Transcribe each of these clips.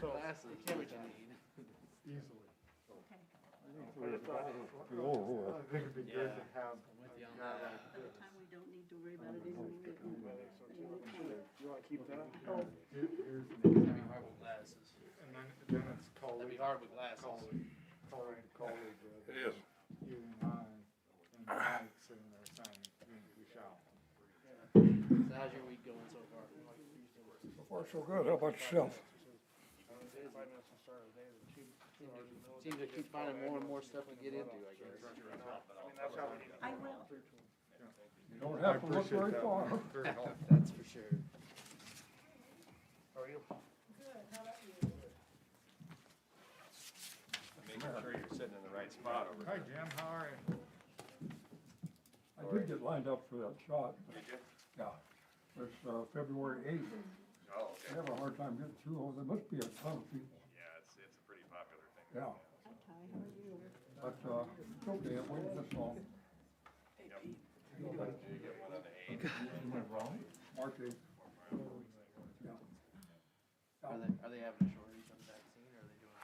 Glasses, everything you need. easily. Okay. I think it'd be good to have. I'm with you on By that. By the time we don't need to worry about it anymore. You wanna keep that? Oh, Here's the That'd be name. hard with glasses. And then it's That'd be colleague, hard with glasses. colleague. It is. You and Mike sitting there saying, we shall. So how's your week going so far? So far, so good. How about yourself? Seems to keep finding more and more stuff to get into, I guess. I will. You don't have to look very far. Very helpful. That's for sure. How are you? Making sure you're sitting in the right spot over Hi, Jim, how are you? I did get lined up for that shot. Did you? Yeah. It's February 8th. Oh, I have a hard time getting through. Oh, there must be a ton of people. Yeah, it's a pretty popular thing. Yeah. Hi, Ty, how are you? But it's okay. I'm waiting this long. Yep. You get one on the 8th. You went wrong? March 8th. Yeah. Are they having a shortage on the vaccine, or are they doing?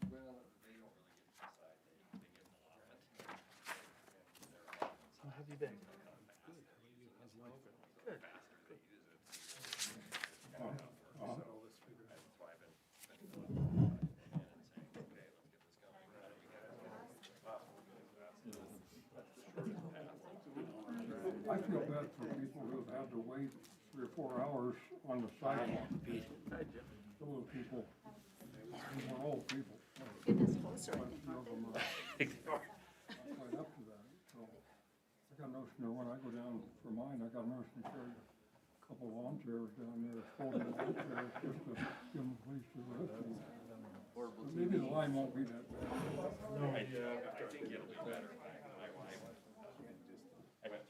Well, they don't really get to decide. They give them a lot of it. How have you been? The faster they use it. Uh-huh. That's why I've been going and saying, okay, let's get this going. I feel bad for people who have had to wait 3 or 4 hours on the sidewalk. The little people, more old people. Getting us closer, I Quite a think, few aren't of they? them are quite up to that. So I got notion there when I go down for mine, I got notion to carry a couple of lawn chairs down there, folding lawn chairs, just to give them a place to rest. But maybe the line won't be that bad. I think it'll be better. My wife went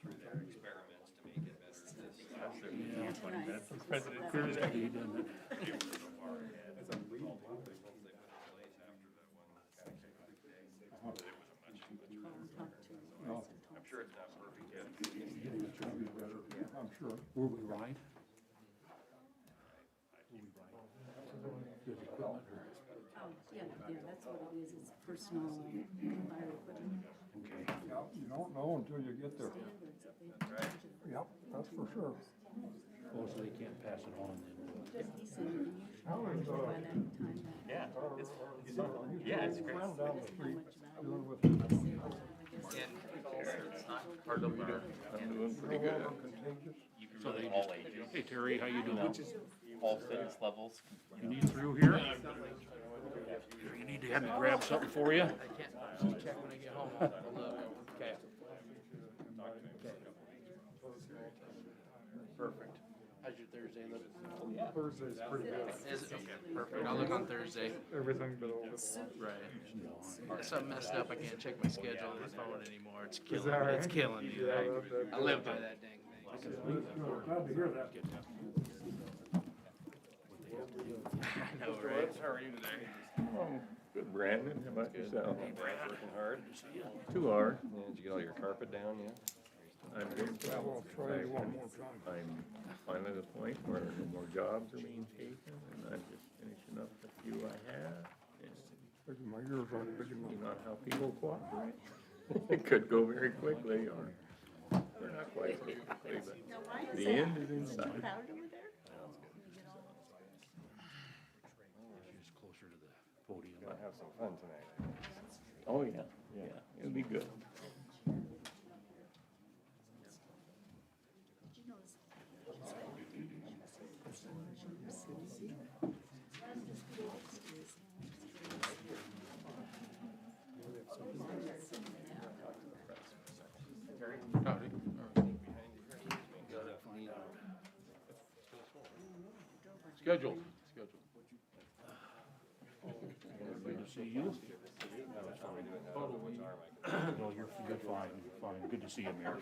through their experiments to make it better this semester. Yeah. 20 minutes. President Cruz got you done it. It was so far ahead. It's unbelievable. Once they put it in place after the one kind of came out today, it was a much No, I'm sure it's not perfect yet. it should be better, I'm sure. Will we ride? Oh, yeah, that's what it is, it's personal fire equipment Yeah, you don't know until you get there. standards that they. Yep, that's for sure. Oh, so they can't pass it on then? He said you usually by that time that. Yeah, It's great. Ran down the street, How much dealing with It's not hard to learn. I'm doing pretty good. contagious. You can really all ages. Hey Terry, how you doing? All fitness levels. You need through here? You need to have me grab something for you? I can't, just check when I get home, I'll look. Okay. Perfect. How's your Thursday look? Thursday's pretty good. Is it? Okay, perfect. I'll look on Thursday. Everything but over. Right. Something messed up, I can't check my schedule on my phone anymore, it's killing, that right? it's killing me. I live by that dang thing. Glad to hear that. I know, right? How are you today? Good, Brandon. How about yourself? Hey, Brandon. Working hard? Too hard. Yeah, did you get all your carpet down yet? I'm good. I will try you one more time. I'm finally at the point where no more jobs are being taken, and I'm just finishing up the few I have. And My ears aren't big enough. you know how people cooperate. It could go very quickly, or not quite so quickly, but the end is in sight. Crowded over there? She's closer to the podium. Gonna have some fun tonight. Oh, yeah, yeah, it'll be good. Did you notice? Howdy. Scheduled. Good to see you. No, you're fine, fine. Good to see you, Mayor.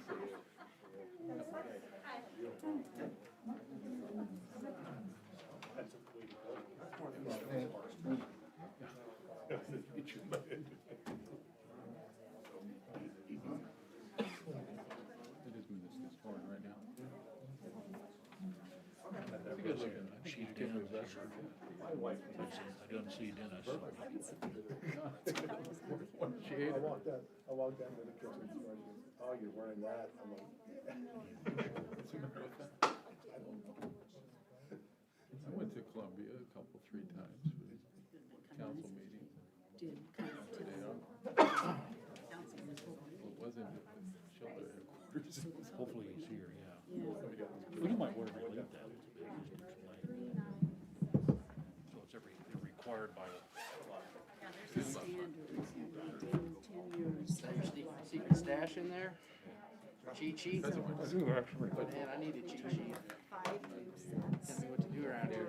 She did. I didn't see Dennis. I walked down to the kitchen, and she goes, oh, you're wearing that? I'm like, I went to Columbia a couple, 3 times for the council meeting. Did kind of tell council was hoping. Well, it wasn't at the shelter headquarters. It was Hopefully he's here, yeah. Yeah. Well, you might want to delete that. So it's every required by. Yeah, there's a standard, it's 10 years. Secret stash in there? Cheat sheet? I do actually. Man, I need a cheat sheet. 5 new sets. Tell me what to do around here.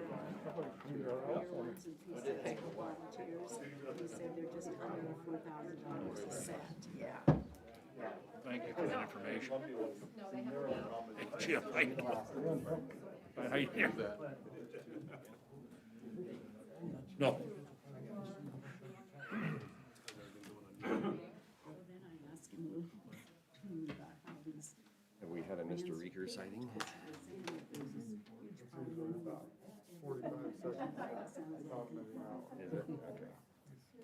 Fireworks and pieces for volunteers. He said they're just under $4,000 a set. Yeah. Thank you for that information. Hey, Jim, how you doing? How you doing? No. Well, then I asked him about how these Have we had a Mr. Reeker sighting? 45 seconds. Is it? Okay.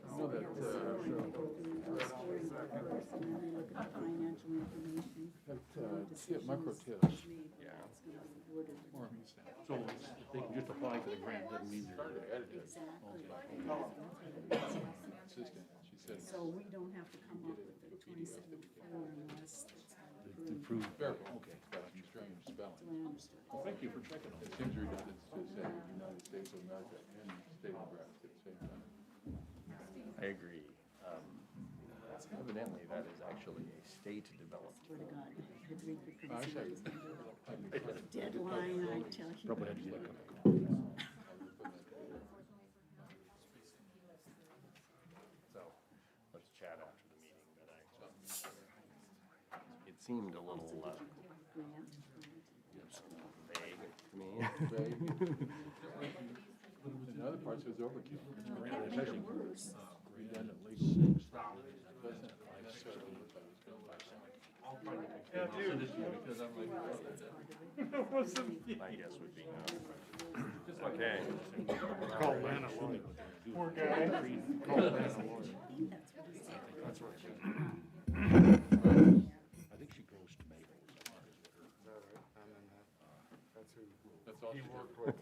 I know that, microtips. Yeah. So if they can just apply for the grant, doesn't mean they're. Consistent, she said. So we don't have to come up with the 27 unless it's Approved. Very Okay. Got a strange spelling. Well, thank you for checking on It it. seems redundant to say United States of America and state of Nebraska at the same time. I agree. Evidently, that is actually a state-developed. Swear to God, I'd read the Actually, principles. Deadline, I tell you. Probably had to get a cup of coffee. So, let's chat after the meeting, but it seemed a little Grant. vague to me. vague. In other parts, it was overkill. Grant, it's actually redundant legal. Doesn't necessarily look like it's built by someone. My guess would be no. Okay. Call Lana Lloyd. Poor guy. Call Lana Lloyd. That's what she. I think she grows tomatoes. That's who That's all he she did. worked with.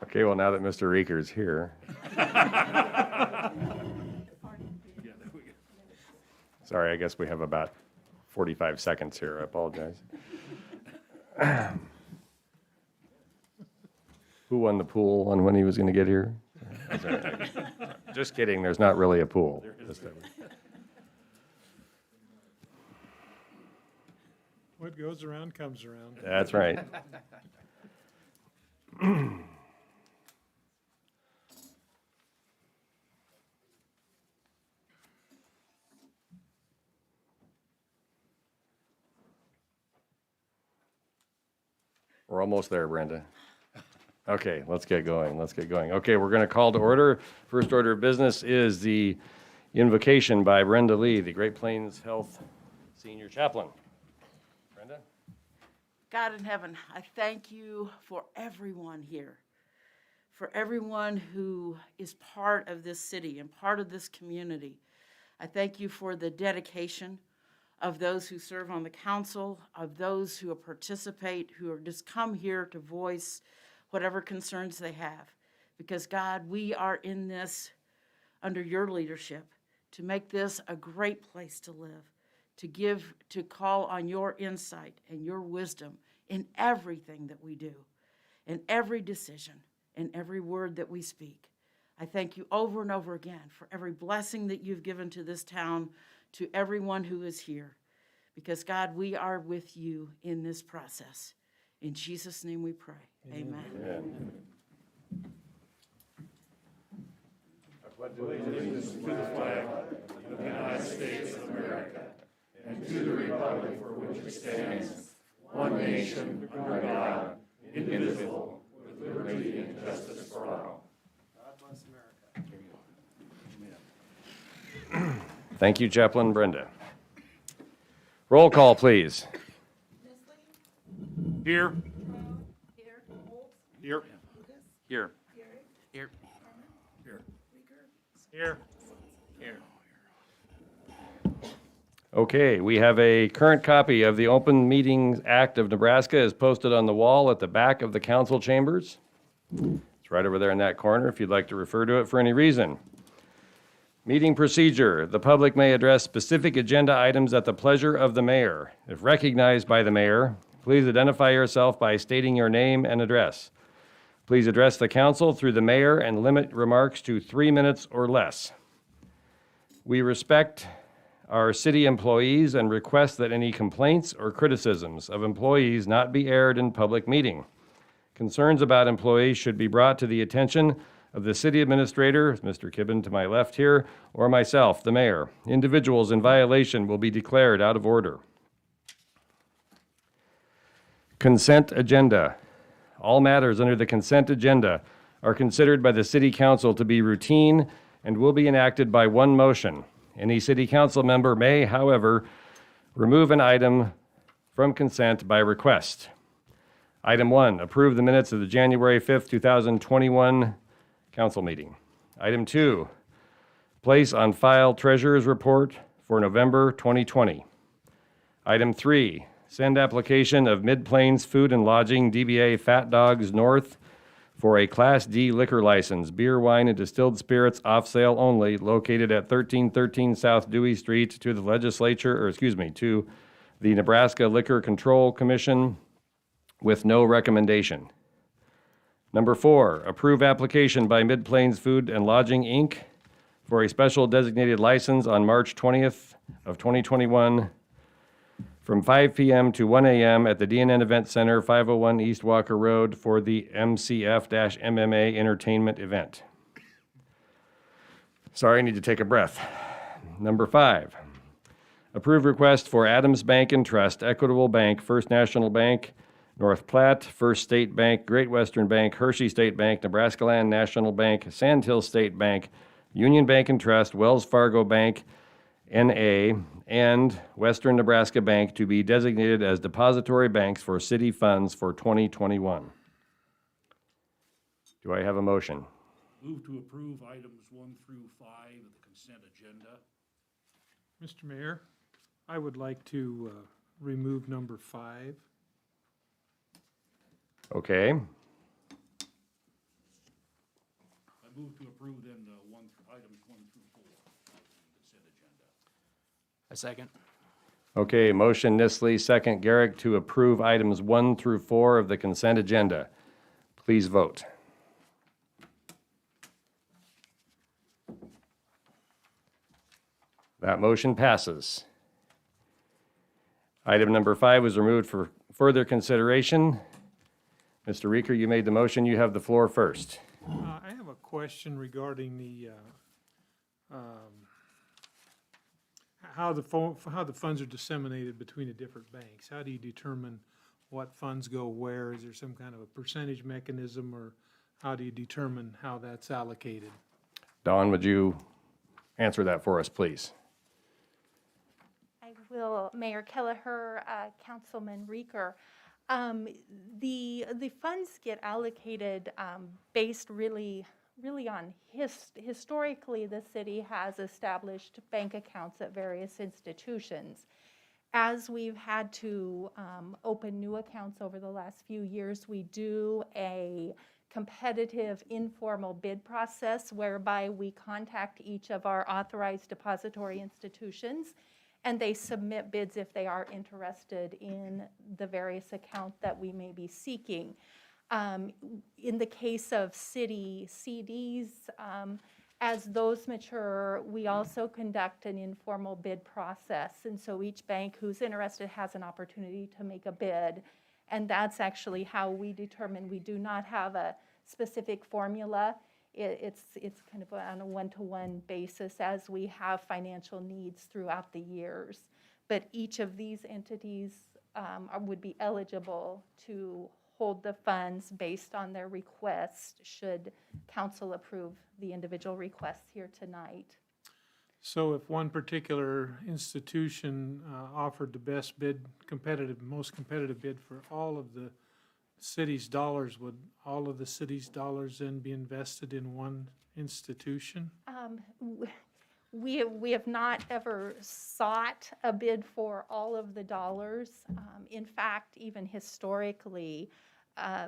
Okay, well, now that Mr. Reeker's here, Yeah, there we go. sorry, I guess we have about 45 seconds here. I apologize. Who won the pool on when he was going to get here? Just kidding, there's not really a pool. this time. What goes around comes around. That's right. We're almost there, Brenda. Okay, let's get going. Okay, we're going to call to order. First order of business is the invocation by Brenda Lee, the Great Plains Health Senior Chaplain. Brenda? God in heaven, I thank you for everyone here, for everyone who is part of this city and part of this community. I thank you for the dedication of those who serve on the council, of those who participate, who are just come here to voice whatever concerns they have. Because God, we are in this under your leadership to make this a great place to live, to call on your insight and your wisdom in everything that we do, in every decision, in every word that we speak. I thank you over and over again for every blessing that you've given to this town, to everyone who is here. Because God, we are with you in this process. In Jesus' name we pray. Amen. Amen. Thank you, Chaplain Brenda. Roll call, please. Here. Here. Here. Here. Here. Here. Okay, we have a current copy of the Open Meetings Act of Nebraska is posted on the wall at the back of the council chambers. It's right over there in that corner if you'd like to refer to it for any reason. Meeting procedure. The public may address specific agenda items at the pleasure of the mayor. If recognized by the mayor, please identify yourself by stating your name and address. Please address the council through the mayor and limit remarks to 3 minutes or less. We respect our city employees and request that any complaints or criticisms of employees not be aired in public meeting. Concerns about employees should be brought to the attention of the city administrator, Mr. Kibben to my left here, or myself, the mayor. Individuals in violation will be declared out of order. Consent agenda. All matters under the consent agenda are considered by the city council to be routine and will be enacted by one motion. Any city council member may, however, remove an item from consent by request. Item 1, approve the minutes of the January 5th, 2021 council meeting. Item 2, place on file treasurer's report for November 2020. Item 3, send application of Mid-Plains Food and Lodging DBA Fat Dogs North for a Class D liquor license, beer, wine, and distilled spirits off sale only, located at 1313 South Dewey Street, to the to the Nebraska Liquor Control Commission with no recommendation. Number 4, approve application by Mid-Plains Food and Lodging, Inc. for a special designated license on March 20th of 2021 from 5 p.m. to 1 a.m. at the DNN Event Center, 501 East Walker Road for the MCF-MMA Entertainment event. Sorry, I need to take a breath. Number 5, approve request for Adams Bank and Trust, Equitable Bank, First National Bank, North Platte, First State Bank, Great Western Bank, Hershey State Bank, Nebraska Land National Bank, Sandhill State Bank, Union Bank and Trust, Wells Fargo Bank, N.A., and Western Nebraska Bank to be designated as depository banks for city funds for 2021. Do I have a motion? Move to approve items 1 through 5 of the consent agenda. Mr. Mayor, I would like to remove number 5. Okay. I move to approve then items 1 through 4 of the consent agenda. A second. Okay, motion Nisley, second Garrick to approve items 1 through 4 of the consent agenda. Please vote. That motion passes. Item number 5 was removed for further consideration. Mr. Reeker, you made the motion. You have the floor first. I have a question regarding the, how the funds are disseminated between the different banks. How do you determine what funds go where? Is there some kind of a percentage mechanism, or how do you determine how that's allocated? Dawn, would you answer that for us, please? I will, Mayor Kelleher, Councilman Reeker. The funds get allocated based really on historically the city has established bank accounts at various institutions. As we've had to open new accounts over the last few years, we do a competitive informal bid process whereby we contact each of our authorized depository institutions, and they submit bids if they are interested in the various account that we may be seeking. In the case of city CDs, as those mature, we also conduct an informal bid process. And so each bank who's interested has an opportunity to make a bid. And that's actually how we determine. We do not have a specific formula. It's kind of on a one-to-one basis as we have financial needs throughout the years. But each of these entities would be eligible to hold the funds based on their request should council approve the individual requests here tonight. So if one particular institution offered the best bid, most competitive bid for all of the city's dollars, would all of the city's dollars then be invested in one institution? We have not ever sought a bid for all of the dollars. In fact, even historically,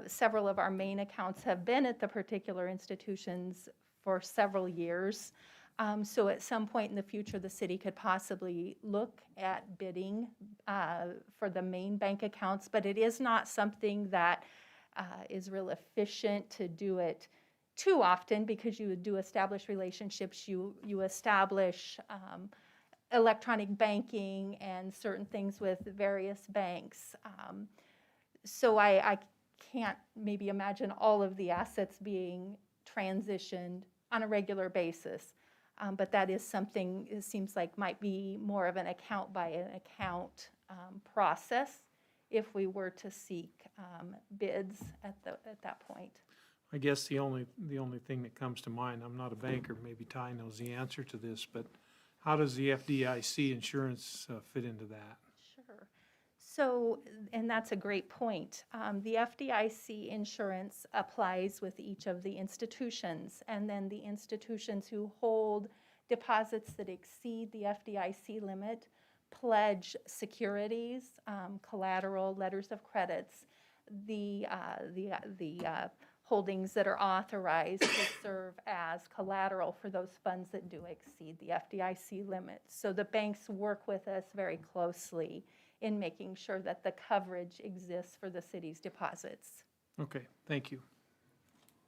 several of our main accounts have been at the particular institutions for several years. So at some point in the future, the city could possibly look at bidding for the main bank accounts, but it is not something that is real efficient to do it too often, because you do establish relationships, you establish electronic banking and certain things with various banks. So I can't maybe imagine all of the assets being transitioned on a regular basis. But that is something, it seems like, might be more of an account by an account process if we were to seek bids at that point. I guess the only thing that comes to mind, I'm not a banker, maybe Ty knows the answer to this, but how does the FDIC insurance fit into that? Sure. So, and that's a great point. The FDIC insurance applies with each of the institutions, and then the institutions who hold deposits that exceed the FDIC limit pledge securities, collateral, letters of credits, the holdings that are authorized to serve as collateral for those funds that do exceed the FDIC limit. So the banks work with us very closely in making sure that the coverage exists for the city's deposits. Okay, thank you.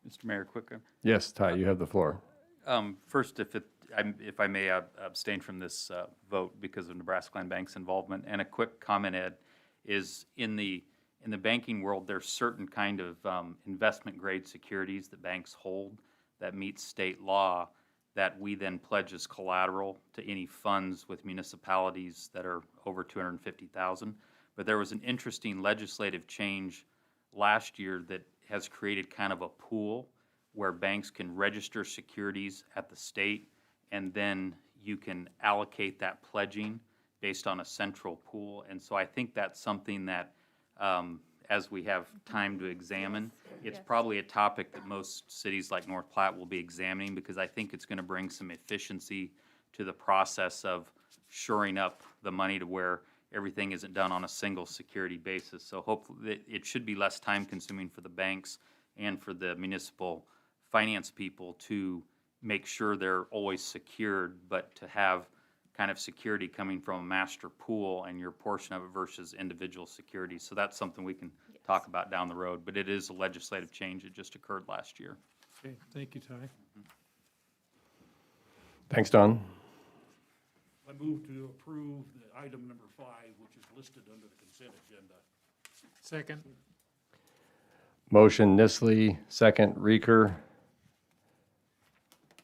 Mr. Mayor, quick. Yes, Ty, you have the floor. First, if I may abstain from this vote because of Nebraska Land Bank's involvement, and a quick comment, Ed, is in the banking world, there's certain kind of investment grade securities that banks hold that meet state law that we then pledge as collateral to any funds with municipalities that are over 250,000. But there was an interesting legislative change last year that has created kind of a pool where banks can register securities at the state, and then you can allocate that pledging based on a central pool. And so I think that's something that, as we have time to examine, it's probably a topic that most cities like North Platte will be examining, because I think it's going to bring some efficiency to the process of shoring up the money to where everything isn't done on a single security basis. So hopefully it should be less time consuming for the banks and for the municipal finance people to make sure they're always secured, but to have kind of security coming from a master pool and your portion of it versus individual securities. So that's something we can talk about down the road, but it is a legislative change that just occurred last year. Okay, thank you, Ty. Thanks, Don. I move to approve the item number 5, which is listed under the consent agenda. Second. Motion Nisley, second Reeker.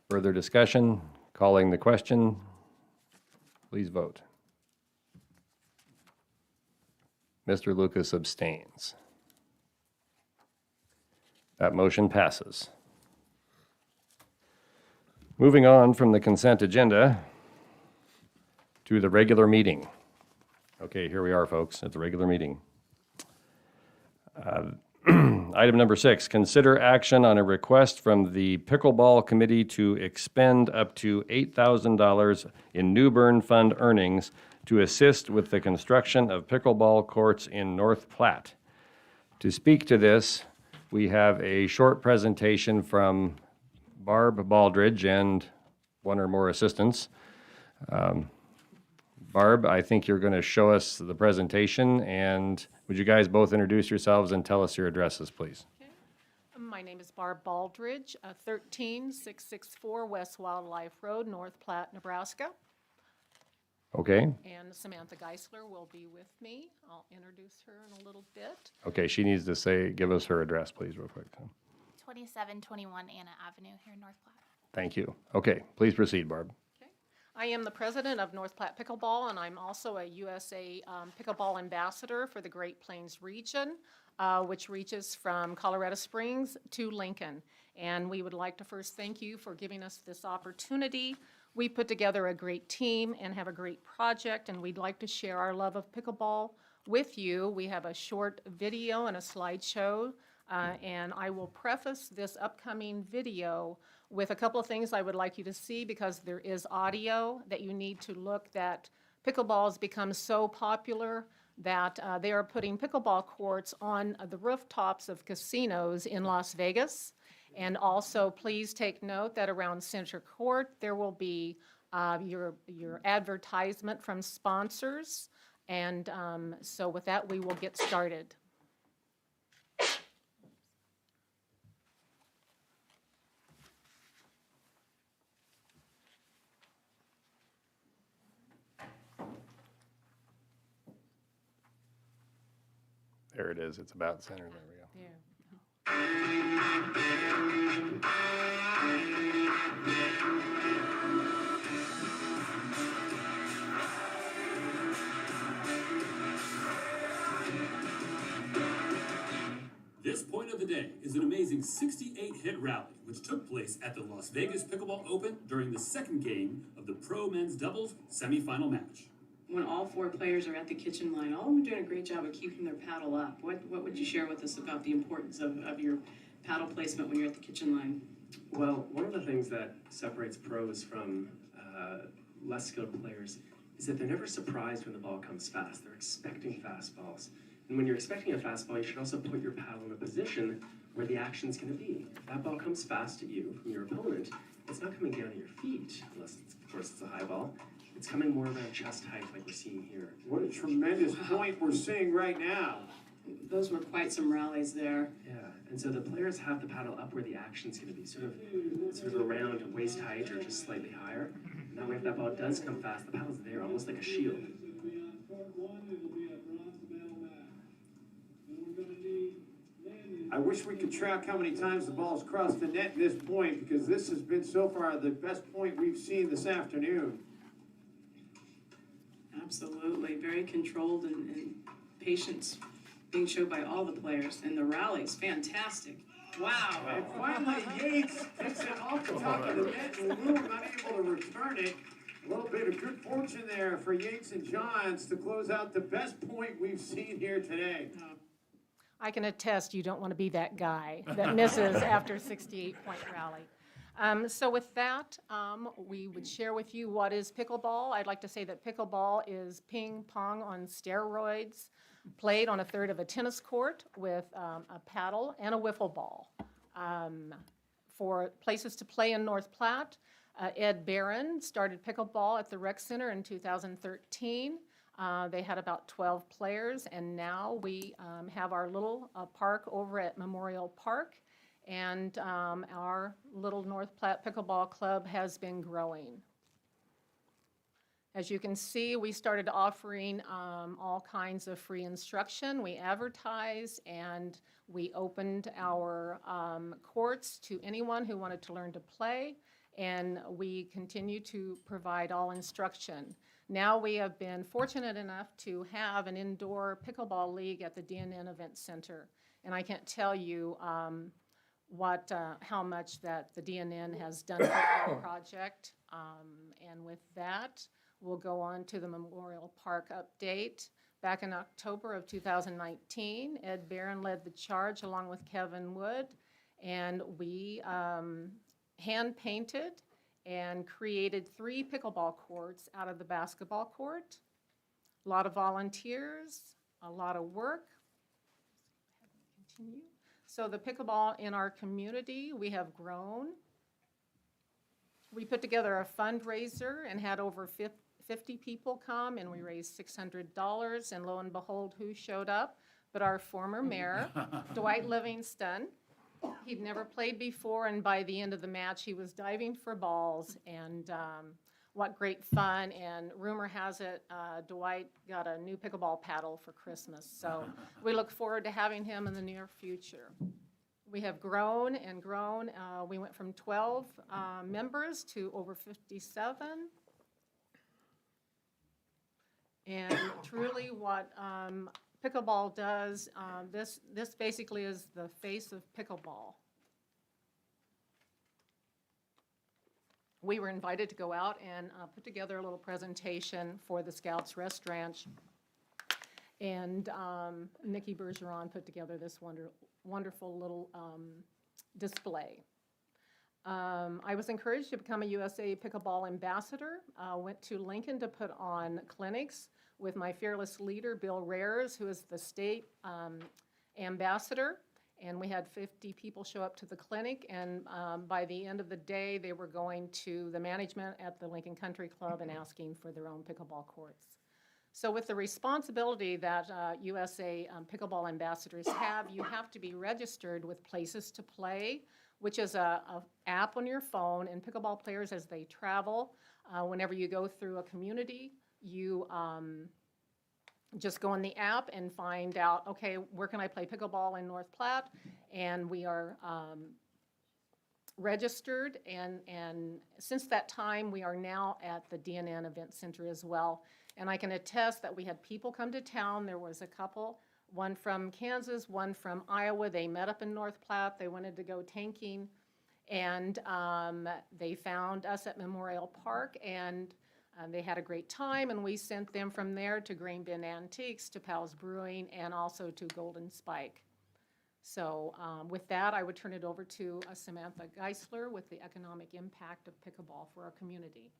Further discussion? Calling the question. Please vote. Mr. Lucas abstains. That motion passes. Moving on from the consent agenda to the regular meeting. Okay, here we are, folks, at the regular meeting. Item number 6, consider action on a request from the Pickleball Committee to expend up to $8,000 in New Bern Fund earnings to assist with the construction of pickleball courts in North Platte. To speak to this, we have a short presentation from Barb Baldridge and one or more assistants. Barb, I think you're going to show us the presentation, and would you guys both introduce yourselves and tell us your addresses, please? Okay. My name is Barb Baldridge, 13664 West Wildlife Road, North Platte, Nebraska. Okay. And Samantha Geisler will be with me. I'll introduce her in a little bit. Okay, she needs to give us her address, please, real quick. 2721 Anna Avenue here in North Platte. Thank you. Okay, please proceed, Barb. I am the president of North Platte Pickleball, and I'm also a USA Pickleball Ambassador for the Great Plains region, which reaches from Colorado Springs to Lincoln. And we would like to first thank you for giving us this opportunity. We put together a great team and have a great project, and we'd like to share our love of pickleball with you. We have a short video and a slideshow, and I will preface this upcoming video with a couple of things I would like you to see, because there is audio that you need to look, that pickleball has become so popular that they are putting pickleball courts on the rooftops of casinos in Las Vegas. And also, please take note that around Center Court, there will be your advertisement from sponsors. And so with that, we will get started. There it is. It's about centered. There we go. There. This point of the day is an amazing 68-hit rally, which took place at the Las Vegas Pickleball Open during the second game of the Pro Men's Doubles semifinal match. When all four players are at the kitchen line, all of them are doing a great job of keeping their paddle up. What would you share with us about the importance of your paddle placement when you're at the kitchen line? Well, one of the things that separates pros from less skilled players is that they're never surprised when the ball comes fast. They're expecting fastballs. And when you're expecting a fastball, you should also put your paddle in a position where the action's going to be. If that ball comes fast at you from your opponent, it's not coming down at your feet, unless, of course, it's a high ball. It's coming more around chest height like we're seeing here. What a tremendous point we're seeing right now. Those were quite some rallies there. Yeah, and so the players have the paddle up where the action's going to be, sort of around waist height or just slightly higher. And that way, if that ball does come fast, the paddle's there, almost like a shield. I wish we could track how many times the ball's crossed the net at this point, because this has been so far the best point we've seen this afternoon. Absolutely, very controlled and patience being showed by all the players, and the rallies, fantastic. Wow. And finally, Yates takes it off the top of the net, and Lou not able to return it. A little bit of good fortune there for Yates and Johns to close out the best point we've seen here today. I can attest you don't want to be that guy that misses after a 68-point rally. So with that, we would share with you what is pickleball. I'd like to say that pickleball is ping pong on steroids, played on a third of a tennis court with a paddle and a wiffle ball. For places to play in North Platte, Ed Barron started pickleball at the Rec Center in 2013. They had about 12 players, and now we have our little park over at Memorial Park, and our little North Platte Pickleball Club has been growing. As you can see, we started offering all kinds of free instruction. We advertised, and we opened our courts to anyone who wanted to learn to play, and we continue to provide all instruction. Now we have been fortunate enough to have an indoor pickleball league at the DNN Event Center. And I can't tell you how much that the DNN has done for our project. And with that, we'll go on to the Memorial Park update. Back in October of 2019, Ed Barron led the charge along with Kevin Wood. And we hand-painted and created 3 pickleball courts out of the basketball court. A lot of volunteers, a lot of work. Continue. So the pickleball in our community, we have grown. We put together a fundraiser and had over 50 people come, and we raised $600, and lo and behold, who showed up? But our former mayor, Dwight Livingston. He'd never played before, and by the end of the match, he was diving for balls, and what great fun. And rumor has it, Dwight got a new pickleball paddle for Christmas. So we look forward to having him in the near future. We have grown and grown. We went from 12 members to over 57. And truly what pickleball does, this basically is the face of pickleball. we were invited to go out and put together a little presentation for the Scouts Rest Ranch. And Nikki Bergeron put together this wonderful little display. I was encouraged to become a USA Pickleball ambassador. Went to Lincoln to put on clinics with my fearless leader, Bill Rares, who is the state ambassador. And we had 50 people show up to the clinic. And by the end of the day, they were going to the management at the Lincoln Country Club and asking for their own pickleball courts. So with the responsibility that USA Pickleball ambassadors have, you have to be registered with Places to Play, which is a app on your phone. And pickleball players, as they travel, whenever you go through a community, you just go in the app and find out, okay, where can I play pickleball in North Platte? And we are registered. And since that time, we are now at the DNN Event Center as well. And I can attest that we had people come to town. There was a couple, one from Kansas, one from Iowa. They met up in North Platte. They wanted to go tanking. And they found us at Memorial Park, and they had a great time. And we sent them from there to Grain Bin Antiques, to Powell's Brewing, and also to Golden Spike. So with that, I would turn it over to Samantha Geisler with the economic impact of pickleball for our community.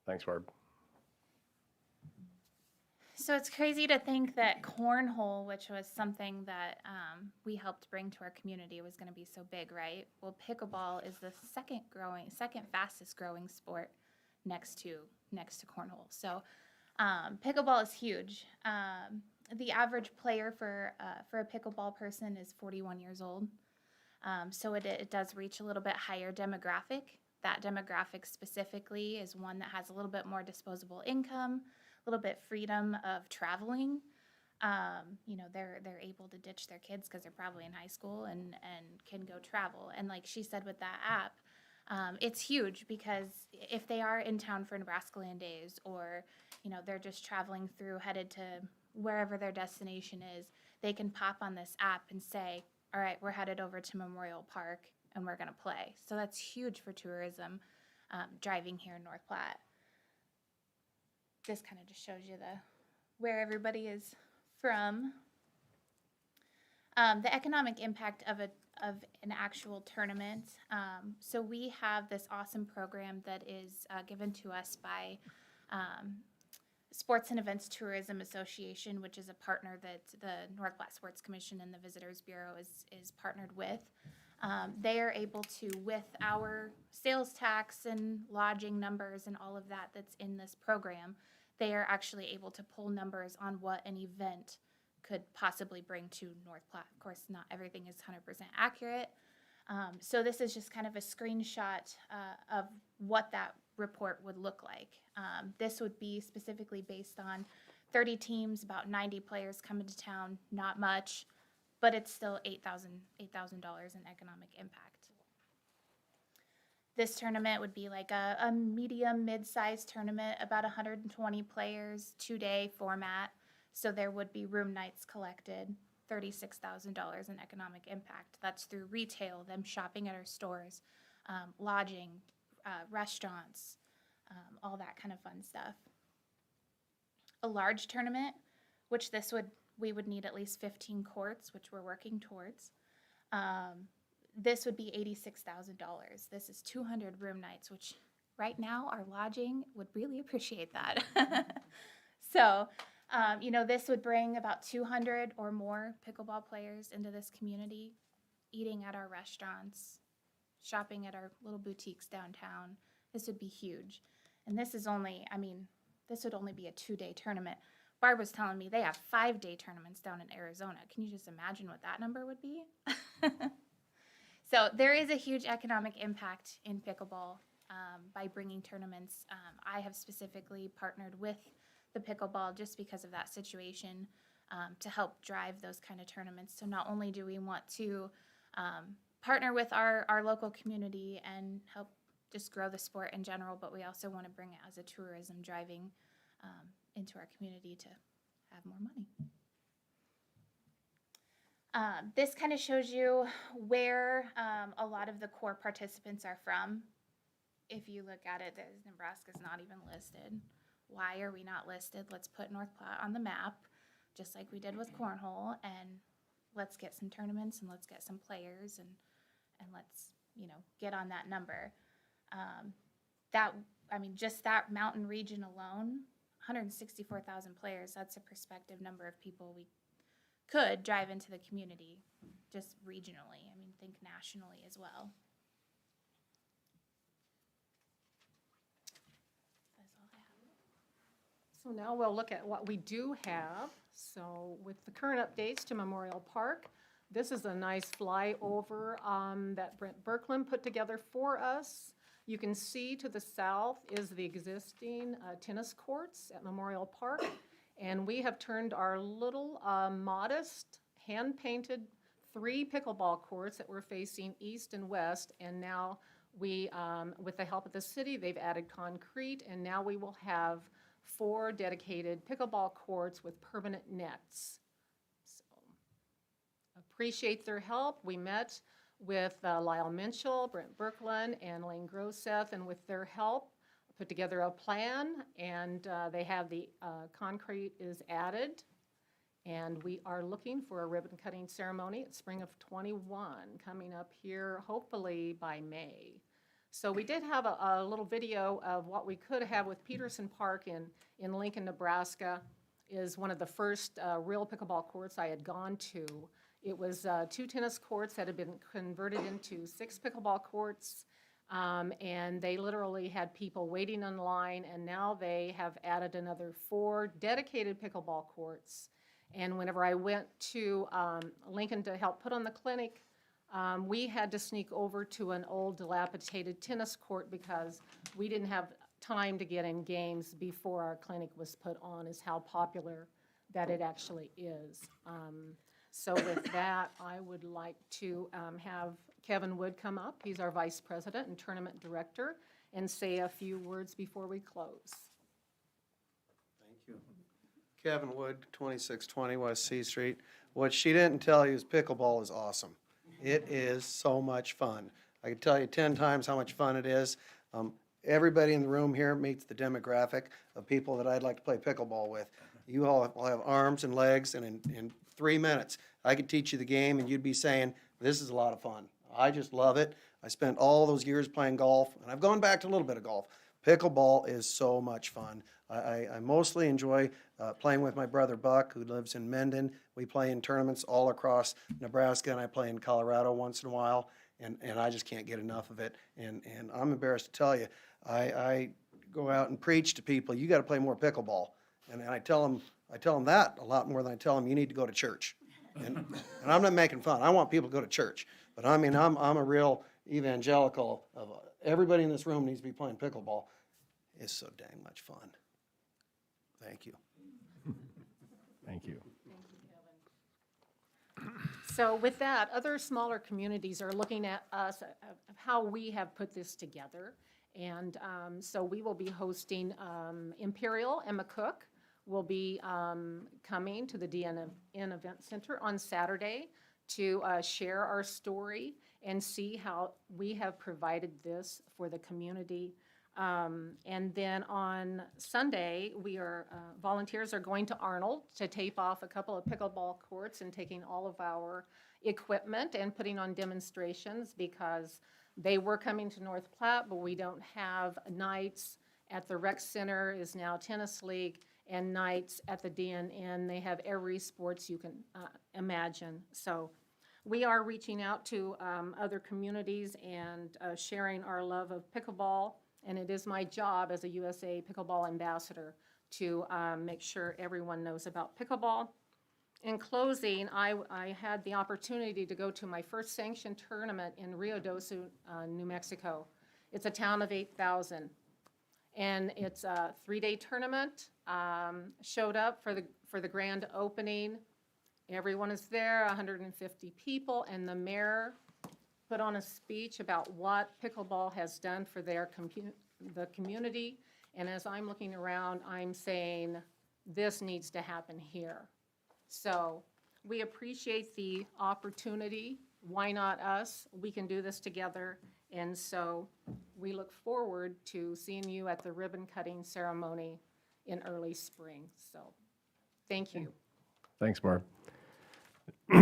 Thanks, Barb. So it's crazy to think that cornhole, which was something that we helped bring to our community, was going to be so big, right? Well, pickleball is the second fastest growing sport next to cornhole. So pickleball is huge. The average player for a pickleball person is 41 years old. So it does reach a little bit higher demographic. That demographic specifically is one that has a little bit more disposable income, a little bit freedom of traveling. They're able to ditch their kids because they're probably in high school and can go travel. And like she said with that app, it's huge because if they are in town for Nebraska Land Days, or they're just traveling through, headed to wherever their destination is, they can pop on this app and say, all right, we're headed over to Memorial Park and we're going to play. So that's huge for tourism driving here in North Platte. This kind of just shows you where everybody is from. The economic impact of an actual tournament. So we have this awesome program that is given to us by Sports and Events Tourism Association, which is a partner that the North Platte Sports Commission and the Visitors Bureau is partnered with. They are able to, with our sales tax and lodging numbers and all of that that's in this program, they are actually able to pull numbers on what an event could possibly bring to North Platte. Of course, not everything is 100% accurate. So this is just kind of a screenshot of what that report would look like. This would be specifically based on 30 teams, about 90 players coming to town, not much, but it's still $8,000 in economic impact. This tournament would be like a medium, mid-sized tournament, about 120 players, 2-day format. So there would be room nights collected, $36,000 in economic impact. That's through retail, them shopping at our stores, lodging, restaurants, all that kind of fun stuff. A large tournament, which we would need at least 15 courts, which we're working towards. This would be $86,000. This is 200 room nights, which right now our lodging would really appreciate that. So, this would bring about 200 or more pickleball players into this community, eating at our restaurants, shopping at our little boutiques downtown. This would be huge. And this would only be a 2-day tournament. Barb was telling me they have 5-day tournaments down in Arizona. Can you just imagine what that number would be? So there is a huge economic impact in pickleball by bringing tournaments. I have specifically partnered with the pickleball just because of that situation to help drive those kind of tournaments. So not only do we want to partner with our local community and help just grow the sport in general, but we also want to bring it as a tourism driving into our community to have more money. This kind of shows you where a lot of the core participants are from. if you look at it, Nebraska's not even listed. Why are we not listed? Let's put North Platte on the map, just like we did with cornhole, and let's get some tournaments and let's get some players and let's, get on that number. Just that mountain region alone, 164,000 players, that's a prospective number of people we could drive into the community, just regionally. Think nationally as well. That's all I have. So now we'll look at what we do have. So with the current updates to Memorial Park, this is a nice flyover that Brent Berkland put together for us. You can see to the south is the existing tennis courts at Memorial Park. And we have turned our little modest hand-painted 3 pickleball courts that were facing east and west. And now we, with the help of the city, they've added concrete. And now we will have 4 dedicated pickleball courts with permanent nets. So appreciate their help. We met with Lyle Minchell, Brent Berkland, and Lane Groseth, and with their help, put together a plan, and they have the concrete is added, and we are looking for a ribbon cutting ceremony at spring of 21 coming up here, hopefully by May. So we did have a little video of what we could have with Peterson Park in Lincoln, Nebraska. Is one of the first real pickleball courts I had gone to. It was 2 tennis courts that had been converted into 6 pickleball courts. And they literally had people waiting in line, and now they have added another 4 dedicated pickleball courts. And whenever I went to Lincoln to help put on the clinic, we had to sneak over to an old dilapidated tennis court because we didn't have time to get in games before our clinic was put on, is how popular that it actually is. So with that, I would like to have Kevin Wood come up. He's our Vice President and Tournament Director, and say a few words before we close. Thank you. Kevin Wood, 2620 West C Street. What she didn't tell you is pickleball is awesome. It is so much fun. I can tell you 10 times how much fun it is. Everybody in the room here meets the demographic of people that I'd like to play pickleball with. You all will have arms and legs, and in 3 minutes, I could teach you the game, and you'd be saying, this is a lot of fun. I just love it. I spent all those years playing golf, and I've gone back to a little bit of golf. Pickleball is so much fun. I mostly enjoy playing with my brother Buck, who lives in Mendon. We play in tournaments all across Nebraska, and I play in Colorado once in a while, and I just can't get enough of it. And I'm embarrassed to tell you, I go out and preach to people, you got to play more pickleball. And I tell them that a lot more than I tell them you need to go to church. And I'm not making fun. I want people to go to church. But I'm a real evangelical. Everybody in this room needs to be playing pickleball. It's so dang much fun. Thank you. Thank you. So with that, other smaller communities are looking at us, of how we have put this together. And so we will be hosting Imperial and McCook will be coming to the DNN Event Center on Saturday to share our story and see how we have provided this for the community. And then on Sunday, volunteers are going to Arnold to tape off a couple of pickleball courts and taking all of our equipment and putting on demonstrations, because they were coming to North Platte, but we don't have nights at the rec center is now tennis league, and nights at the DNN. They have every sports you can imagine. So we are reaching out to other communities and sharing our love of pickleball. And it is my job as a USA Pickleball Ambassador to make sure everyone knows about pickleball. In closing, I had the opportunity to go to my first sanctioned tournament in Rio Doce, New Mexico. It's a town of 8,000. And it's a 3-day tournament. Showed up for the grand opening. Everyone is there, 150 people, and the mayor put on a speech about what pickleball has done for the community. And as I'm looking around, I'm saying this needs to happen here. So we appreciate the opportunity. Why not us? We can do this together. And so we look forward to seeing you at the ribbon cutting ceremony in early spring. So, thank you. Thanks, Barb. Do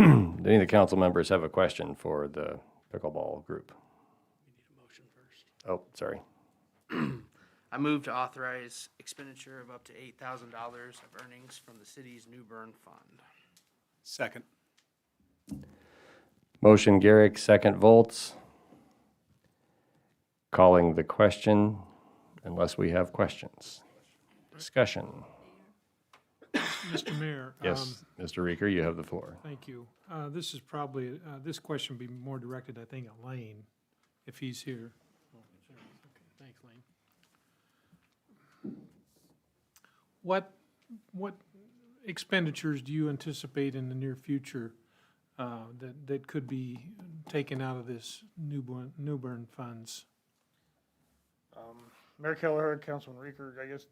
any of the council members have a question for the pickleball group? We need a motion first. Oh, sorry. I move to authorize expenditure of up to $8,000 of earnings from the city's New Bern Fund. Second. Motion Garrick, second Volts. Calling the question unless we have questions. Discussion. Mr. Mayor. Yes, Mr. Reeker, you have the floor. Thank you. This is probably, this question would be more directed, I think, at Lane, if he's here. Okay, thanks, Lane. What expenditures do you anticipate in the near future that could be taken out of this New Bern funds? Mayor Kelleher, Councilman Reeker, I guess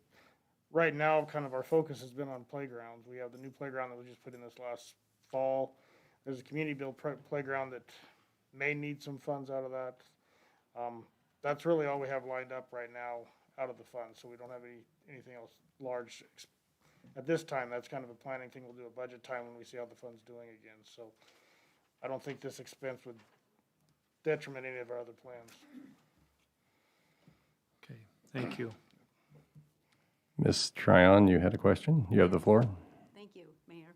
right now, kind of our focus has been on playgrounds. We have the new playground that was just put in this last fall. There's a community build playground that may need some funds out of that. That's really all we have lined up right now out of the funds, so we don't have anything else large. At this time, that's kind of a planning thing. We'll do a budget time when we see how the fund's doing again. So I don't think this expense would detriment any of our other plans. Okay, thank you. Ms. Tryon, you had a question? You have the floor. Thank you, Mayor.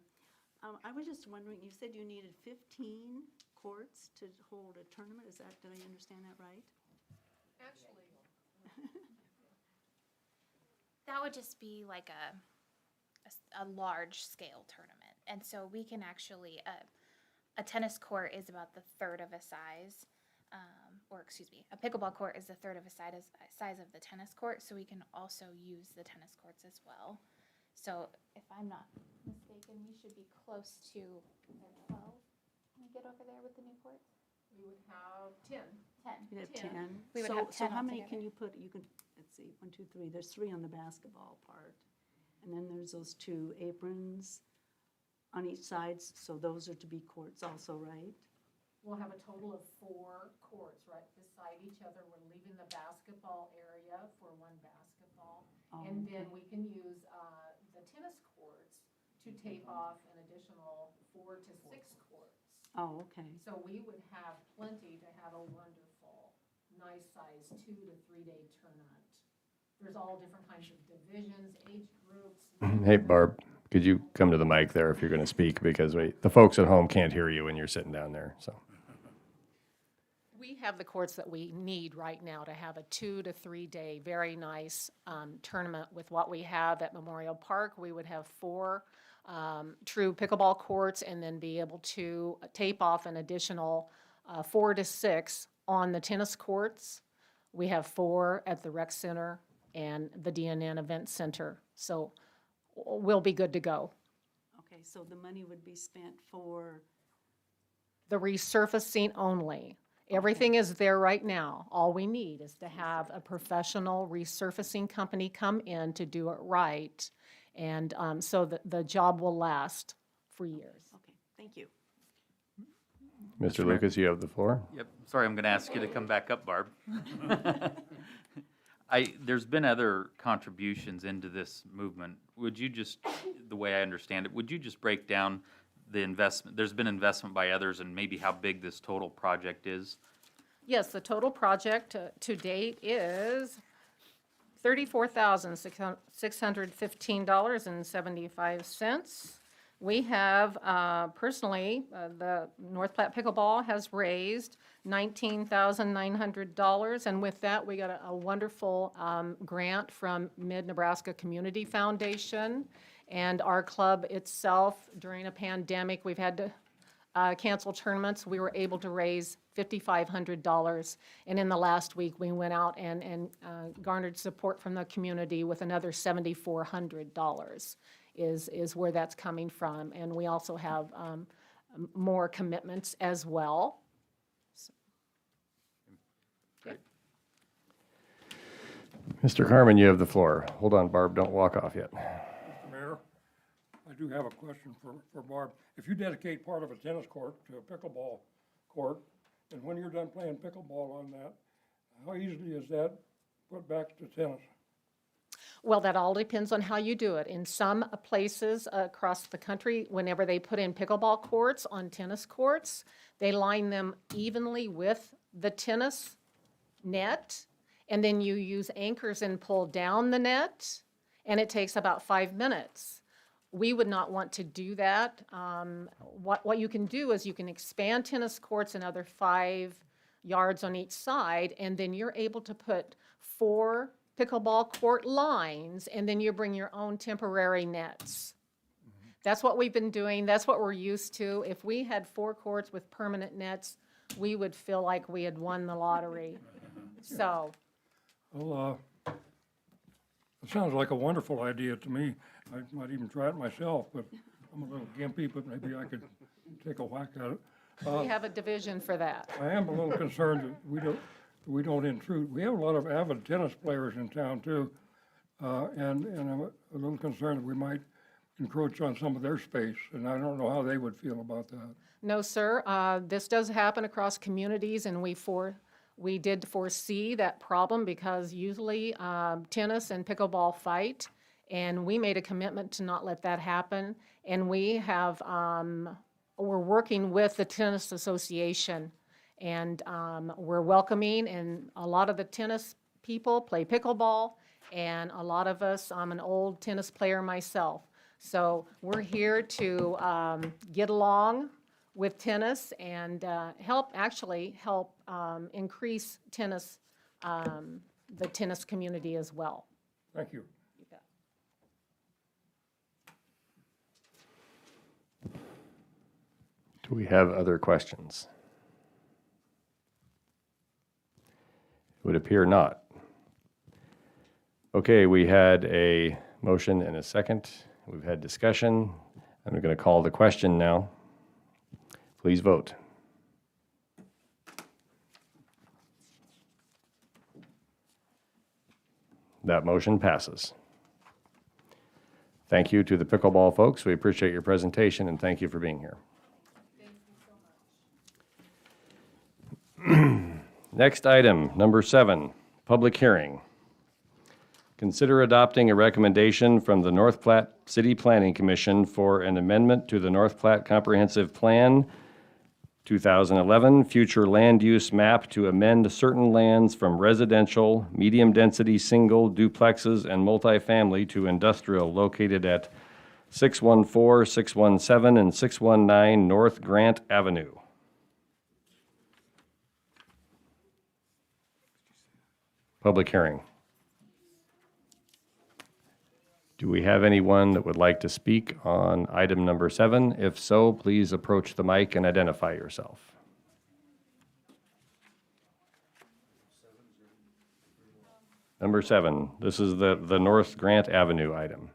I was just wondering, you said you needed 15 courts to hold a tournament. Is that, did I understand that right? Actually, That would just be like a large scale tournament. And so we can actually, a tennis court is about the third of a size, or excuse me, a pickleball court is the third of a size of the tennis court. So we can also use the tennis courts as well. So if I'm not mistaken, we should be close to 12. Can we get over there with the new courts? we would have 10. 10. You have 10. 10. We would So, have 10 so how many altogether. can you put, you can, let's see, 1, 2, 3, there's 3 on the basketball part. And then there's those 2 aprons on each side, so those are to be courts also, right? We'll have a total of 4 courts right beside each other. We're leaving the basketball area for 1 basketball. Oh, And then okay. we can use the tennis courts to tape off an additional 4 to 6 courts. Oh, okay. So we would have plenty to have a wonderful, nice size 2 to 3 day tournament. There's all different kinds of divisions, age groups. Hey, Barb, could you come to the mic there if you're going to speak? Because the folks at home can't hear you when you're sitting down there, so. We have the courts that we need right now to have a 2 to 3 day, very nice tournament with what we have at Memorial Park. We would have 4 true pickleball courts and then be able to tape off an additional 4 to 6 on the tennis courts. We have 4 at the rec center and the DNN Event Center. So we'll be good to go. Okay, so the money would be spent for, The resurfacing only. Everything is there right now. All we need is to have a professional resurfacing company come in to do it right. And so that the job will last for years. okay, thank you. Mr. Lucas, you have the floor. Yep, sorry, I'm gonna ask you to come back up, Barb. There's been other contributions into this movement. Would you just, the way I understand it, would you just break down the investment? There's been investment by others and maybe how big this total project is? Yes, the total project to date is $34,615.75. We have, personally, the North Platte Pickleball has raised $19,900, and with that, we got a wonderful grant from Mid-Nebraska Community Foundation, and our club itself, during a pandemic, we've had to cancel tournaments. We were able to raise $5,500, and in the last week, we went out and garnered support from the community with another $7,400. Is where that's coming from. And we also have more commitments as well. Great. Mr. Carmen, you have the floor. Hold on, Barb, don't walk off yet. Mr. Mayor, I do have a question for Barb. If you dedicate part of a tennis court to a pickleball court, and when you're done playing pickleball on that, How easily is that put back to tennis? Well, that all depends on how you do it. In some places across the country, whenever they put in pickleball courts on tennis courts, they line them evenly with the tennis net, and then you use anchors and pull down the net, and it takes about 5 minutes. We would not want to do that. What you can do is you can expand tennis courts another 5 yards on each side, and then you're able to put 4 pickleball court lines, and then you bring your own temporary nets. That's what we've been doing. That's what we're used to. If we had 4 courts with permanent nets, we would feel like we had won the lottery. So, Well, it sounds like a wonderful idea to me. I might even try it myself, but I'm a little gimpy, but maybe I could take a whack at it. we have a division for that. I am a little concerned that we don't intrude. We have a lot of avid tennis players in town too, and I'm a little concerned that we might encroach on some of their space, and I don't know how they would feel about that. No, sir. This does happen across communities, and we did foresee that problem because usually tennis and pickleball fight, and we made a commitment to not let that happen. And we have, we're working with the Tennis Association, and we're welcoming, and a lot of the tennis people play pickleball, and a lot of us, I'm an old tennis player myself. So we're here to get along with tennis and help increase tennis, the tennis community as well. Thank you. You bet. Do we have other questions? It would appear not. Okay, we had a motion and a second. We've had discussion. I'm going to call the question now. Please vote. That motion passes. Thank you to the pickleball folks. We appreciate your presentation, and thank you for being here. Next item, number 7, public hearing. Consider adopting a recommendation from the North Platte City Planning Commission for an amendment to the North Platte Comprehensive Plan 2011 future land use map to amend certain lands from residential, medium-density single, duplexes, and multifamily to industrial located at 614, 617, and 619 North Grant Avenue. Public hearing. Do we have anyone that would like to speak on item number 7? If so, please approach the mic and identify yourself. Number 7, this is the North Grant Avenue item.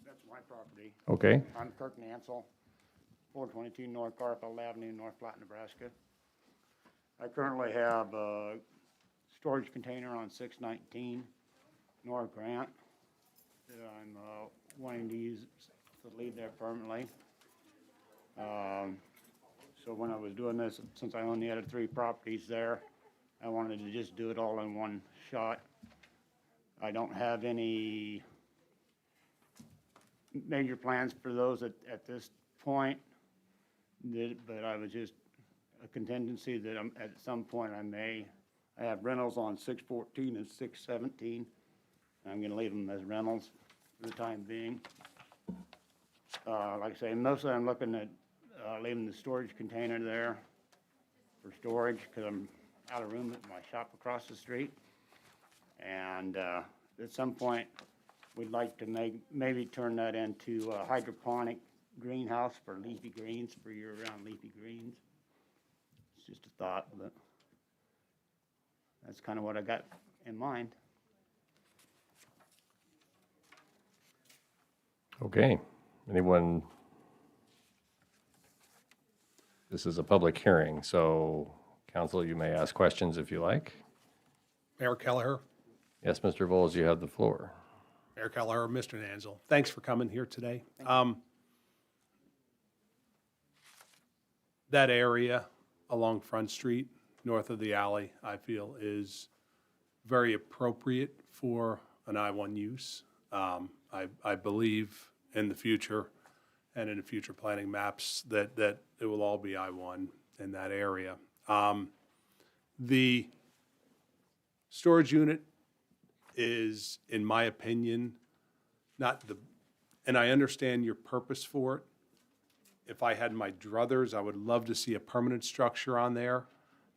That's my property. Okay. I'm Kirk Nansel, 422 North Garfield Avenue, North Platte, Nebraska. I currently have a storage container on 619 North Grant that I'm wanting to use to leave there permanently. So when I was doing this, since I only had 3 properties there, I wanted to just do it all in one shot. I don't have any major plans for those at this point, but I was just a contingency that at some point I have rentals on 614 and 617. I'm going to leave them as rentals for the time being. Like I say, mostly I'm looking at leaving the storage container there for storage because I'm out of room at my shop across the street. And at some point, we'd like to maybe turn that into a hydroponic greenhouse for leafy greens, for year-round leafy greens. It's just a thought, but that's kind of what I got in mind. Okay. Anyone? This is a public hearing, so council, you may ask questions if you like. Mayor Kelleher. Yes, Mr. Voles, you have the floor. Mayor Kelleher, Mr. Nansel, thanks for coming here today. that area along Front Street, north of the alley, I feel is very appropriate for an I-1 use. I believe in the future and in the future planning maps that it will all be I-1 in that area. The storage unit is, in my opinion, not the, and I understand your purpose for it. If I had my druthers, I would love to see a permanent structure on there.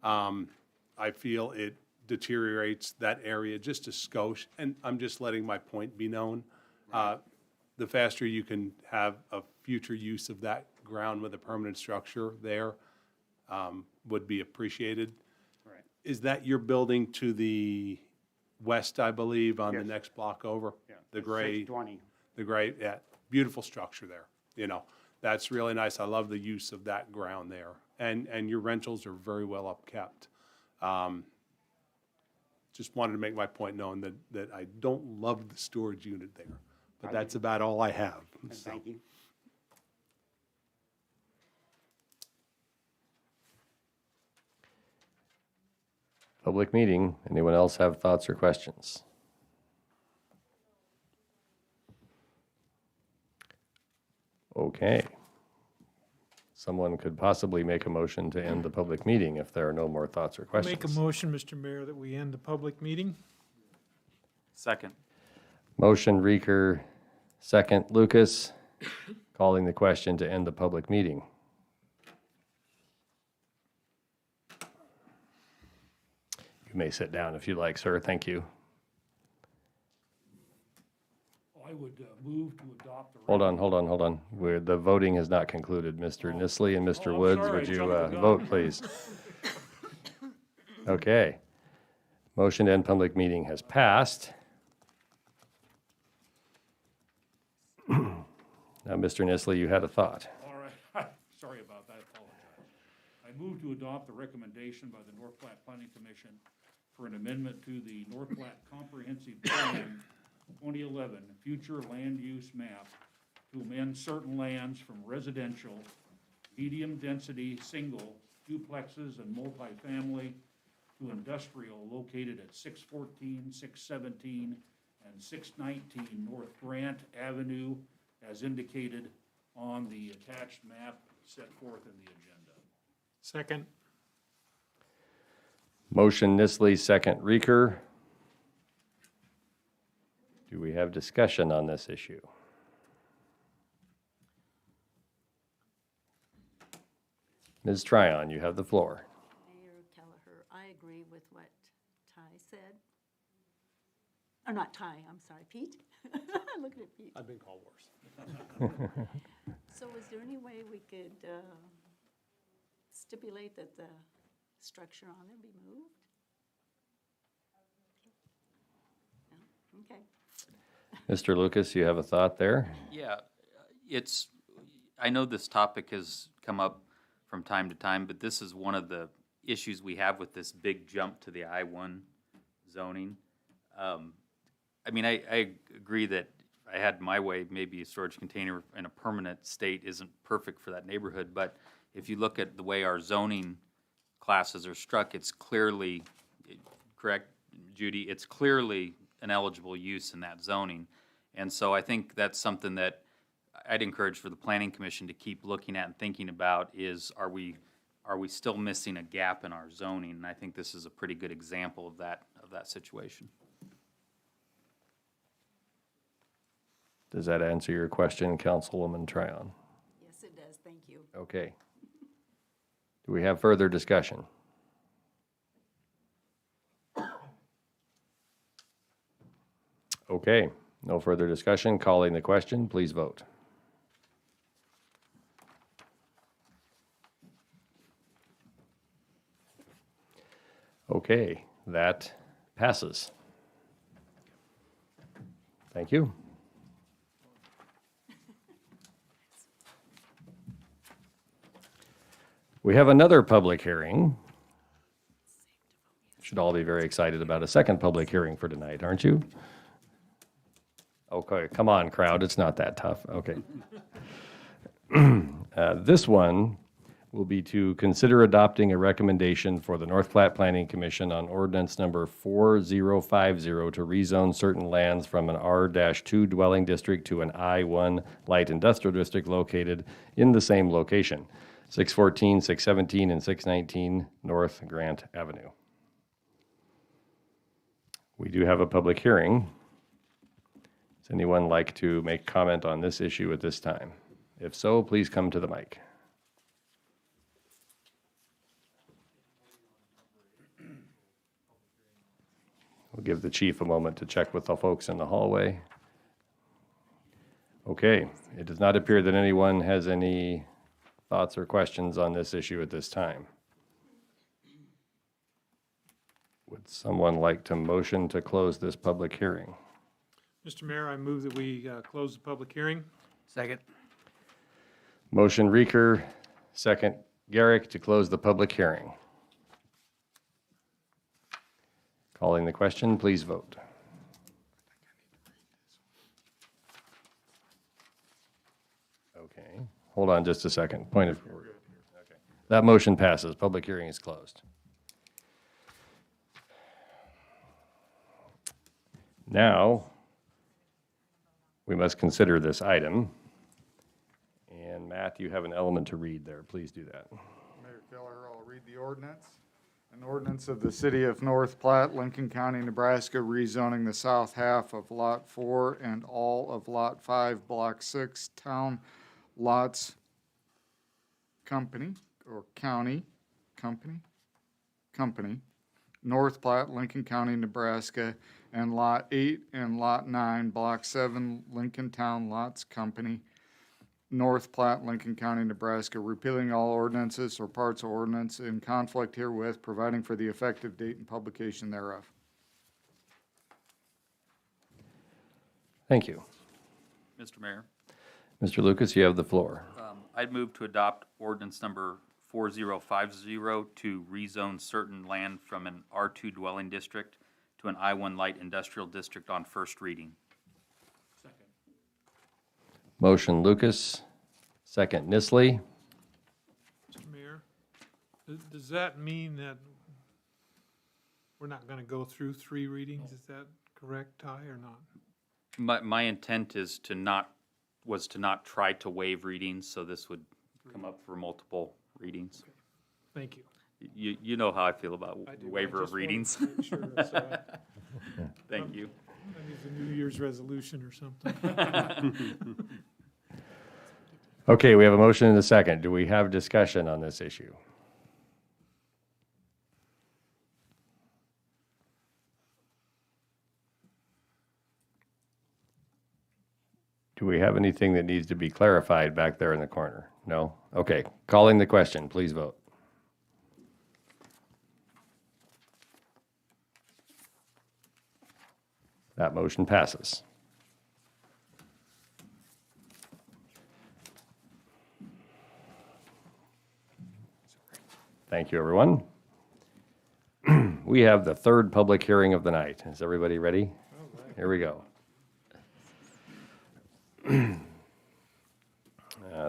I feel it deteriorates that area just a skosh, and I'm just letting my point be known. The faster you can have a future use of that ground with a permanent structure there would be appreciated. Right. Is that your building to the west, I believe, on the Yes. next block over? Yeah, The it's gray. 620. The gray, yeah, beautiful structure there, you know. That's really nice. I love the use of that ground there. And your rentals are very well upkept. Just wanted to make my point known that I don't love the storage unit there. But that's about all I have. So. Thank you. Public meeting. Anyone else have thoughts or questions? Okay. Someone could possibly make a motion to end the public meeting if there are no more thoughts or questions. Make a motion, Mr. Mayor, that we end the public meeting. Second. Motion Reeker, second Lucas, calling the question to end the public meeting. You may sit down if you like, sir. Thank you. I would move to adopt the. Hold on. The voting has not concluded. Mr. Nisley and Mr. I'm Woods, sorry, would you jumped the gun. vote, please? Okay. Motion to end public meeting has passed. Now, Mr. Nisley, you had a thought. All right, sorry about that, I apologize. I move to adopt the recommendation by the North Platte Planning Commission for an amendment to the North Platte Comprehensive Plan 2011 Future Land Use Map to amend certain lands from residential, medium-density, single, duplexes, and multifamily to industrial located at 614, 617, and 619 North Grant Avenue as indicated on the attached map set forth in the agenda. Second. Motion Nisley, second Reeker. Do we have discussion on this issue? Ms. Tryon, you have the floor. Mayor Kelleher, I agree with what Ty said. Or not Ty, I'm sorry, Pete? Looking at Pete. I've been called worse. So is there any way we could stipulate that the structure on there be moved? No? Okay. Mr. Lucas, you have a thought there? Yeah, I know this topic has come up from time to time, but this is one of the issues we have with this big jump to the I-1 zoning. I mean, I agree that if I had my way, maybe a storage container in a permanent state isn't perfect for that neighborhood, but if you look at the way our zoning classes are struck, it's clearly, correct, Judy, it's clearly an eligible use in that zoning. And so I think that's something that I'd encourage for the Planning Commission to keep looking at and thinking about is, are we still missing a gap in our zoning? And I think this is a pretty good example of that situation. Does that answer your question, Councilwoman Tryon? Yes, it does, thank you. Okay. Do we have further discussion? Okay, no further discussion. Calling the question, please vote. Okay, that passes. Thank you. We have another public hearing. Should all be very excited about a second public hearing for tonight, aren't you? Okay, come on, crowd, it's not that tough. Okay. This one will be to consider adopting a recommendation for the North Platte Planning Commission on ordinance number 4050 to rezone certain lands from an R-2 dwelling district to an I-1 light industrial district located in the same location, 614, 617, and 619 North Grant Avenue. We do have a public hearing. Does anyone like to make comment on this issue at this time? If so, please come to the mic. We'll give the chief a moment to check with the folks in the hallway. Okay, it does not appear that anyone has any thoughts or questions on this issue at this time. Would someone like to motion to close this public hearing? Mr. Mayor, I move that we close the public hearing. Second. Motion Reeker, second Garrick to close the public hearing. Calling the question, please vote. Okay, hold on just a second. Point of order. Okay. That motion passes. Public hearing is closed. Now, we must consider this item. And Matt, you have an element to read there. Please do that. Mayor Keller, I'll read the ordinance. An ordinance of the City of North Platte, Lincoln County, Nebraska, rezoning the south half of Lot 4 and all of Lot 5, Block 6, Town Lots Company, or County, Company, North Platte, Lincoln County, Nebraska, and Lot 8 and Lot 9, Block 7, Lincoln Town Lots Company, North Platte, Lincoln County, Nebraska, repealing all ordinances or parts of ordinance in conflict herewith, providing for the effective date and publication thereof. Thank you. Mr. Mayor, Mr. Lucas, you have the floor. I'd move to adopt ordinance number 4050 to rezone certain land from an R2 dwelling district to an I-1 light industrial district on first reading. Motion Lucas, second Nisley. Mr. Mayor, does that mean that we're not going to go through 3 readings? Is that correct, Ty, or not? My intent is to not try to waive readings, so this would come up for multiple readings. Okay. Thank you. You know how I feel about I do. waiver I of just wanted readings. to make sure, so Thank you. That needs a New Year's resolution or something. Okay, we have a motion and a second. Do we have discussion on this issue? Do we have anything that needs to be clarified back there in the corner? No? Okay, calling the question, please vote. That motion passes. Thank you, everyone. We have the third public hearing of the night. Is everybody ready? Here we go.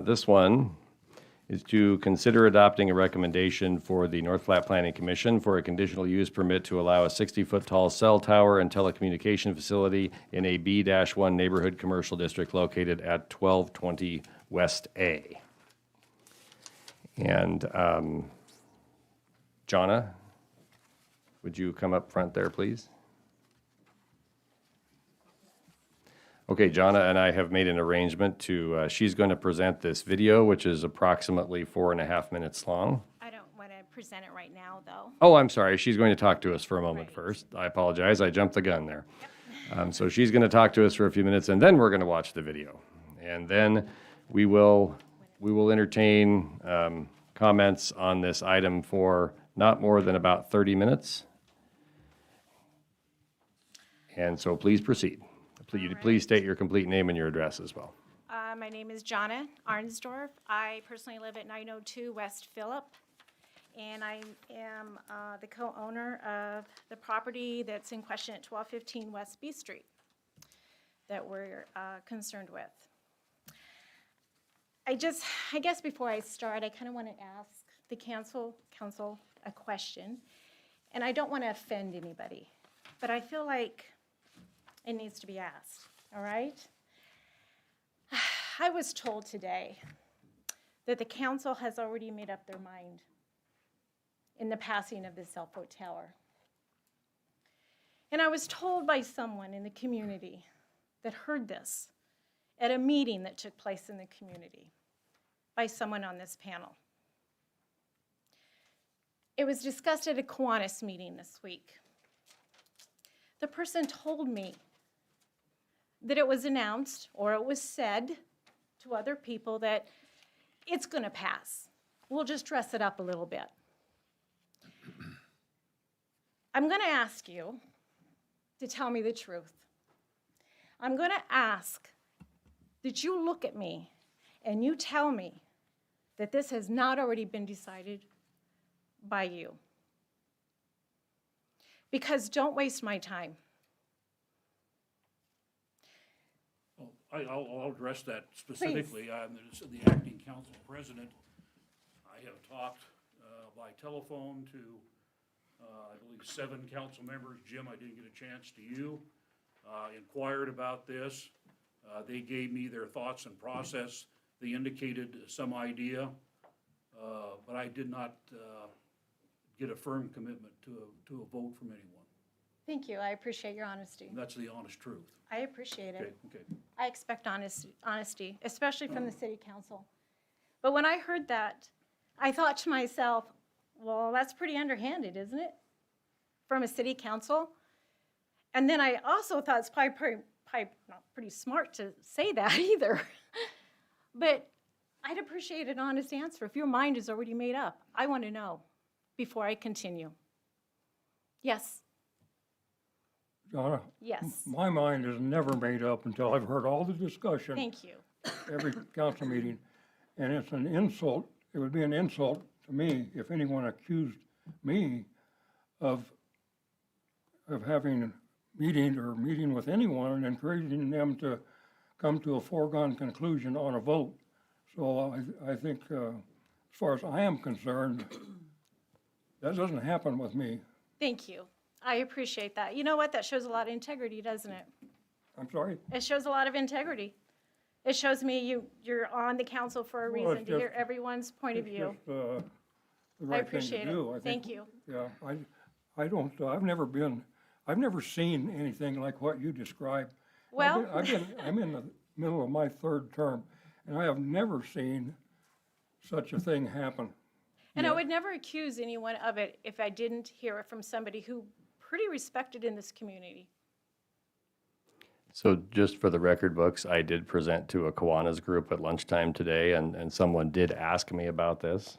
This one is to consider adopting a recommendation for the North Platte Planning Commission for a conditional use permit to allow a 60-foot tall cell tower and telecommunication facility in a B-1 neighborhood commercial district located at 1220 West A. And Jonna, would you come up front there, please? Okay, Jonna and I have made an arrangement to, she's going to present this video, which is approximately 4.5 minutes long. I don't want to present it right now, though. Oh, I'm sorry. She's going to talk to us for a moment first. I apologize. I jumped the gun there. So she's going to talk to us for a few minutes, and then we're going to watch the video. And then we will entertain comments on this item for not more than about 30 minutes. And so please proceed. Please state your complete name and your address as well. My name is Jonna Arnsdorf. I personally live at 902 West Phillip, and I am the co-owner of the property that's in question at 1215 West B Street that we're concerned with. I guess before I start, I kind of want to ask the council a question. And I don't want to offend anybody, but I feel like it needs to be asked, all right? I was told today that the council has already made up their mind in the passing of the cell phone tower. And I was told by someone in the community that heard this at a meeting that took place in the community by someone on this panel. It was discussed at a Kiwanis meeting this week. The person told me that it was announced, or it was said to other people, that it's going to pass. We'll just dress it up a little bit. I'm going to ask you to tell me the truth. I'm going to ask that you look at me and you tell me that this has not already been decided by you. Because don't waste my time. Well, I'll address that specifically. I'm the acting council president. I have talked by telephone to, I believe, 7 council members. Jim, I didn't get a chance to you. Inquired about this. They gave me their thoughts and process. They indicated some idea, but I did not get a firm commitment to a vote from anyone. Thank you. I appreciate your honesty. And that's the honest truth. I appreciate it. Okay. I expect honesty, especially from the city council. But when I heard that, I thought to myself, well, that's pretty underhanded, isn't it? From a city council? And then I also thought it's probably not pretty smart to say that either. But I'd appreciate an honest answer. If your mind is already made up, I want to know before I continue. Yes? Donna? Yes. My mind is never made up until I've heard all the discussion. Thank you. Every council meeting, and it's an insult. It would be an insult to me if anyone accused me of having a meeting with anyone and encouraging them to come to a foregone conclusion on a vote. So I think, as far as I am concerned, that doesn't happen with me. Thank you. I appreciate that. You know what? That shows a lot of integrity, doesn't it? I'm sorry? It shows a lot of integrity. It shows me you're on the council for a Well, reason, to hear everyone's point of view. It's just, the right thing to appreciate it. do. I think. Thank you. Yeah, I don't, I've never seen anything like what you described. Well. I'm in the middle of my 3rd term, and I have never seen such a thing happen. And I would never accuse anyone of it if I didn't hear it from somebody who pretty respected in this community. So just for the record books, I did present to a Kiwanis group at lunchtime today, and someone did ask me about this.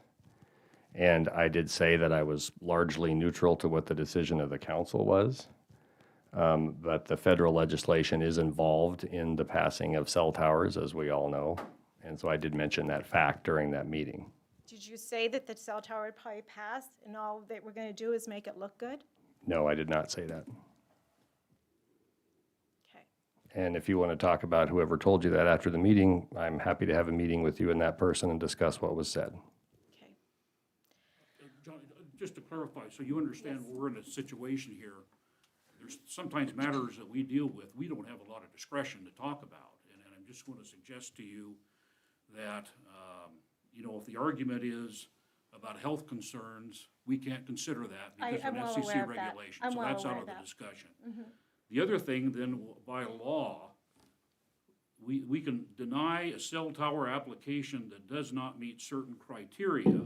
And I did say that I was largely neutral to what the decision of the council was. But the federal legislation is involved in the passing of cell towers, as we all know. And so I did mention that fact during that meeting. Did you say that the cell tower would probably pass and all that we're going to do is make it look good? No, I did not say that. Okay. And if you want to talk about whoever told you that after the meeting, I'm happy to have a meeting with you and that person and discuss what was said. Okay. John, just to clarify, so you understand we're in a situation here. There's sometimes matters that we deal with, we don't have a lot of discretion to talk about. And I'm just going to suggest to you that, if the argument is about health concerns, we can't consider that because of well FCC aware of that. regulation. I'm So well that's aware out of of the that. discussion. Mhm. The other thing then, by law, we can deny a cell tower application that does not meet certain criteria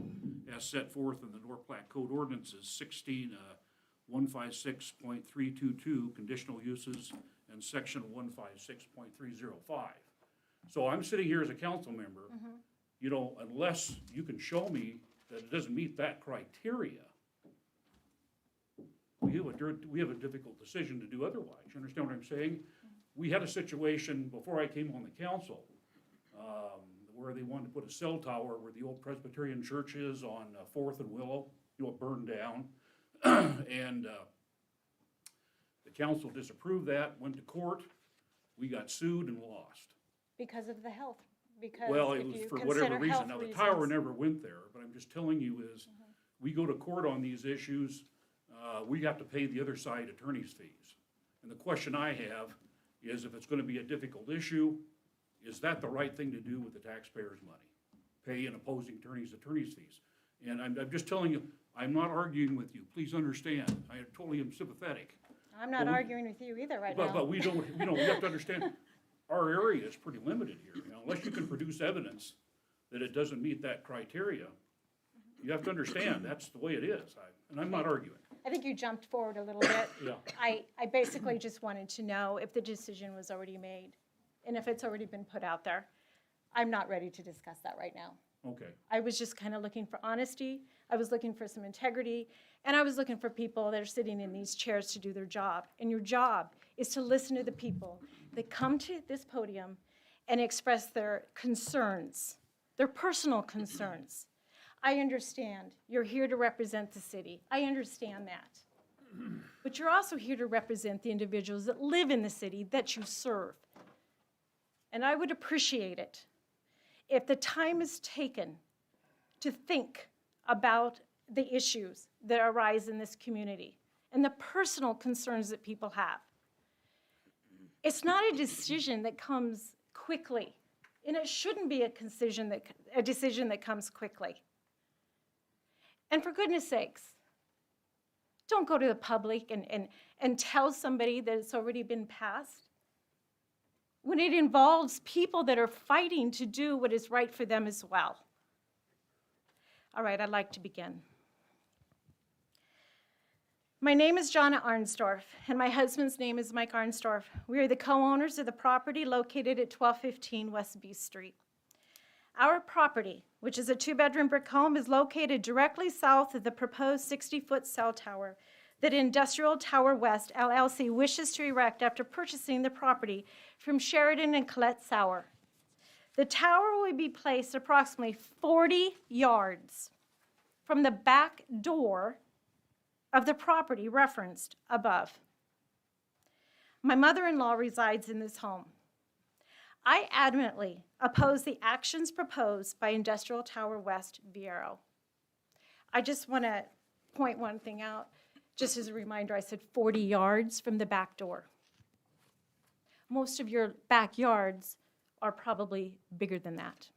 as set forth in the North Platte Code Ordinances 156.322, conditional uses, and section 156.305. So I'm sitting here as a council member, unless you can show me that it doesn't meet that criteria, we have a difficult decision to do otherwise. You understand what I'm saying? We had a situation before I came on the council where they wanted to put a cell tower where the old Presbyterian church is on 4th and Willow. It burned down. And the council disapproved that, went to court. We got sued and lost. Because of the health Because Well, if it was you for whatever consider reason. health Now, the tower reasons- never went there, but I'm just telling you is, we go to court on these issues, we have to pay the other side attorney's fees. And the question I have is, if it's gonna be a difficult issue, is that the right thing to do with the taxpayers' money? Pay an opposing attorney's fees? And I'm just telling you, I'm not arguing with you. Please understand, I totally am sympathetic. I'm not But we- arguing with you either right now. But we don't, we have to understand, our area is pretty limited here, unless you can produce evidence that it doesn't meet that criteria. You have to understand, that's the way it is, and I'm not arguing. I think you jumped forward a little bit. Yeah. I basically just wanted to know if the decision was already made and if it's already been put out there. I'm not ready to discuss that right now. Okay. I was just kind of looking for honesty, I was looking for some integrity, and I was looking for people that are sitting in these chairs to do their job. And your job is to listen to the people that come to this podium and express their concerns, their personal concerns. I understand you're here to represent the city. I understand that. But you're also here to represent the individuals that live in the city that you serve. And I would appreciate it if the time is taken to think about the issues that arise in this community and the personal concerns that people have. It's not a decision that comes quickly, and it shouldn't be a decision that comes quickly. And for goodness sakes, don't go to the public and tell somebody that it's already been passed when it involves people that are fighting to do what is right for them as well. All right, I'd like to begin. My name is Jonna Arnsdorf, and my husband's name is Mike Arnsdorf. We are the co-owners of the property located at 1215 West B Street. Our property, which is a 2-bedroom brick home, is located directly south of the proposed 60-foot cell tower that Industrial Tower West LLC wishes to erect after purchasing the property from Sheridan and Colette Sauer. The tower will be placed approximately 40 yards from the back door of the property referenced above. My mother-in-law resides in this home. I adamantly oppose the actions proposed by Industrial Tower West Vieiro. I just want to point one thing out. Just as a reminder, I said 40 yards from the back door. Most of your backyards are probably bigger than that.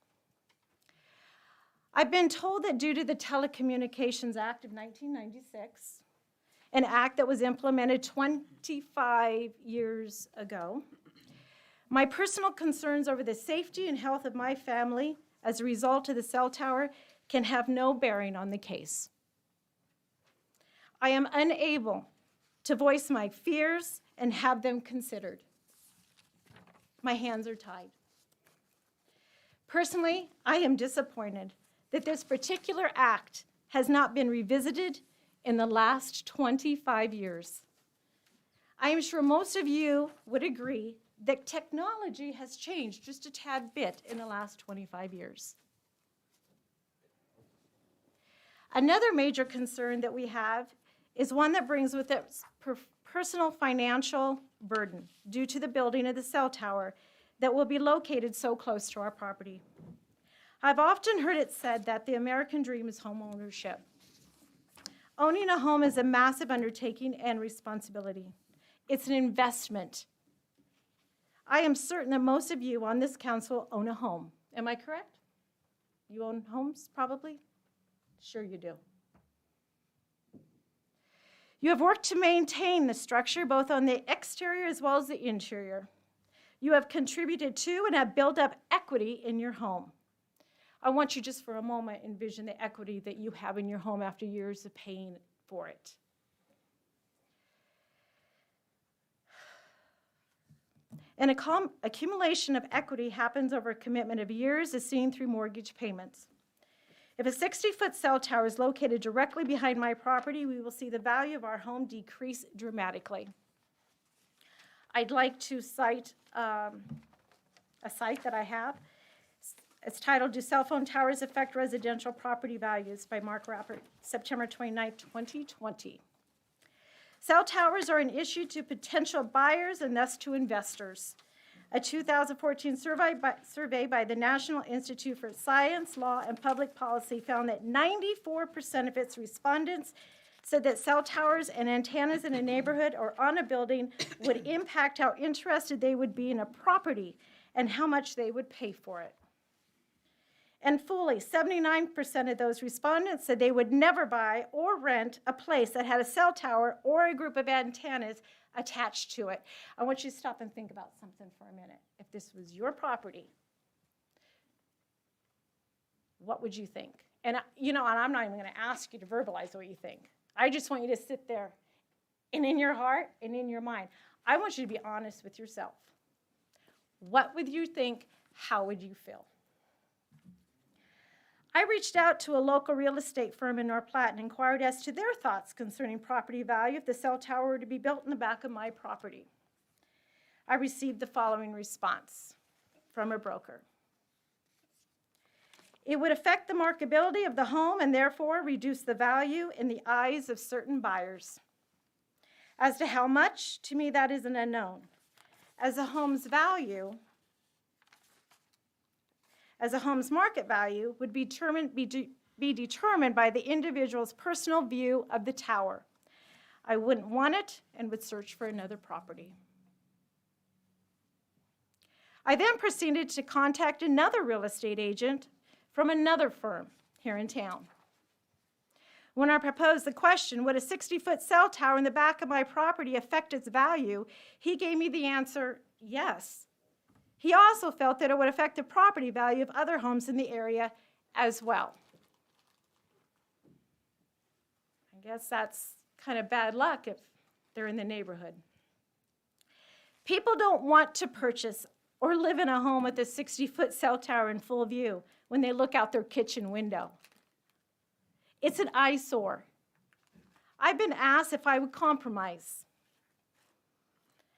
I've been told that due to the Telecommunications Act of 1996, an act that was implemented 25 years ago, my personal concerns over the safety and health of my family as a result of the cell tower can have no bearing on the case. I am unable to voice my fears and have them considered. My hands are tied. Personally, I am disappointed that this particular act has not been revisited in the last 25 years. I am sure most of you would agree that technology has changed just a tad bit in the last 25 years. Another major concern that we have is one that brings with it personal financial burden due to the building of the cell tower that will be located so close to our property. I've often heard it said that the American dream is home ownership. Owning a home is a massive undertaking and responsibility. It's an investment. I am certain that most of you on this council own a home. Am I correct? You own homes, probably? Sure you do. You have worked to maintain the structure both on the exterior as well as the interior. You have contributed to and have built up equity in your home. I want you just for a moment envision the equity that you have in your home after years of paying for it. An accumulation of equity happens over a commitment of years as seen through mortgage payments. If a 60-foot cell tower is located directly behind my property, we will see the value of our home decrease dramatically. I'd like to cite a site that I have. It's titled, Do Cell Phone Towers Affect Residential Property Values by Mark Rappert, September 29, 2020. Cell towers are an issue to potential buyers and thus to investors. A 2014 survey by the National Institute for Science, Law, and Public Policy found that 94% of its respondents said that cell towers and antennas in a neighborhood or on a building would impact how interested they would be in a property and how much they would pay for it. And fully 79% of those respondents said they would never buy or rent a place that had a cell tower or a group of antennas attached to it. I want you to stop and think about something for a minute. If this was your property, what would you think? And and I'm not even going to ask you to verbalize what you think. I just want you to sit there and in your heart and in your mind, I want you to be honest with yourself. What would you think? How would you feel? I reached out to a local real estate firm in North Platte and inquired as to their thoughts concerning property value if the cell tower were to be built in the back of my property. I received the following response from a broker. It would affect the marketability of the home and therefore reduce the value in the eyes of certain buyers. As to how much, to me that is an unknown. As a home's market value would be determined by the individual's personal view of the tower. I wouldn't want it and would search for another property. I then proceeded to contact another real estate agent from another firm here in town. When I proposed the question, would a 60-foot cell tower in the back of my property affect its value, he gave me the answer, yes. He also felt that it would affect the property value of other homes in the area as well. I guess that's kind of bad luck if they're in the neighborhood. People don't want to purchase or live in a home with a 60-foot cell tower in full view when they look out their kitchen window. It's an eyesore. I've been asked if I would compromise.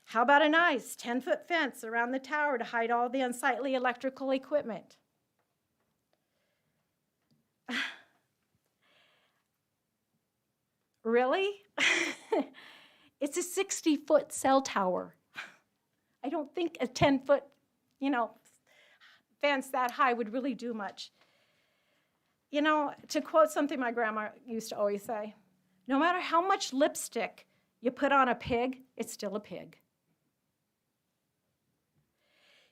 How about a nice 10-foot fence around the tower to hide all the unsightly electrical equipment? Really? It's a 60-foot cell tower. I don't think a 10-foot, fence that high would really do much. To quote something my grandma used to always say, no matter how much lipstick you put on a pig, it's still a pig.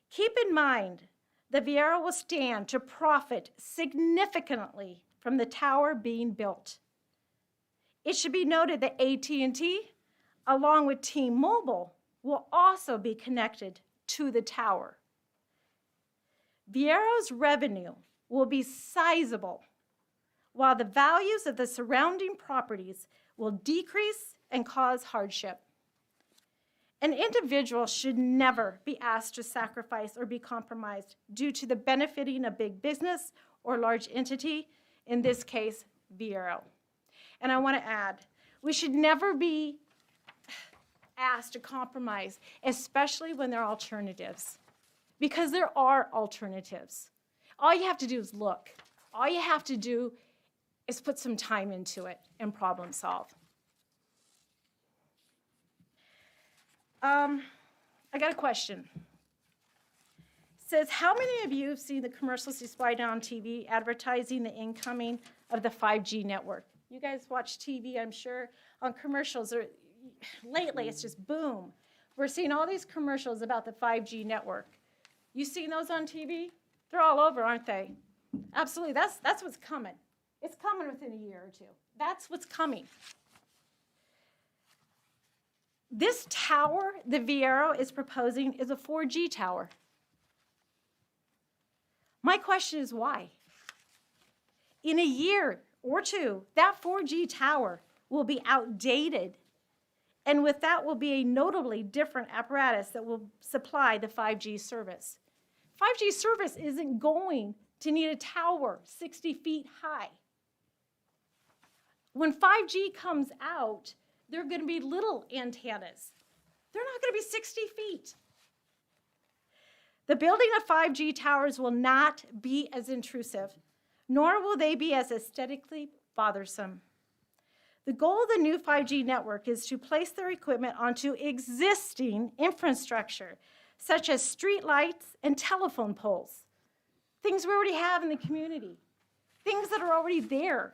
Keep in mind, the Viera will stand to profit significantly from the tower being built. It should be noted that AT&T, along with T-Mobile, will also be connected to the tower. Viera's revenue will be sizable, while the values of the surrounding properties will decrease and cause hardship. An individual should never be asked to sacrifice or be compromised due to the benefiting of big business or large entity, in this case, Viera. And I want to add, we should never be asked to compromise, especially when there are alternatives, because there are alternatives. All you have to do is look. All you have to do is put some time into it and problem solve. I got a question. It says, how many of you have seen the commercials displayed on TV advertising the incoming of the 5G network? You guys watch TV, I'm sure, on commercials. Lately, it's just boom. We're seeing all these commercials about the 5G network. You seen those on TV? They're all over, aren't they? Absolutely. That's what's coming. It's coming within a year or two. That's what's coming. This tower the Viera is proposing is a 4G tower. My question is why? In a year or two, that 4G tower will be outdated, and with that will be a notably different apparatus that will supply the 5G service. 5G service isn't going to need a tower 60 feet high. When 5G comes out, they're going to be little antennas. They're not going to be 60 feet. The building of 5G towers will not be as intrusive, nor will they be as aesthetically bothersome. The goal of the new 5G network is to place their equipment onto existing infrastructure such as streetlights and telephone poles. Things we already have in the community, things that are already there,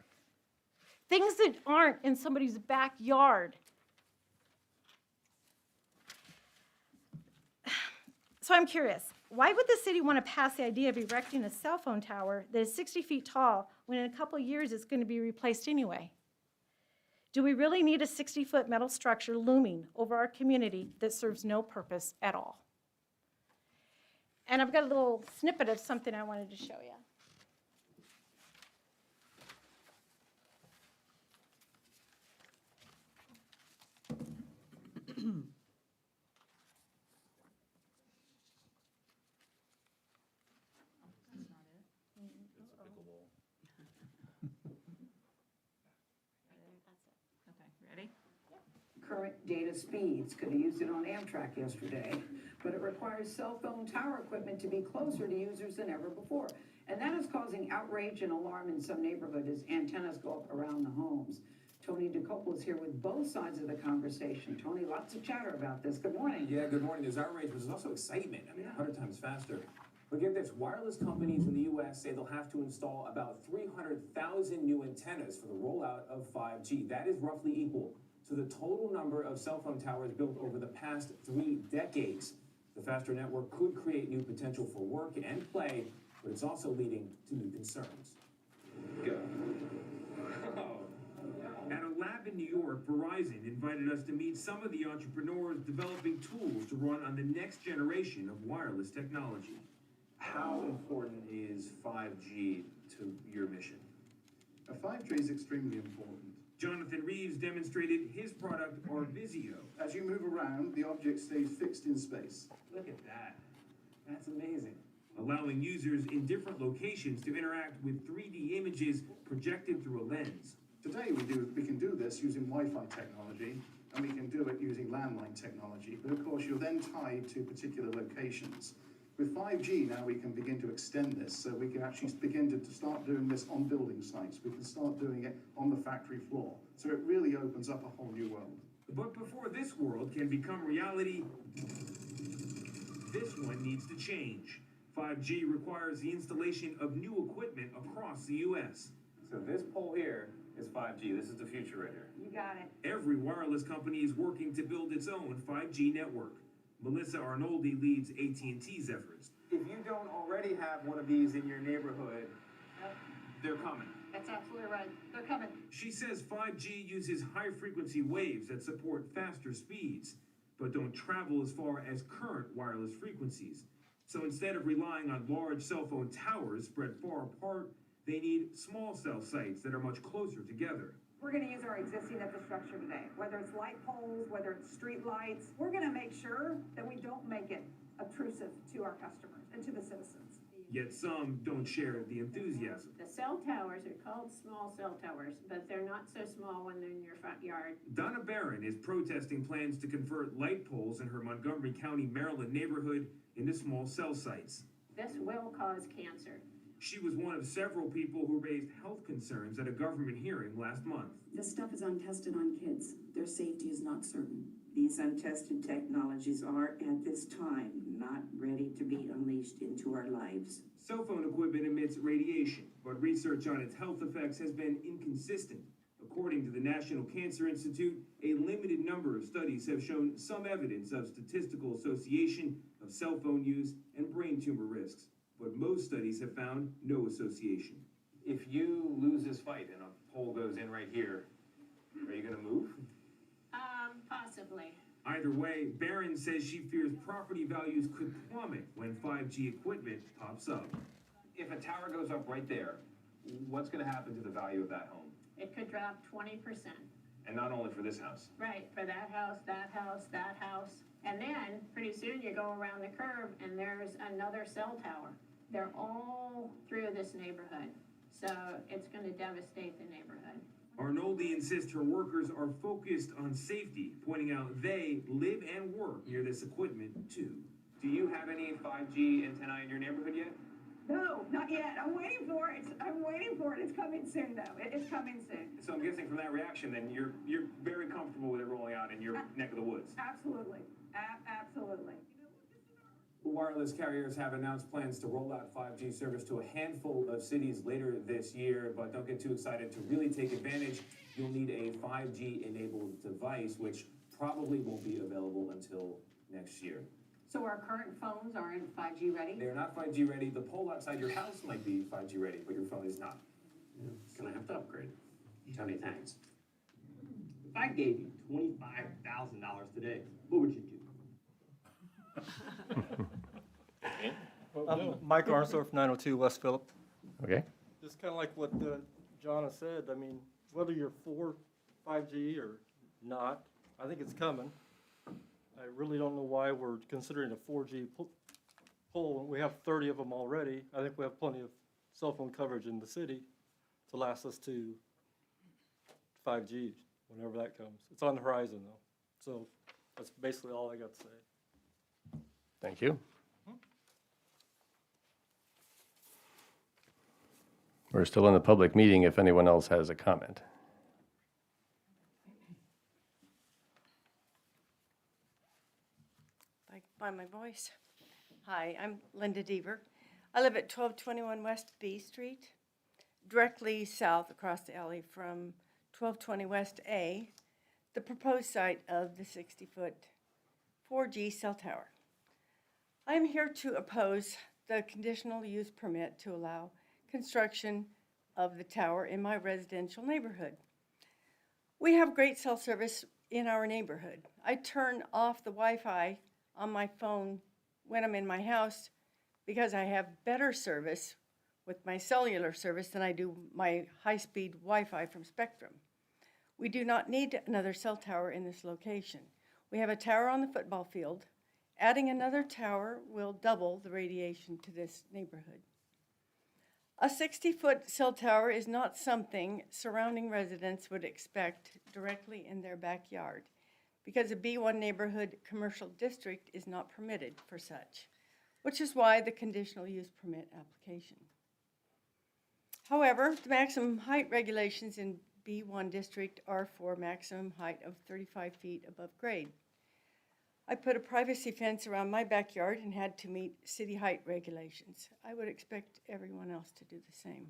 things that aren't in somebody's backyard. So I'm curious, why would the city want to pass the idea of erecting a cell phone tower that is 60 feet tall when in a couple of years it's going to be replaced anyway? Do we really need a 60-foot metal structure looming over our community that serves no purpose at all? And I've got a little snippet of something I wanted to show you. Current data speeds. Could have used it on Amtrak yesterday, but it requires cell phone tower equipment to be closer to users than ever before. And that is causing outrage and alarm in some neighborhoods as antennas go up around the homes. Tony DeCopel is here with both sides of the conversation. Tony, lots of chatter about this. Good morning. Yeah, good morning. There's outrage, but there's also excitement. I mean, 100 times faster. But get this, wireless companies in the U.S. say they'll have to install about 300,000 new antennas for the rollout of 5G. That is roughly equal to the total number of cell phone towers built over the past 3 decades. The faster network could create new potential for work and play, but it's also leading to new concerns. Go. At a lab in New York, Verizon invited us to meet some of the entrepreneurs developing tools to run on the next generation of wireless technology. How important is 5G to your mission? 5G is extremely important. Jonathan Reeves demonstrated his product, Arvizio. As you move around, the object stays fixed in space. Look at that. That's amazing. Allowing users in different locations to interact with 3D images projected through a lens. Today we can do this using Wi-Fi technology, and we can do it using landline technology. But of course, you're then tied to particular locations. With 5G now, we can begin to extend this, so we can actually begin to start doing this on building sites. We can start doing it on the factory floor. So it really opens up a whole new world. But before this world can become reality, this one needs to change. 5G requires the installation of new equipment across the U.S. So this pole here is 5G. This is the future right here. You got it. Every wireless company is working to build its own 5G network. Melissa Arnoldi leads AT&T's efforts. If you don't already have one of these in your neighborhood, they're coming. That's absolutely right. They're coming. She says 5G uses high-frequency waves that support faster speeds, but don't travel as far as current wireless frequencies. So instead of relying on large cell phone towers spread far apart, they need small cell sites that are much closer together. We're going to use our existing infrastructure today, whether it's light poles, whether it's street lights. We're going to make sure that we don't make it obtrusive to our customers and to the citizens. Yet some don't share the enthusiasm. The cell towers are called small cell towers, but they're not so small when they're in your front yard. Donna Barron is protesting plans to convert light poles in her Montgomery County, Maryland neighborhood into small cell sites. This will cause cancer. She was one of several people who raised health concerns at a government hearing last month. This stuff is untested on kids. Their safety is not certain. These untested technologies are, at this time, not ready to be unleashed into our lives. Cell phone equipment emits radiation, but research on its health effects has been inconsistent. According to the National Cancer Institute, a limited number of studies have shown some evidence of statistical association of cell phone use and brain tumor risks, but most studies have found no association. If you lose this fight and a pole goes in right here, are you going to move? Possibly. Either way, Barron says she fears property values could plummet when 5G equipment pops up. If a tower goes up right there, what's going to happen to the value of that home? It could drop 20%. And not only for this house. Right, for that house, that house, that house. And then, pretty soon, you go around the curve and there's another cell tower. They're all through this neighborhood. So it's going to devastate the neighborhood. Arnoldi insists her workers are focused on safety, pointing out they live and work near this equipment too. Do you have any 5G antennae in your neighborhood yet? No, not yet. I'm waiting for it. It's coming soon, though. It's coming soon. So I'm guessing from that reaction, then you're very comfortable with it rolling out in your neck of the woods. Absolutely. Absolutely. Wireless carriers have announced plans to roll out 5G service to a handful of cities later this year, but don't get too excited. To really take advantage, you'll need a 5G-enabled device, which probably won't be available until next year. So our current phones aren't 5G ready? They're not 5G ready. The pole outside your house might be 5G ready, but your phone is not. Gonna have to upgrade. Tell me thanks. If I gave you $25,000 today, what would you do? Mike Arnsdorf, 902 West Phillip. Okay. Just kind of like what John has said, I mean, whether you're for 5G or not, I think it's coming. I really don't know why we're considering a 4G pole. We have 30 of them already. I think we have plenty of cell phone coverage in the city to last us to 5G whenever that comes. It's on the horizon though. So that's basically all I got to say. Thank you. We're still in the public meeting if anyone else has a comment. Find my voice. Hi, I'm Linda Deaver. I live at 1221 West B Street, directly south across the alley from 1220 West A, the proposed site of the 60-foot 4G cell tower. I'm here to oppose the conditional use permit to allow construction of the tower in my residential neighborhood. We have great cell service in our neighborhood. I turn off the Wi-Fi on my phone when I'm in my house because I have better service with my cellular service than I do my high-speed Wi-Fi from Spectrum. We do not need another cell tower in this location. We have a tower on the football field. Adding another tower will double the radiation to this neighborhood. A 60-foot cell tower is not something surrounding residents would expect directly in their backyard, because a B1 neighborhood commercial district is not permitted for such, which is why the conditional use permit application. However, the maximum height regulations in B1 district are for maximum height of 35 feet above grade. I put a privacy fence around my backyard and had to meet city height regulations. I would expect everyone else to do the same.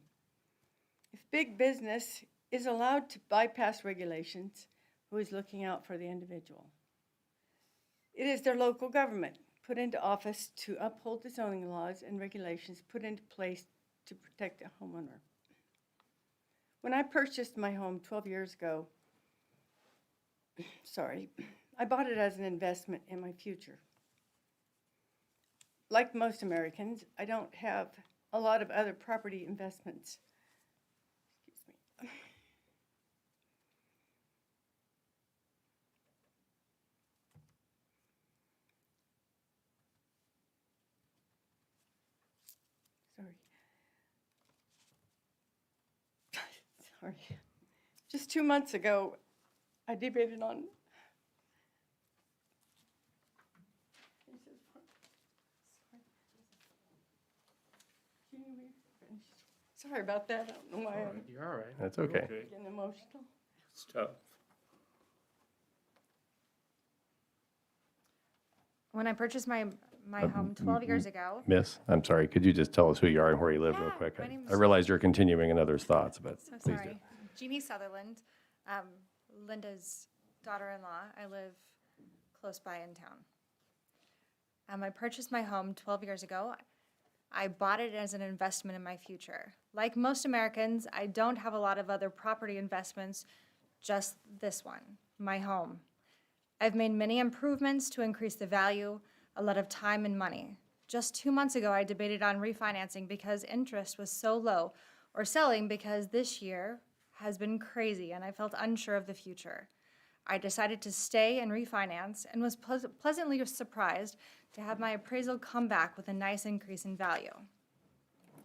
If big business is allowed to bypass regulations, who is looking out for the individual? It is their local government put into office to uphold the zoning laws and regulations put into place to protect the homeowner. When I purchased my home 12 years ago, I bought it as an investment in my future. Like most Americans, I don't have a lot of other property investments. Excuse me. Sorry. Just 2 months ago, I debated on Sorry about that. I don't know why I'm You're all right. That's okay. getting emotional. It's tough. When I purchased my home 12 years ago. Miss, I'm sorry, could you just tell us who you are and where you live real quick? my name I is- realize you're continuing another's thoughts, but So please do. sorry. Jeannie Sutherland, Linda's daughter-in-law. I live close by in town. I purchased my home 12 years ago. I bought it as an investment in my future. Like most Americans, I don't have a lot of other property investments, just this one, my home. I've made many improvements to increase the value, a lot of time and money. Just 2 months ago, I debated on refinancing because interest was so low, or selling because this year has been crazy and I felt unsure of the future. I decided to stay and refinance and was pleasantly surprised to have my appraisal come back with a nice increase in value.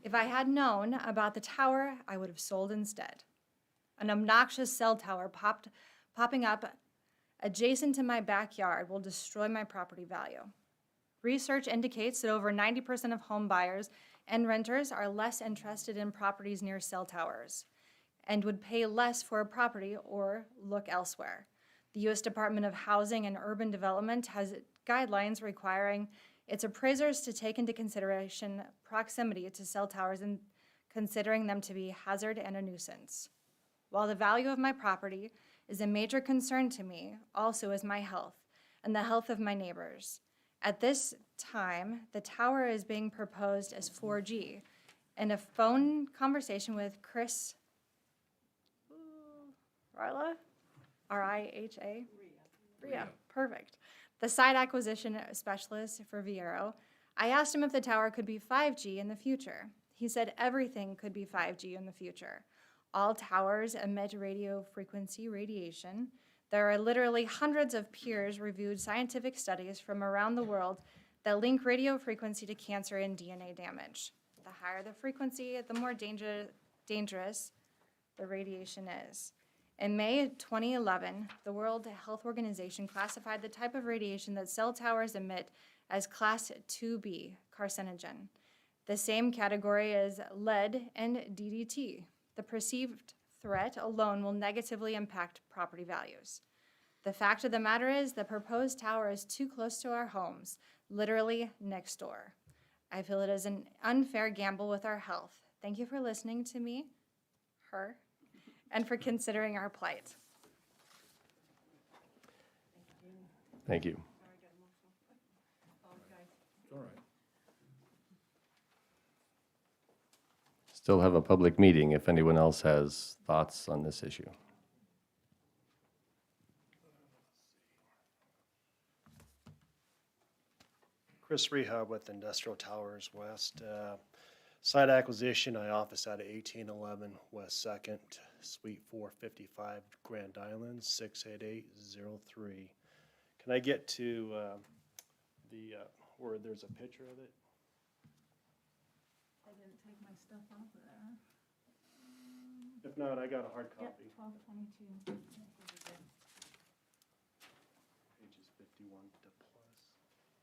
If I had known about the tower, I would have sold instead. An obnoxious cell tower popping up adjacent to my backyard will destroy my property value. Research indicates that over 90% of home buyers and renters are less interested in properties near cell towers and would pay less for a property or look elsewhere. The U.S. Department of Housing and Urban Development has guidelines requiring It's appraisers to take into consideration proximity to cell towers and considering them to be hazard and a nuisance. While the value of my property is a major concern to me, also is my health and the health of my neighbors. At this time, the tower is being proposed as 4G. In a phone conversation with Chris Rila, R-I-H-A? Ria, perfect. The site acquisition specialist for Viero. I asked him if the tower could be 5G in the future. He said everything could be 5G in the future. All towers emit radio frequency radiation. There are literally hundreds of peers-reviewed scientific studies from around the world that link radio frequency to cancer and DNA damage. The higher the frequency, the more dangerous the radiation is. In May 2011, the World Health Organization classified the type of radiation that cell towers emit as Class 2B carcinogen, the same category as lead and DDT. The perceived threat alone will negatively impact property values. The fact of the matter is the proposed tower is too close to our homes, literally next door. I feel it is an unfair gamble with our health. Thank you for listening to me, her, and for considering our plight. Thank you. It's all right. Still have a public meeting if anyone else has thoughts on this issue. Chris Rehab with Industrial Towers West. Site acquisition, I office out of 1811 West 2nd, Suite 455, Grand Island, 68803. Can I get to where there's a picture of it? I didn't take my stuff off of there. If not, I got a hard copy. Yep, 1222. Pages 51 to plus.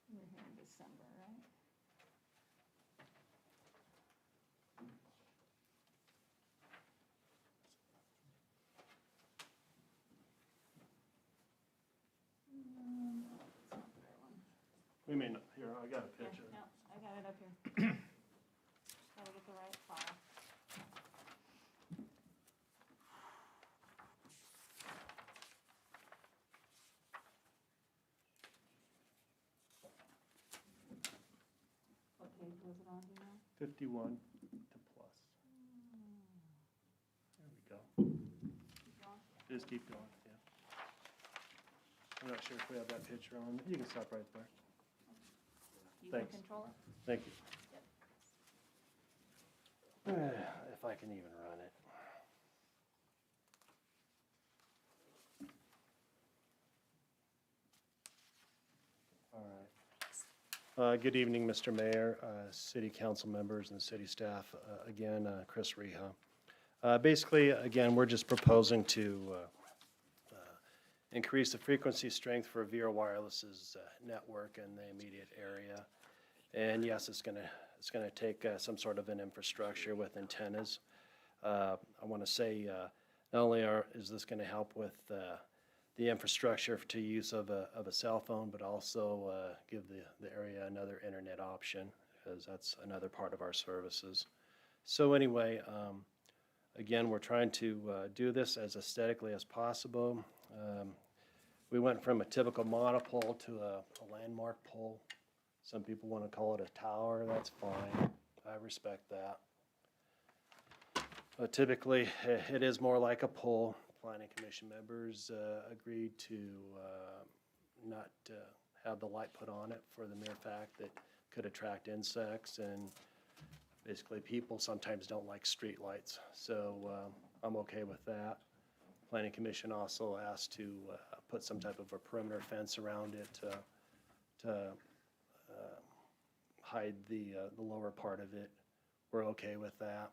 We were here in December, right? We may not, here, I got a picture. Yeah, I got it up here. Gotta get the right file. What page was it on here now? 51 to plus. There we go. Just keep going, yeah. I'm not sure if we have that picture on. You can stop right there. You Thanks. can control it? Thank you. If I can even run it. All right. Good evening, Mr. Mayor, City Council members, and city staff. Again, Chris Reha. Basically, again, we're just proposing to increase the frequency strength for Vero Wireless's network in the immediate area. And yes, it's going to take some sort of an infrastructure with antennas. I want to say not only is this going to help with the infrastructure to use of a cell phone, but also give the area another internet option, because that's another part of our services. So anyway, again, we're trying to do this as aesthetically as possible. We went from a typical monopole to a landmark pole. Some people want to call it a tower. That's fine. I respect that. But typically, it is more like a pole. Planning Commission members agreed to not have the light put on it for the mere fact that it could attract insects, and basically people sometimes don't like street lights. So I'm okay with that. Planning Commission also asked to put some type of a perimeter fence around it to hide the lower part of it. We're okay with that.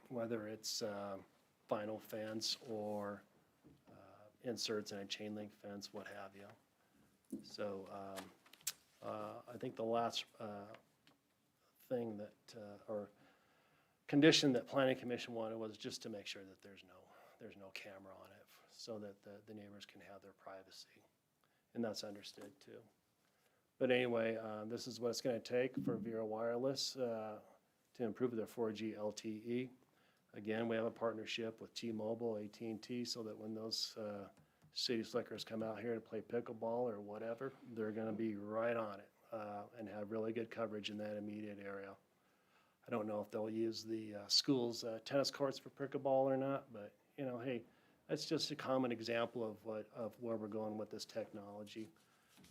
Whether it's vinyl fence or inserts in a chain link fence, what have you. So I think the last thing that, or condition that Planning Commission wanted was just to make sure that there's no camera on it, so that the neighbors can have their privacy. And that's understood too. But anyway, this is what it's going to take for Vera Wireless to improve their 4G LTE. Again, we have a partnership with T-Mobile, AT&T, so that when those city slickers come out here to play pickleball or whatever, they're going to be right on it and have really good coverage in that immediate area. I don't know if they'll use the school's tennis courts for pickleball or not, but you know, hey, that's just a common example of where we're going with this technology.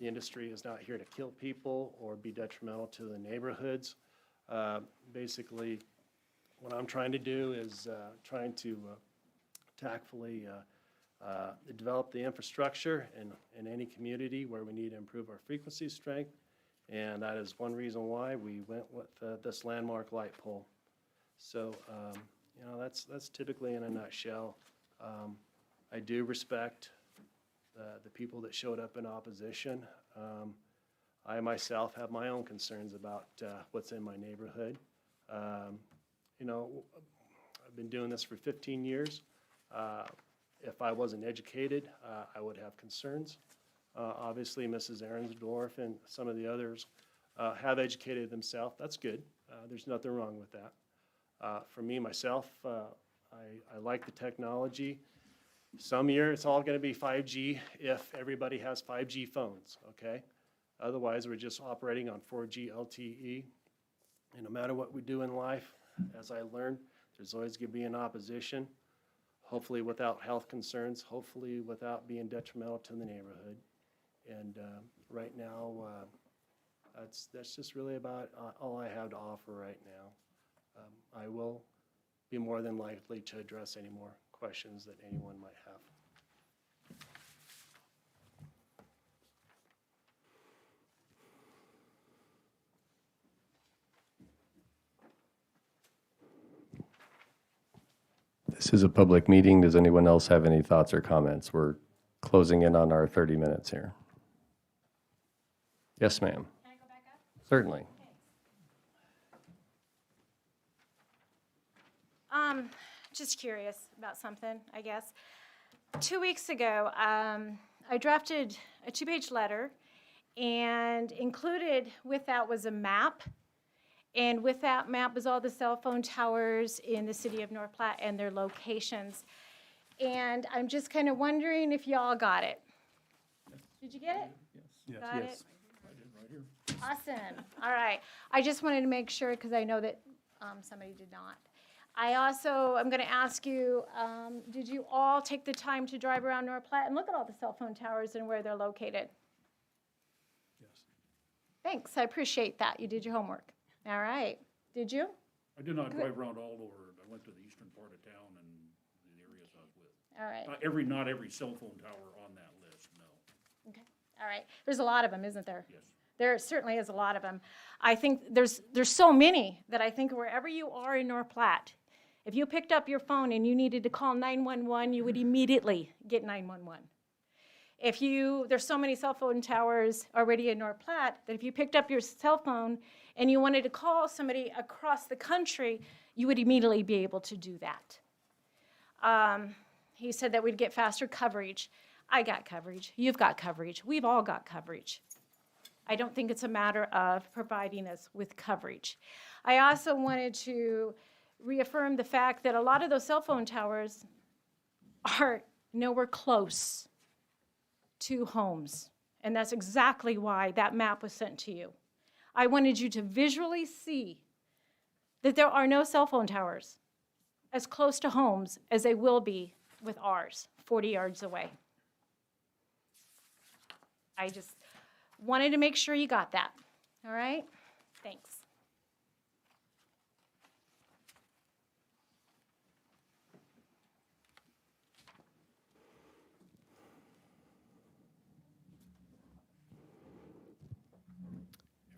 The industry is not here to kill people or be detrimental to the neighborhoods. Basically, what I'm trying to do is trying to tactfully develop the infrastructure in any community where we need to improve our frequency strength. And that is one reason why we went with this landmark light pole. So, you know, that's typically in a nutshell. I do respect the people that showed up in opposition. I myself have my own concerns about what's in my neighborhood. You know, I've been doing this for 15 years. If I wasn't educated, I would have concerns. Obviously, Mrs. Arensdorf and some of the others have educated themselves. That's good. There's nothing wrong with that. For me, myself, I like the technology. Some year it's all going to be 5G if everybody has 5G phones, okay? Otherwise, we're just operating on 4G LTE. And no matter what we do in life, as I learned, there's always going to be an opposition, hopefully without health concerns, hopefully without being detrimental to the neighborhood. And right now, that's just really about all I have to offer right now. I will be more than likely to address any more questions that anyone might have. This is a public meeting. Does anyone else have any thoughts or comments? We're closing in on our 30 minutes here. Yes, ma'am. Can I go back up? Certainly. Just curious about something, I guess. 2 weeks ago, I drafted a 2-page letter, and included with that was a map. And with that map was all the cell phone towers in the city of North Platte and their locations. And I'm just kind of wondering if y'all got it. Did you get it? Yes. Got it? I did right here. Awesome. All right. I just wanted to make sure because I know that somebody did not. I also am going to ask you, did you all take the time to drive around North Platte and look at all the cell phone towers and where they're located? Yes. Thanks. I appreciate that. You did your homework. All right. Did you? I did not drive around all over. I went to the eastern part of town and the areas I was with. All right. Not every cell phone tower on that list, no. Okay. All right. There's a lot of them, isn't there? Yes. There certainly is a lot of them. I think there's so many that I think wherever you are in North Platte, if you picked up your phone and you needed to call 911, you would immediately get 911. There's so many cell phone towers already in North Platte that if you picked up your cell phone and you wanted to call somebody across the country, you would immediately be able to do that. He said that we'd get faster coverage. I got coverage. You've got coverage. We've all got coverage. I don't think it's a matter of providing us with coverage. I also wanted to reaffirm the fact that a lot of those cell phone towers are nowhere close to homes. And that's exactly why that map was sent to you. I wanted you to visually see that there are no cell phone towers as close to homes as they will be with ours, 40 yards away. I just wanted to make sure you got that. All right? Thanks.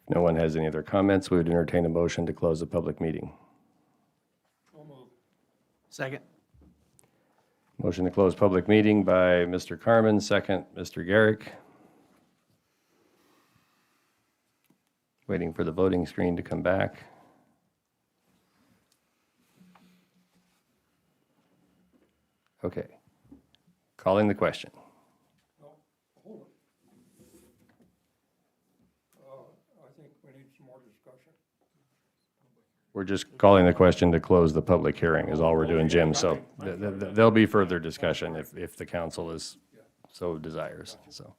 If no one has any other comments, we would entertain a motion to close the public meeting. Second. Motion to close public meeting by Mr. Carmen, second, Mr. Garrick. Waiting for the voting screen to come back. Okay. Calling the question. Hold it. We're just calling the question to close the public hearing is all we're doing, Jim. So there'll be further discussion if the council is so desires, so.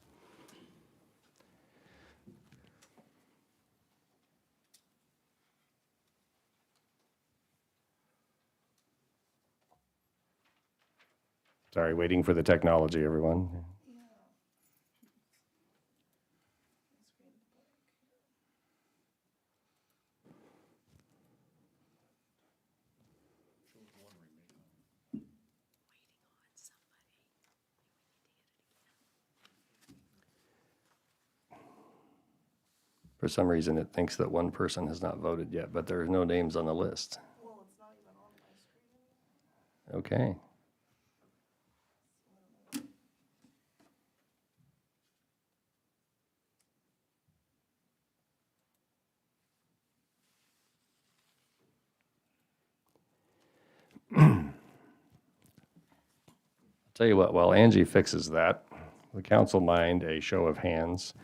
Sorry, waiting for the technology, everyone. For some reason, it thinks that one person has not voted yet, but there are no names on the list. Okay. Tell you what, while Angie fixes that, the council mind a show of hands.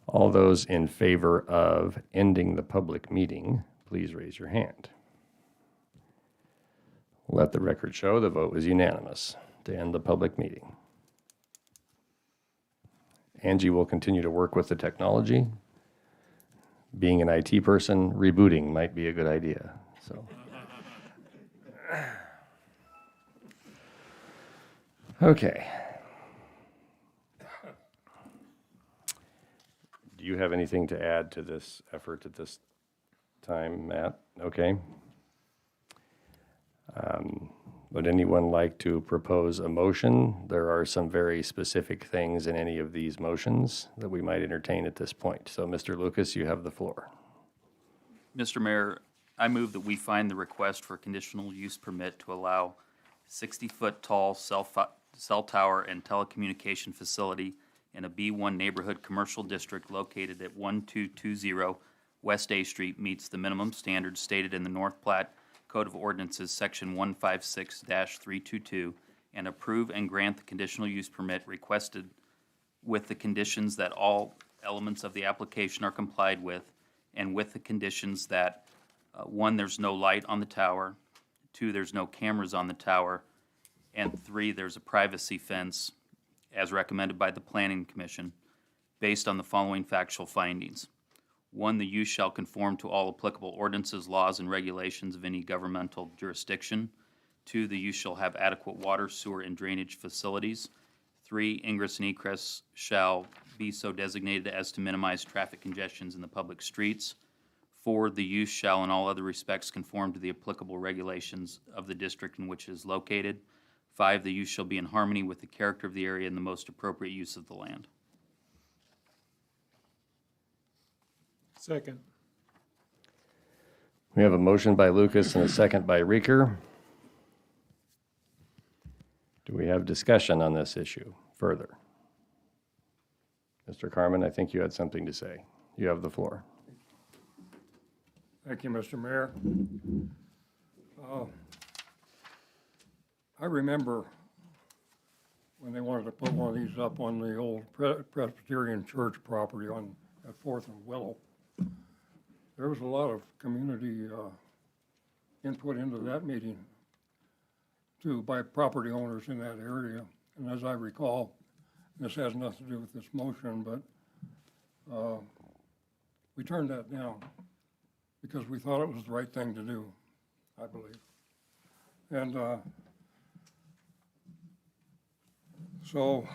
All those in favor of ending the public meeting, please raise your hand. Let the record show the vote was unanimous to end the public meeting. Angie will continue to work with the technology. Being an IT person, rebooting might be a good idea, so. Okay. Do you have anything to add to this effort at this time, Matt? Okay. Would anyone like to propose a motion? There are some very specific things in any of these motions that we might entertain at this point. So, Mr. Lucas, you have the floor. Mr. Mayor, I move that we find the request for conditional use permit to allow 60-foot tall cell tower and telecommunication facility in a B1 neighborhood commercial district located at 1220 West A Street meets the minimum standards stated in the North Platte Code of Ordinances, Section 156-322, and approve and grant the conditional use permit requested with the conditions that all elements of the application are complied with, and with the conditions that, 1, there's no light on the tower, 2, there's no cameras on the tower, and 3, there's a privacy fence as recommended by the Planning Commission based on the following factual findings. 1, the use shall conform to all applicable ordinances, laws, and regulations of any governmental jurisdiction. 2, the use shall have adequate water, sewer, and drainage facilities. 3, ingress and egress shall be so designated as to minimize traffic congestions in the public streets. 4, the use shall in all other respects conform to the applicable regulations of the district in which it is located. 5, the use shall be in harmony with the character of the area and the most appropriate use of the land. Second. We have a motion by Lucas and a second by Reeker. Do we have discussion on this issue further? Mr. Carmen, I think you had something to say. You have the floor. Thank you, Mr. Mayor. I remember when they wanted to put one of these up on the old Presbyterian Church property at Fourth and Willow. There was a lot of community input into that meeting too by property owners in that area. And as I recall, this has nothing to do with this motion, but we turned that down because we thought it was the right thing to do, I believe. And so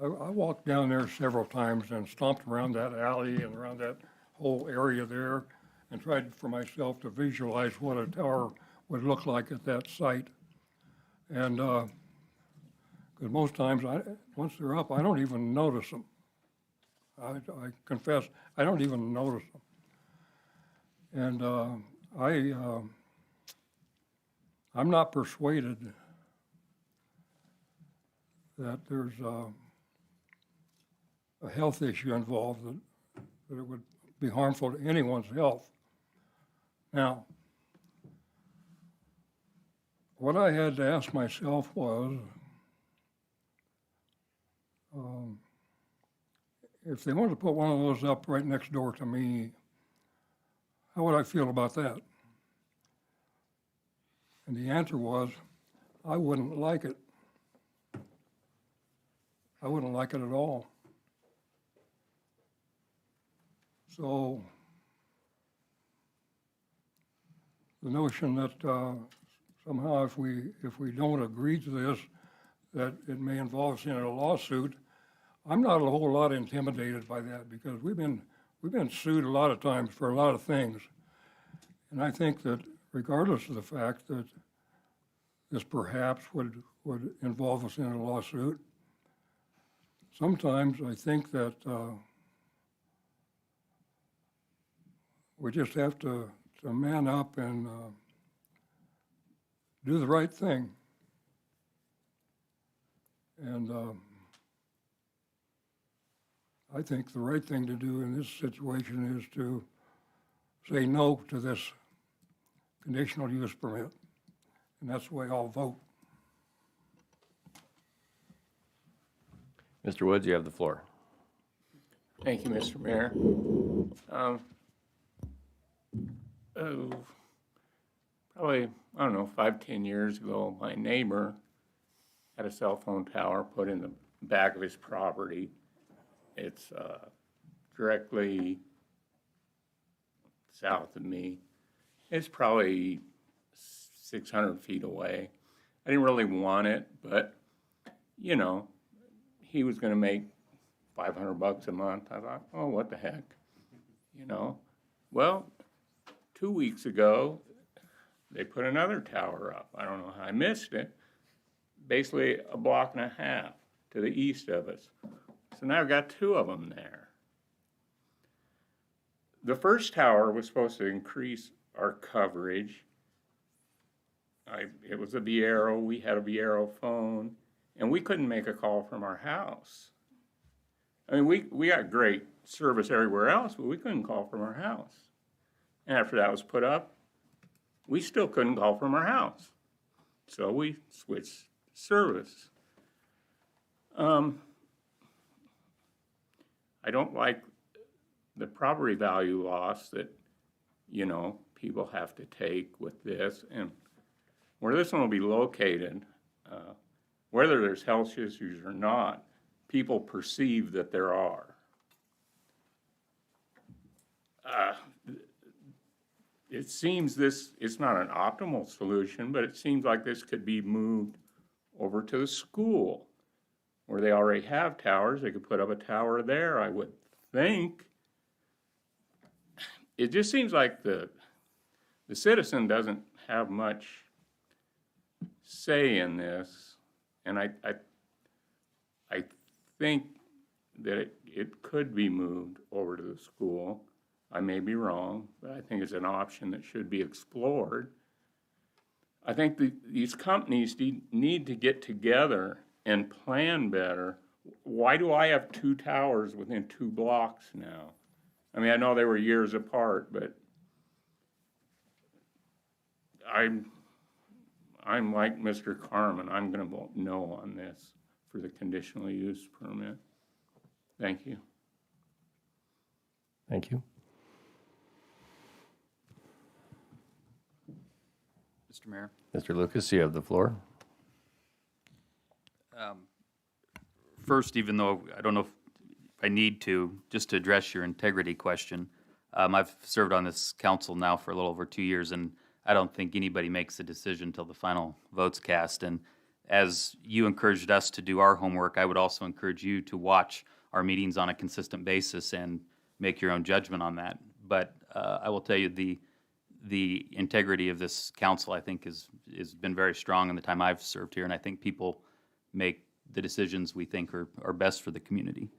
I walked down there several times and stomped around that alley and around that whole area there and tried for myself to visualize what a tower would look like at that site. And because most times, once they're up, I don't even notice them. I confess, I don't even notice them. And I'm not persuaded that there's a health issue involved, that it would be harmful to anyone's health. Now, what I had to ask myself was, if they wanted to put one of those up right next door to me, how would I feel about that? And the answer was, I wouldn't like it. I wouldn't like it at all. So the notion that somehow if we don't agree to this, that it may involve us in a lawsuit, I'm not a whole lot intimidated by that because we've been sued a lot of times for a lot of things. And I think that regardless of the fact that this perhaps would involve us in a lawsuit, sometimes I think that we just have to man up and do the right thing. And I think the right thing to do in this situation is to say no to this conditional use permit. And that's the way I'll vote. Mr. Woods, you have the floor. Thank you, Mr. Mayor. Probably, I don't know, 5-10 years ago, my neighbor had a cell phone tower put in the back of his property. It's directly south of me. It's probably 600 feet away. I didn't really want it, but, you know, he was going to make $500 a month. I thought, oh, what the heck, you know? Well, 2 weeks ago, they put another tower up. I don't know how I missed it. Basically a block and a half to the east of us. So now I've got 2 of them there. The first tower was supposed to increase our coverage. It was a Viero. We had a Viero phone, and we couldn't make a call from our house. I mean, we got great service everywhere else, but we couldn't call from our house. And after that was put up, we still couldn't call from our house. So we switched service. I don't like the property value loss that, you know, people have to take with this. And where this one will be located, whether there's health issues or not, people perceive that there are. It seems it's not an optimal solution, but it seems like this could be moved over to the school where they already have towers. They could put up a tower there, I would think. It just seems like the citizen doesn't have much say in this, and I think that it could be moved over to the school. I may be wrong, but I think it's an option that should be explored. I think these companies need to get together and plan better. Why do I have 2 towers within 2 blocks now? I mean, I know they were years apart, but I'm like Mr. Carmen. I'm going to vote no on this for the conditional use permit. Thank you. Thank you. Mr. Mayor. Mr. Lucas, you have the floor. First, even though I don't know if I need to, just to address your integrity question, I've served on this council now for a little over 2 years, and I don't think anybody makes a decision until the final vote's cast. And as you encouraged us to do our homework, I would also encourage you to watch our meetings on a consistent basis and make your own judgment on that. But I will tell you the integrity of this council, I think, has been very strong in the time I've served here, and I think people make the decisions we think are best for the community.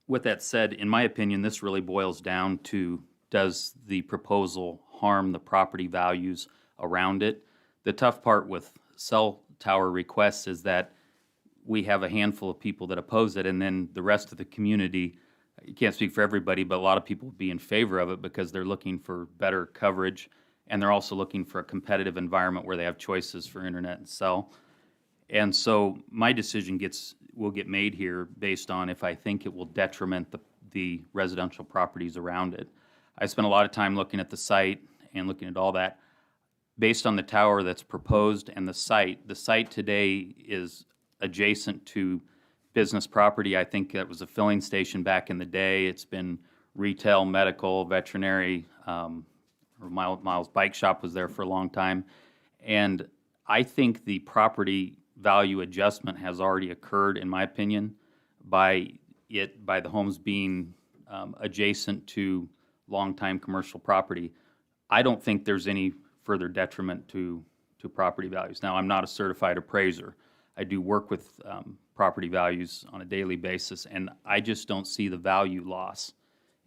With that said, in my opinion, this really boils down to, does the proposal harm the property values around it? The tough part with cell tower requests is that we have a handful of people that oppose it, and then the rest of the community, you can't speak for everybody, but a lot of people would be in favor of it because they're looking for better coverage, and they're also looking for a competitive environment where they have choices for internet and cell. And so my decision gets will get made here based on if I think it will detriment the residential properties around it. I spent a lot of time looking at the site and looking at all that. Based on the tower that's proposed and the site today is adjacent to business property. I think that was a filling station back in the day. It's been retail, medical, veterinary, or Miles Bike Shop was there for a long time. And I think the property value adjustment has already occurred, in my opinion, by the homes being adjacent to long-time commercial property. I don't think there's any further detriment to property values. Now, I'm not a certified appraiser. I do work with property values on a daily basis, and I just don't see the value loss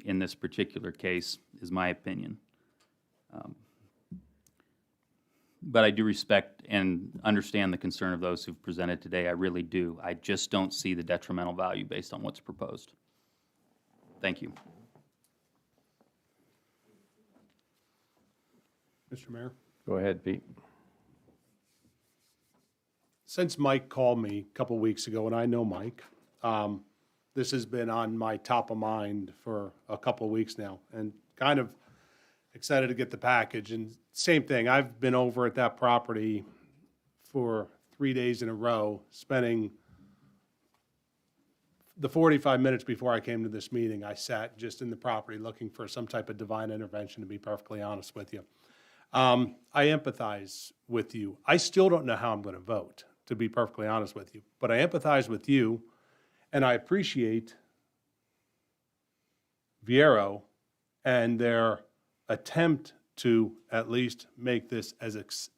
in this particular case, is my opinion. But I do respect and understand the concern of those who've presented today. I really do. I just don't see the detrimental value based on what's proposed. Thank you. Mr. Mayor? Go ahead, Pete. Since Mike called me a couple weeks ago, and I know Mike, this has been on my top of mind for a couple of weeks now, and kind of excited to get the package. And same thing, I've been over at that property for 3 days in a row, spending the 45 minutes before I came to this meeting, I sat just in the property looking for some type of divine intervention, to be perfectly honest with you. I empathize with you. I still don't know how I'm going to vote, to be perfectly honest with you, but I empathize with you, and I appreciate Viero and their attempt to at least make this as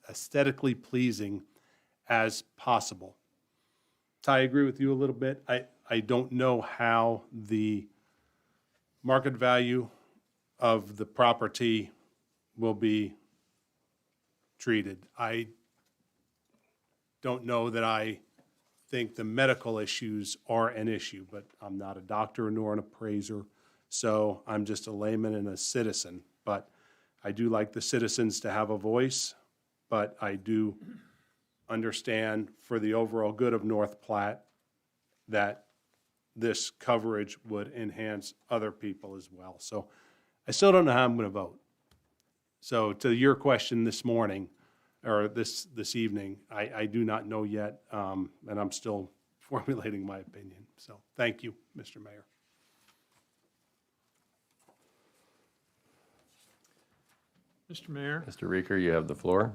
aesthetically pleasing as possible. Ty, I agree with you a little bit. I don't know how the market value of the property will be treated. I don't know that I think the medical issues are an issue, but I'm not a doctor nor an appraiser, so I'm just a layman and a citizen. But I do like the citizens to have a voice, but I do understand for the overall good of North Platte that this coverage would enhance other people as well. So I still don't know how I'm going to vote. So to your question this morning, or this evening, I do not know yet, and I'm still formulating my opinion. So thank you, Mr. Mayor. Mr. Mayor? Mr. Reeker, you have the floor.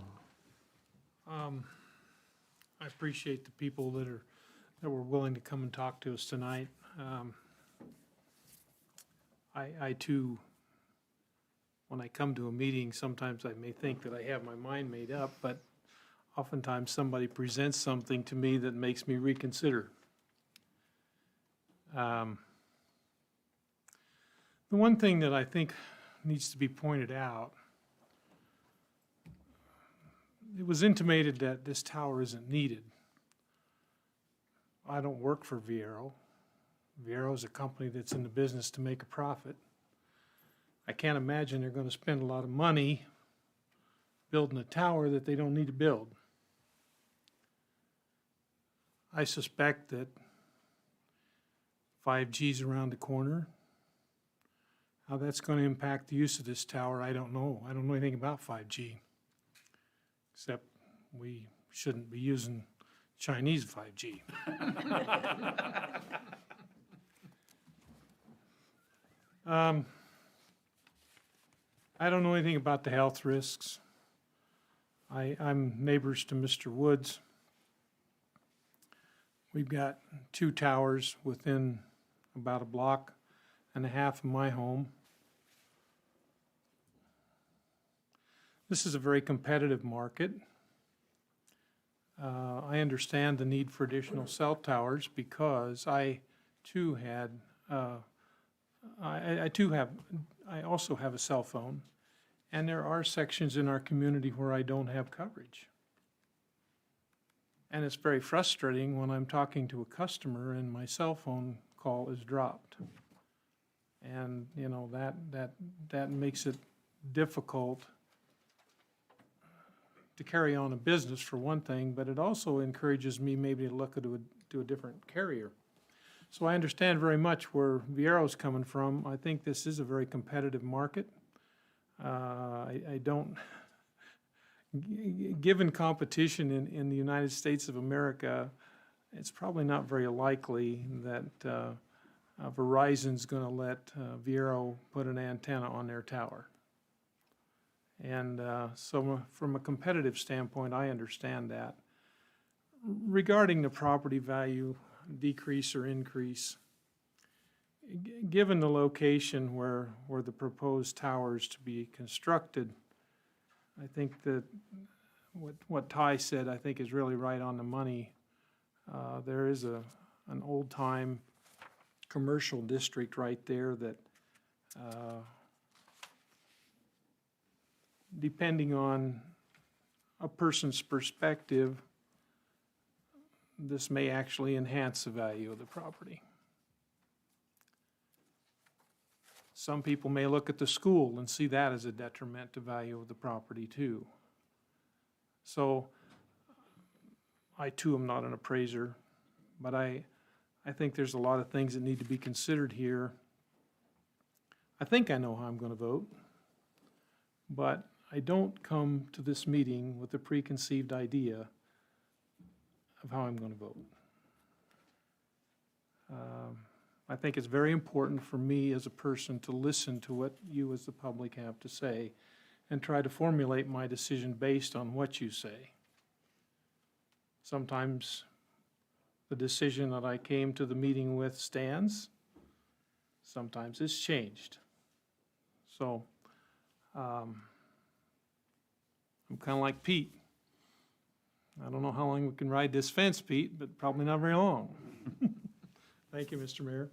I appreciate the people that were willing to come and talk to us tonight. I too, when I come to a meeting, sometimes I may think that I have my mind made up, but oftentimes somebody presents something to me that makes me reconsider. The one thing that I think needs to be pointed out, it was intimated that this tower isn't needed. I don't work for Viero. Viero is a company that's in the business to make a profit. I can't imagine they're going to spend a lot of money building a tower that they don't need to build. I suspect that 5G is around the corner. How that's going to impact the use of this tower, I don't know. I don't know anything about 5G, except we shouldn't be using Chinese 5G. I don't know anything about the health risks. I'm neighbors to Mr. Woods. We've got 2 towers within about a block and a half of my home. This is a very competitive market. I understand the need for additional cell towers because I too had, I also have a cell phone, and there are sections in our community where I don't have coverage. And it's very frustrating when I'm talking to a customer and my cell phone call is dropped. And, you know, that makes it difficult to carry on a business for one thing, but it also encourages me maybe to look at to a different carrier. So I understand very much where Viero's coming from. I think this is a very competitive market. I don't, given competition in the United States of America, it's probably not very likely that Verizon's going to let Viero put an antenna on their tower. And so from a competitive standpoint, I understand that. Regarding the property value decrease or increase, given the location where the proposed tower is to be constructed, I think that what Ty said, I think, is really right on the money. There is an old-time commercial district right there that, depending on a person's perspective, this may actually enhance the value of the property. Some people may look at the school and see that as a detriment to value of the property too. So I too am not an appraiser, but I think there's a lot of things that need to be considered here. I think I know how I'm going to vote, but I don't come to this meeting with a preconceived idea of how I'm going to vote. I think it's very important for me as a person to listen to what you as the public have to say and try to formulate my decision based on what you say. Sometimes the decision that I came to the meeting with stands. Sometimes it's changed. So I'm kind of like Pete. I don't know how long we can ride this fence, Pete, but probably not very long. Thank you, Mr. Mayor.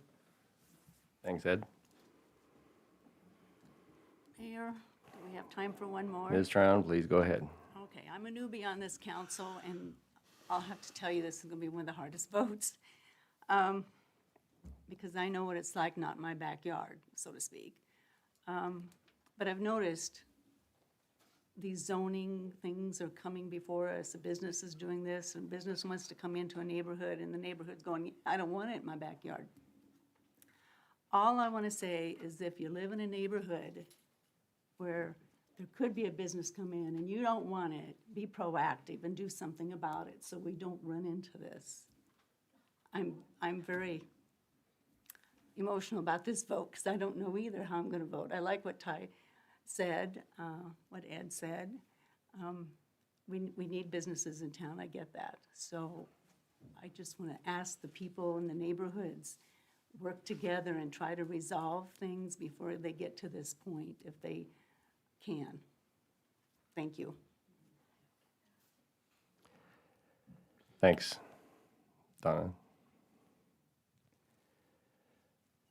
Thanks, Ed. Mayor, do we have time for one more? Ms. Tryon, please go ahead. Okay, I'm a newbie on this council, and I'll have to tell you this is going to be one of the hardest votes, because I know what it's like not in my backyard, so to speak. But I've noticed these zoning things are coming before us. A business is doing this, and business wants to come into a neighborhood, and the neighborhood's going, I don't want it in my backyard. All I want to say is if you live in a neighborhood where there could be a business come in and you don't want it, be proactive and do something about it so we don't run into this. I'm very emotional about this vote because I don't know either how I'm going to vote. I like what Ty said, what Ed said. We need businesses in town, I get that. So I just want to ask the people in the neighborhoods, work together and try to resolve things before they get to this point, if they can. Thank you. Thanks, Donna.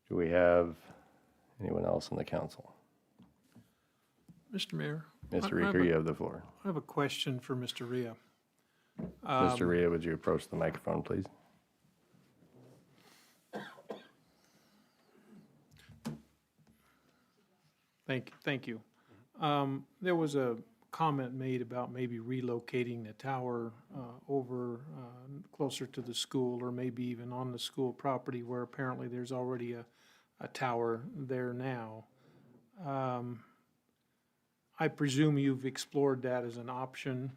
Do we have anyone else on the council? Mr. Mayor. Mr. Reeker, you have the floor. I have a question for Mr. Rhea. Mr. Rhea, would you approach the microphone, please? Thank you. There was a comment made about maybe relocating the tower over closer to the school, or maybe even on the school property where apparently there's already a tower there now. I presume you've explored that as an option.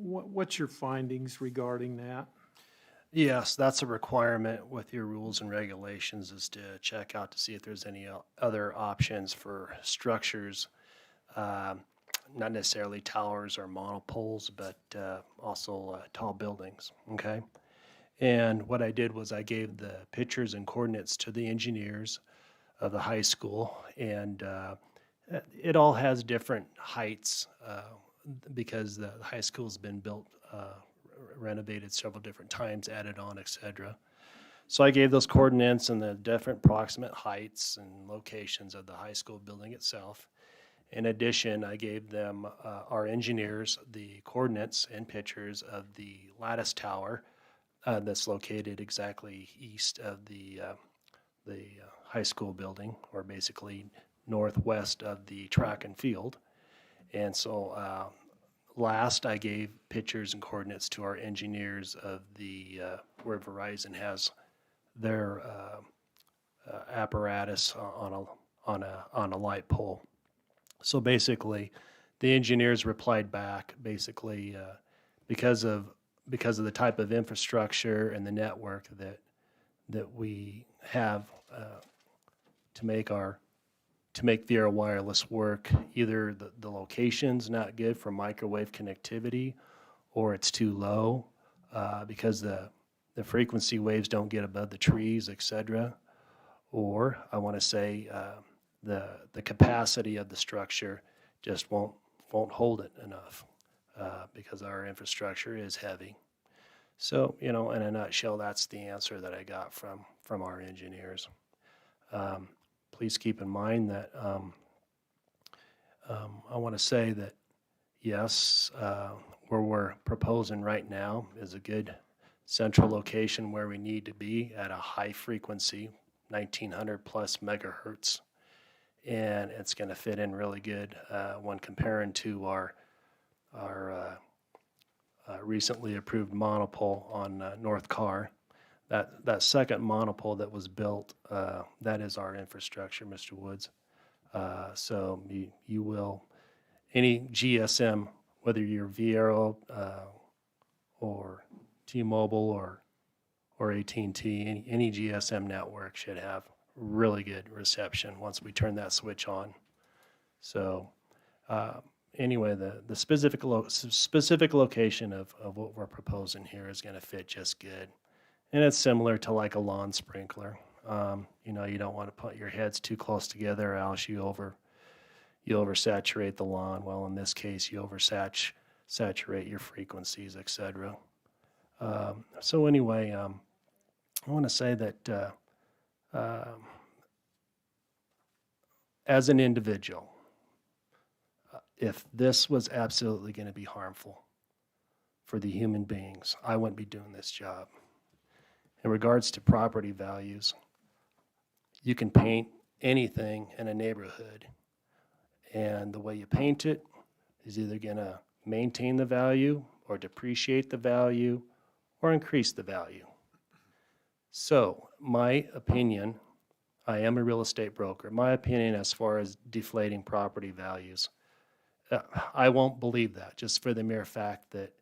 What's your findings regarding that? Yes, that's a requirement with your rules and regulations, is to check out to see if there's any other options for structures, not necessarily towers or monopoles, but also tall buildings, okay? And what I did was I gave the pictures and coordinates to the engineers of the high school, and it all has different heights because the high school's been built, renovated several different times, added on, etc. So I gave those coordinates and the different approximate heights and locations of the high school building itself. In addition, I gave them, our engineers, the coordinates and pictures of the lattice tower that's located exactly east of the high school building, or basically northwest of the track and field. And so last, I gave pictures and coordinates to our engineers of the, where Verizon has their apparatus on a light pole. So basically, the engineers replied back, basically, because of the type of infrastructure and the network that we have to make Viera Wireless work, either the location's not good for microwave connectivity, or it's too low because the frequency waves don't get above the trees, etc. Or I want to say the capacity of the structure just won't hold it enough because our infrastructure is heavy. So, in a nutshell, that's the answer that I got from our engineers. Please keep in mind that I want to say that, yes, where we're proposing right now is a good central location where we need to be at a high frequency, 1900 plus megahertz. And it's going to fit in really good when comparing to our recently approved monopole on North Carr. That second monopole that was built, that is our infrastructure, Mr. Woods. So you will, any GSM, whether you're Viera or T-Mobile or AT&T, any GSM network should have really good reception once we turn that switch on. So anyway, the specific location of what we're proposing here is going to fit just good. And it's similar to like a lawn sprinkler. You don't want to put your heads too close together, or else you oversaturate the lawn. Well, in this case, you oversaturate your frequencies, etc. So anyway, I want to say that as an individual, if this was absolutely going to be harmful for the human beings, I wouldn't be doing this job. In regards to property values, you can paint anything in a neighborhood, and the way you paint it is either going to maintain the value or depreciate the value or increase the value. So, my opinion, I am a real estate broker. My opinion as far as deflating property values, I won't believe that, just for the mere fact that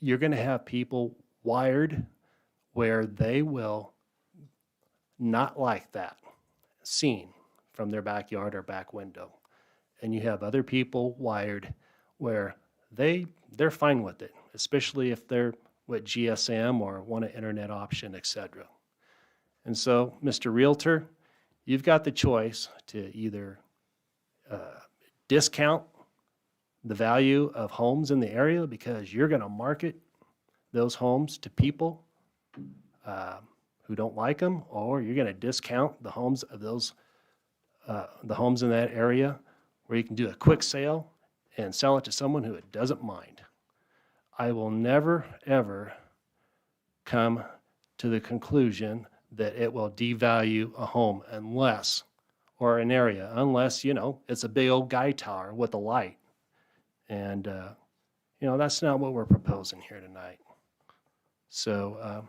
you're going to have people wired where they will not like that seen from their backyard or back window. And you have other people wired where they're fine with it, especially if they're with GSM or want an internet option, etc. And so, Mr. Realtor, you've got the choice to either discount the value of homes in the area because you're going to market those homes to people who don't like them, or you're going to discount the homes of the homes in that area where you can do a quick sale and sell it to someone who it doesn't mind. I will never, ever come to the conclusion that it will devalue a home or an area, unless, it's a big old guy tower with a light. And, that's not what we're proposing here tonight. So,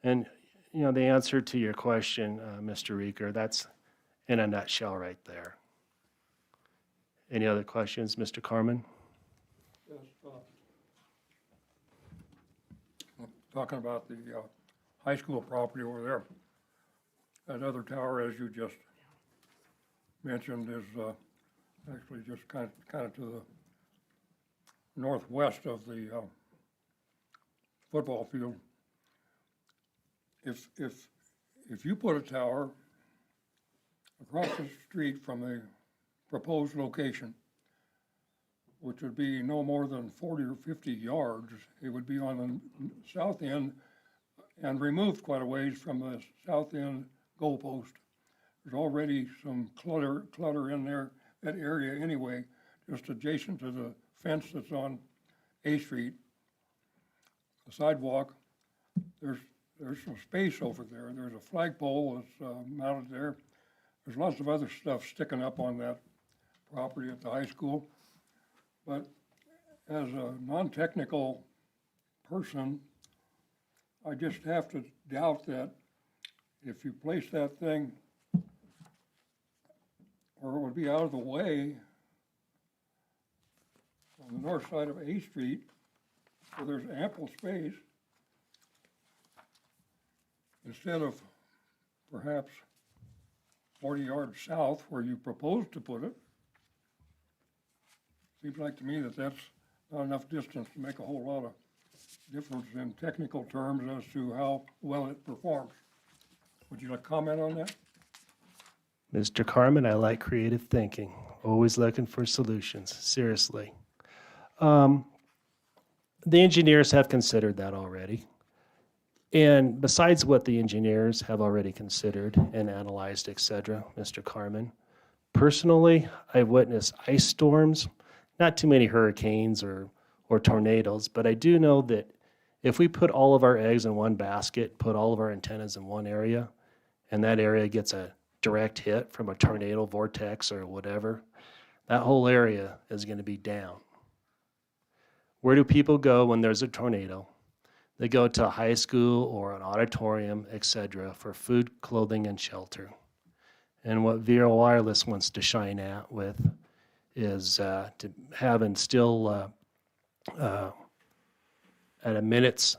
the answer to your question, Mr. Reeker, that's in a nutshell right there. Any other questions, Mr. Carmen? Yes, talking about the high school property over there. That other tower, as you just mentioned, is actually just kind of to the northwest of the football field. If you put a tower across the street from the proposed location, which would be no more than 40 or 50 yards, it would be on the south end and removed quite a ways from the south end goalpost. There's already some clutter in there, that area anyway, just adjacent to the fence that's on A Street. The sidewalk, there's some space over there. There's a flagpole that's mounted there. There's lots of other stuff sticking up on that property at the high school. but as a non-technical person, I just have to doubt that if you place that thing, or it would be out of the way on the north side of A Street, where there's ample space, instead of perhaps 40 yards south where you propose to put it. Seems like to me that that's not enough distance to make a whole lot of difference in technical terms as to how well it performs. Would you like to comment on that? Mr. Carmen, I like creative thinking, always looking for solutions, seriously. The engineers have considered that already. And besides what the engineers have already considered and analyzed, et cetera, Mr. Carmen, personally, I've witnessed ice storms, not too many hurricanes or tornadoes, but I do know that if we put all of our eggs in one basket, put all of our antennas in one area, and that area gets a direct hit from a tornado vortex or whatever, that whole area is going to be down. Where do people go when there's a tornado? They go to a high school or an auditorium, etc., for food, clothing, and shelter. And what Vero Wireless wants to shine at with is to have and still at a minute's,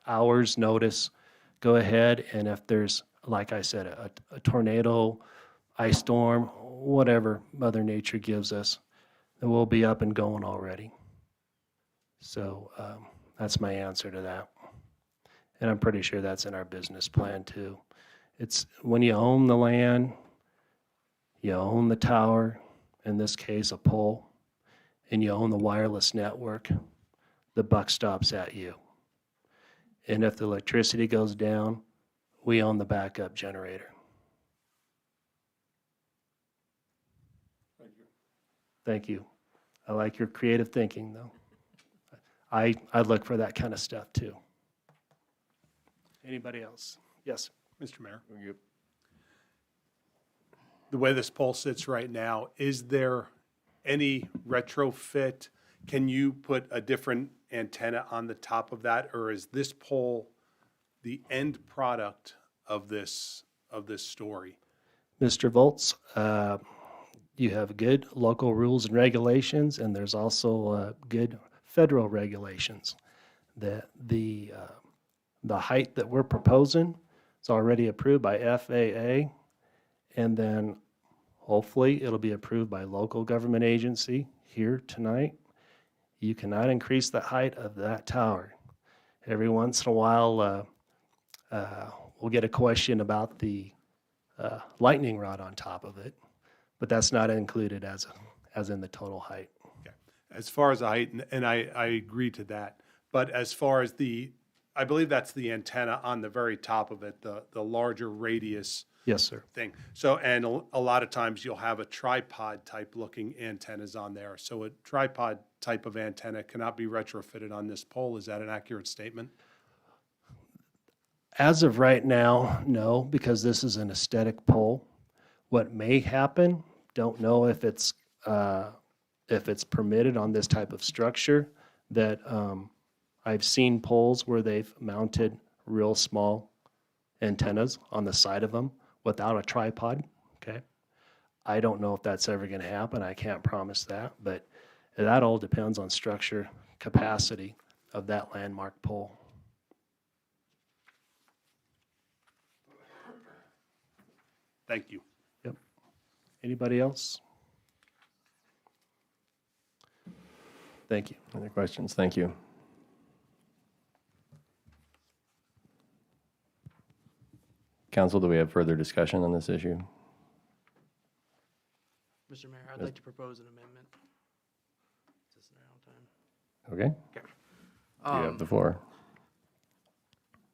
hours notice, go ahead, and if there's, like I said, a tornado, ice storm, whatever Mother Nature gives us, then we'll be up and going already. So that's my answer to that. And I'm pretty sure that's in our business plan too. It's when you own the land, you own the tower, in this case a pole, and you own the wireless network, the buck stops at you. And if the electricity goes down, we own the backup generator. Thank you. Thank you. I like your creative thinking, though. I look for that kind of stuff, too. Anybody else? Yes. Mr. Mayor. The way this pole sits right now, is there any retrofit? Can you put a different antenna on the top of that, or is this pole the end product of this story? Mr. Volz, you have good local rules and regulations, and there's also good federal regulations. The height that we're proposing is already approved by FAA, and then hopefully it'll be approved by local government agency here tonight. You cannot increase the height of that tower. Every once in a while, we'll get a question about the lightning rod on top of it, but that's not included as in the total height. Okay. As far as the height, and I agree to that, but as far as I believe that's the antenna on the very top of it, the larger radius. Yes, sir. Thing. So, and a lot of times you'll have a tripod type looking antennas on there. So a tripod type of antenna cannot be retrofitted on this pole. Is that an accurate statement? As of right now, no, because this is an aesthetic pole. What may happen, don't know if it's permitted on this type of structure, that I've seen poles where they've mounted real small antennas on the side of them without a tripod, okay? I don't know if that's ever going to happen. I can't promise that, but that all depends on structure capacity of that landmark pole. Thank you. Yep. Anybody else? Thank you. Other questions? Thank you. Council, do we have further discussion on this issue? Mr. Mayor, I'd like to propose an amendment. Is this now time? Okay. You have the floor.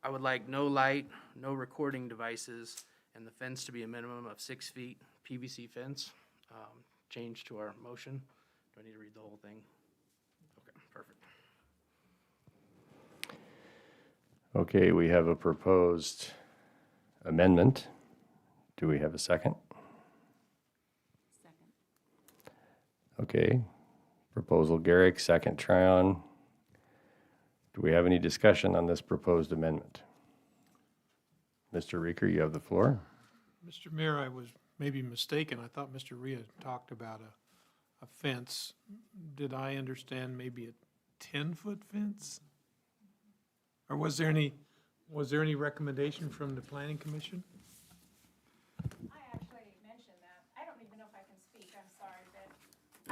I would like no light, no recording devices, and the fence to be a minimum of 6 feet, PVC fence. Change to our motion. Do I need to read the whole thing? Okay, perfect. Okay, we have a proposed amendment. Do we have a second? Second. Okay. Proposal Garrick, second Tryon. Do we have any discussion on this proposed amendment? Mr. Reeker, you have the floor. Mr. Mayor, I was maybe mistaken. I thought Mr. Rhea talked about a fence. Did I understand maybe a 10-foot fence? Or was there any recommendation from the planning commission? I actually mentioned that. I don't even know if I can speak, I'm sorry, but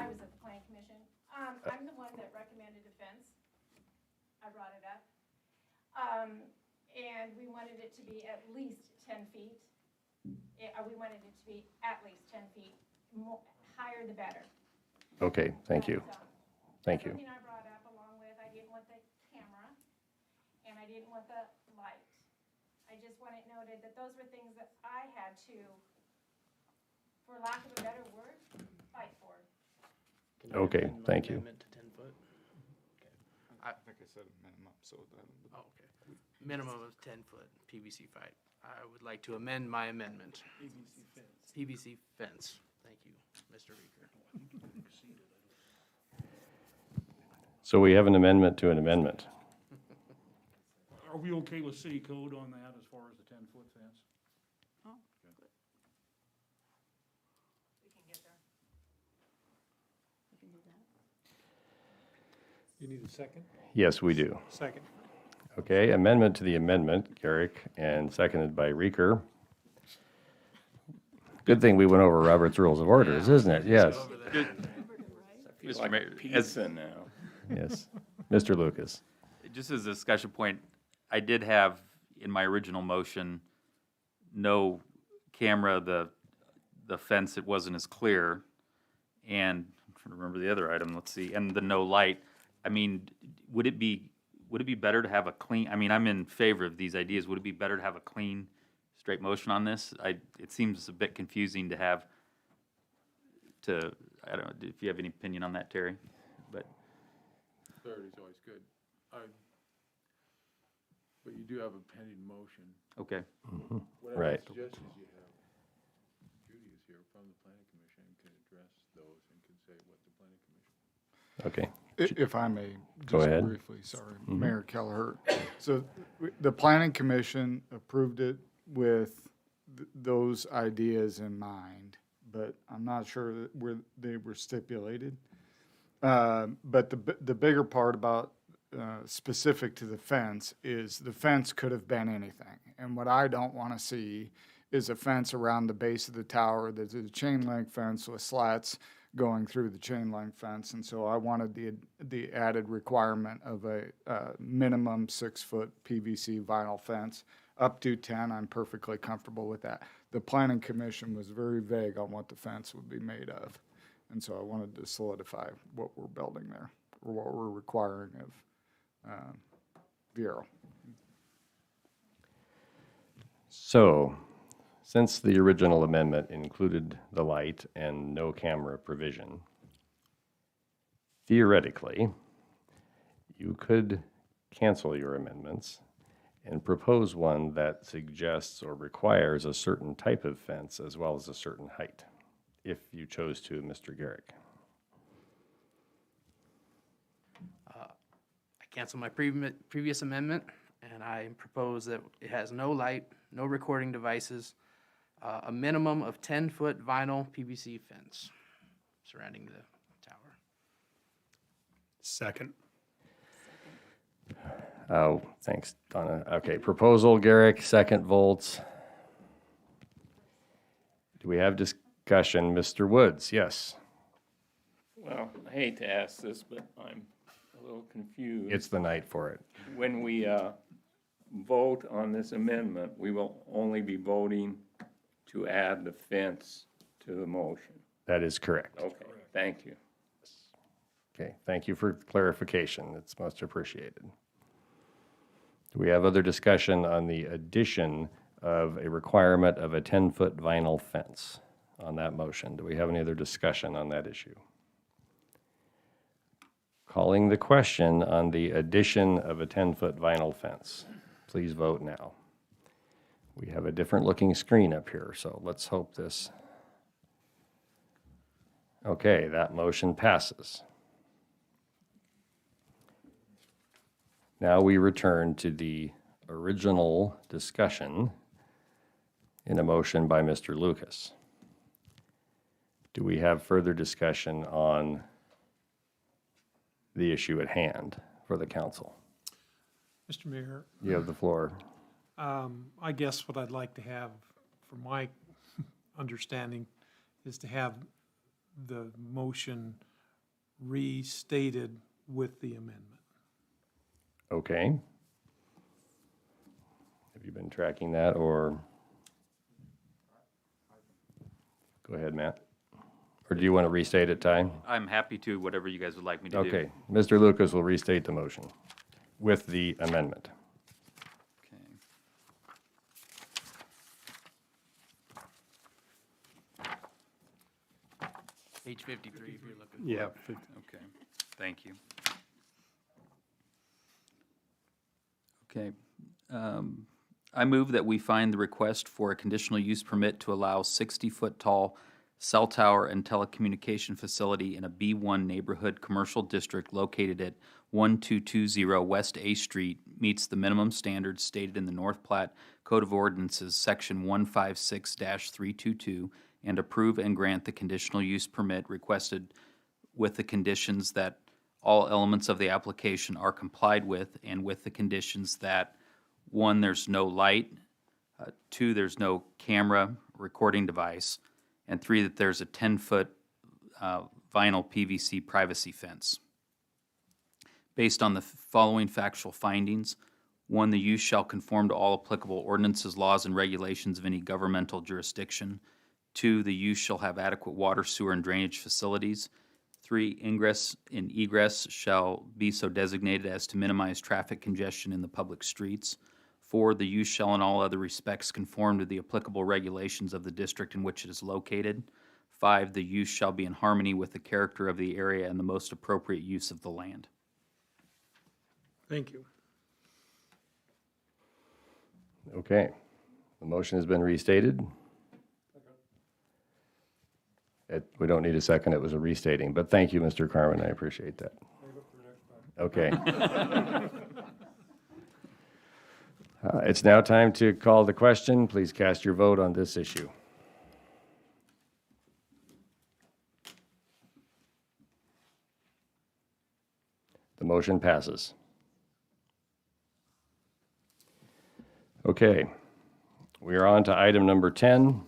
I was at the planning commission. I'm the one that recommended a fence. I brought it up. And we wanted it to be at least 10 feet. We wanted it to be at least 10 feet, higher the better. Okay, thank you. Thank you. Something I brought up along with, I didn't want the camera, and I didn't want the light. I just want it noted that those were things that I had to, for lack of a better word, fight for. Can you Okay, amend my thank you. amendment to 10 foot? I think I said minimum, so that. Oh, okay. Minimum of 10 foot PVC pipe. I would like to amend my amendment. PVC fence. Thank you, Mr. Reeker. So we have an amendment to an amendment. Are we okay with city code on that as far as the 10-foot fence? Oh, good. We can get there. We can do that. You need a second? Yes, we do. Second. Okay, amendment to the amendment, Garrick, and seconded by Reeker. Good thing we went over Robert's Rules of Orders, isn't it? Yes, Mr. Mayor, Pizza now. yes. Mr. Lucas. just as a discussion point, I did have in my original motion, no camera, the fence, it wasn't as clear. And I'm trying to remember the other item, let's see, and the no light. I mean, would it be better to have a clean, I mean, I'm in favor of these ideas. Would it be better to have a clean, straight motion on this? It seems a bit confusing to have I don't know, if you have any opinion on that, Terry, but. Clarity is always good. But you do have a pending motion. Okay. Whatever Right. suggestions you have, Judy is here from the planning commission and can address those and can say what the planning commission. Okay. If I may, Go just ahead. briefly, sorry, Mhm. Mayor Kelleher. So the planning commission approved it with those ideas in mind, but I'm not sure that they were stipulated. But the bigger part about specific to the fence is the fence could have been anything. And what I don't want to see is a fence around the base of the tower that's a chain link fence with slats going through the chain link fence. And so I wanted the added requirement of a minimum 6-foot PVC vinyl fence. Up to 10, I'm perfectly comfortable with that. The planning commission was very vague on what the fence would be made of. And so I wanted to solidify what we're building there, or what we're requiring of Vero. So, since the original amendment included the light and no camera provision, theoretically, you could cancel your amendments and propose one that suggests or requires a certain type of fence as well as a certain height, if you chose to, Mr. Garrick. I cancel my previous amendment, and I propose that it has no light, no recording devices, a minimum of 10-foot vinyl PVC fence surrounding the tower. Second. Oh, thanks, Donna. Okay, proposal, Garrick, second, Volts. Do we have discussion? Mr. Woods, yes. Well, I hate to ask this, but I'm a little confused. It's the night for it. When we vote on this amendment, we will only be voting to add the fence to the motion. That is correct. Okay, thank you. Okay, thank you for clarification. It's most appreciated. Do we have other discussion on the addition of a requirement of a 10-foot vinyl fence on that motion? Do we have any other discussion on that issue? Calling the question on the addition of a 10-foot vinyl fence. Please vote now. We have a different looking screen up here, so let's hope this. Okay, that motion passes. Now we return to the original discussion in a motion by Mr. Lucas. Do we have further discussion on the issue at hand for the council? Mr. Mayor, You have the floor. I guess what I'd like to have, from my understanding, is to have the motion restated with the amendment. Okay. Have you been tracking that, or? Go ahead, Matt. Or do you want to restate it, Ty? I'm happy to, whatever you guys would like me to do. Okay, Mr. Lucas will restate the motion with the amendment. Page 53 if you're looking. Yeah. Okay, thank you. Okay. I move that we find the request for a conditional use permit to allow 60-foot tall cell tower and telecommunication facility in a B1 neighborhood commercial district located at 1220 West A Street meets the minimum standards stated in the North Platte Code of Ordinances, Section 156-322, and approve and grant the conditional use permit requested with the conditions that all elements of the application are complied with, and with the conditions that, 1, there's no light, 2, there's no camera recording device, and 3, that there's a 10-foot vinyl PVC privacy fence. Based on the following factual findings: 1, the use shall conform to all applicable ordinances, laws, and regulations of any governmental jurisdiction. 2, the use shall have adequate water, sewer, and drainage facilities. 3, ingress and egress shall be so designated as to minimize traffic congestion in the public streets. 4, the use shall in all other respects conform to the applicable regulations of the district in which it is located. 5, the use shall be in harmony with the character of the area and the most appropriate use of the land. Thank you. Okay, the motion has been restated. We don't need a second, it was a restating, but thank you, Mr. Carmen, I appreciate that. Okay. It's now time to call the question. Please cast your vote on this issue. The motion passes. Okay, we are on to item number 10.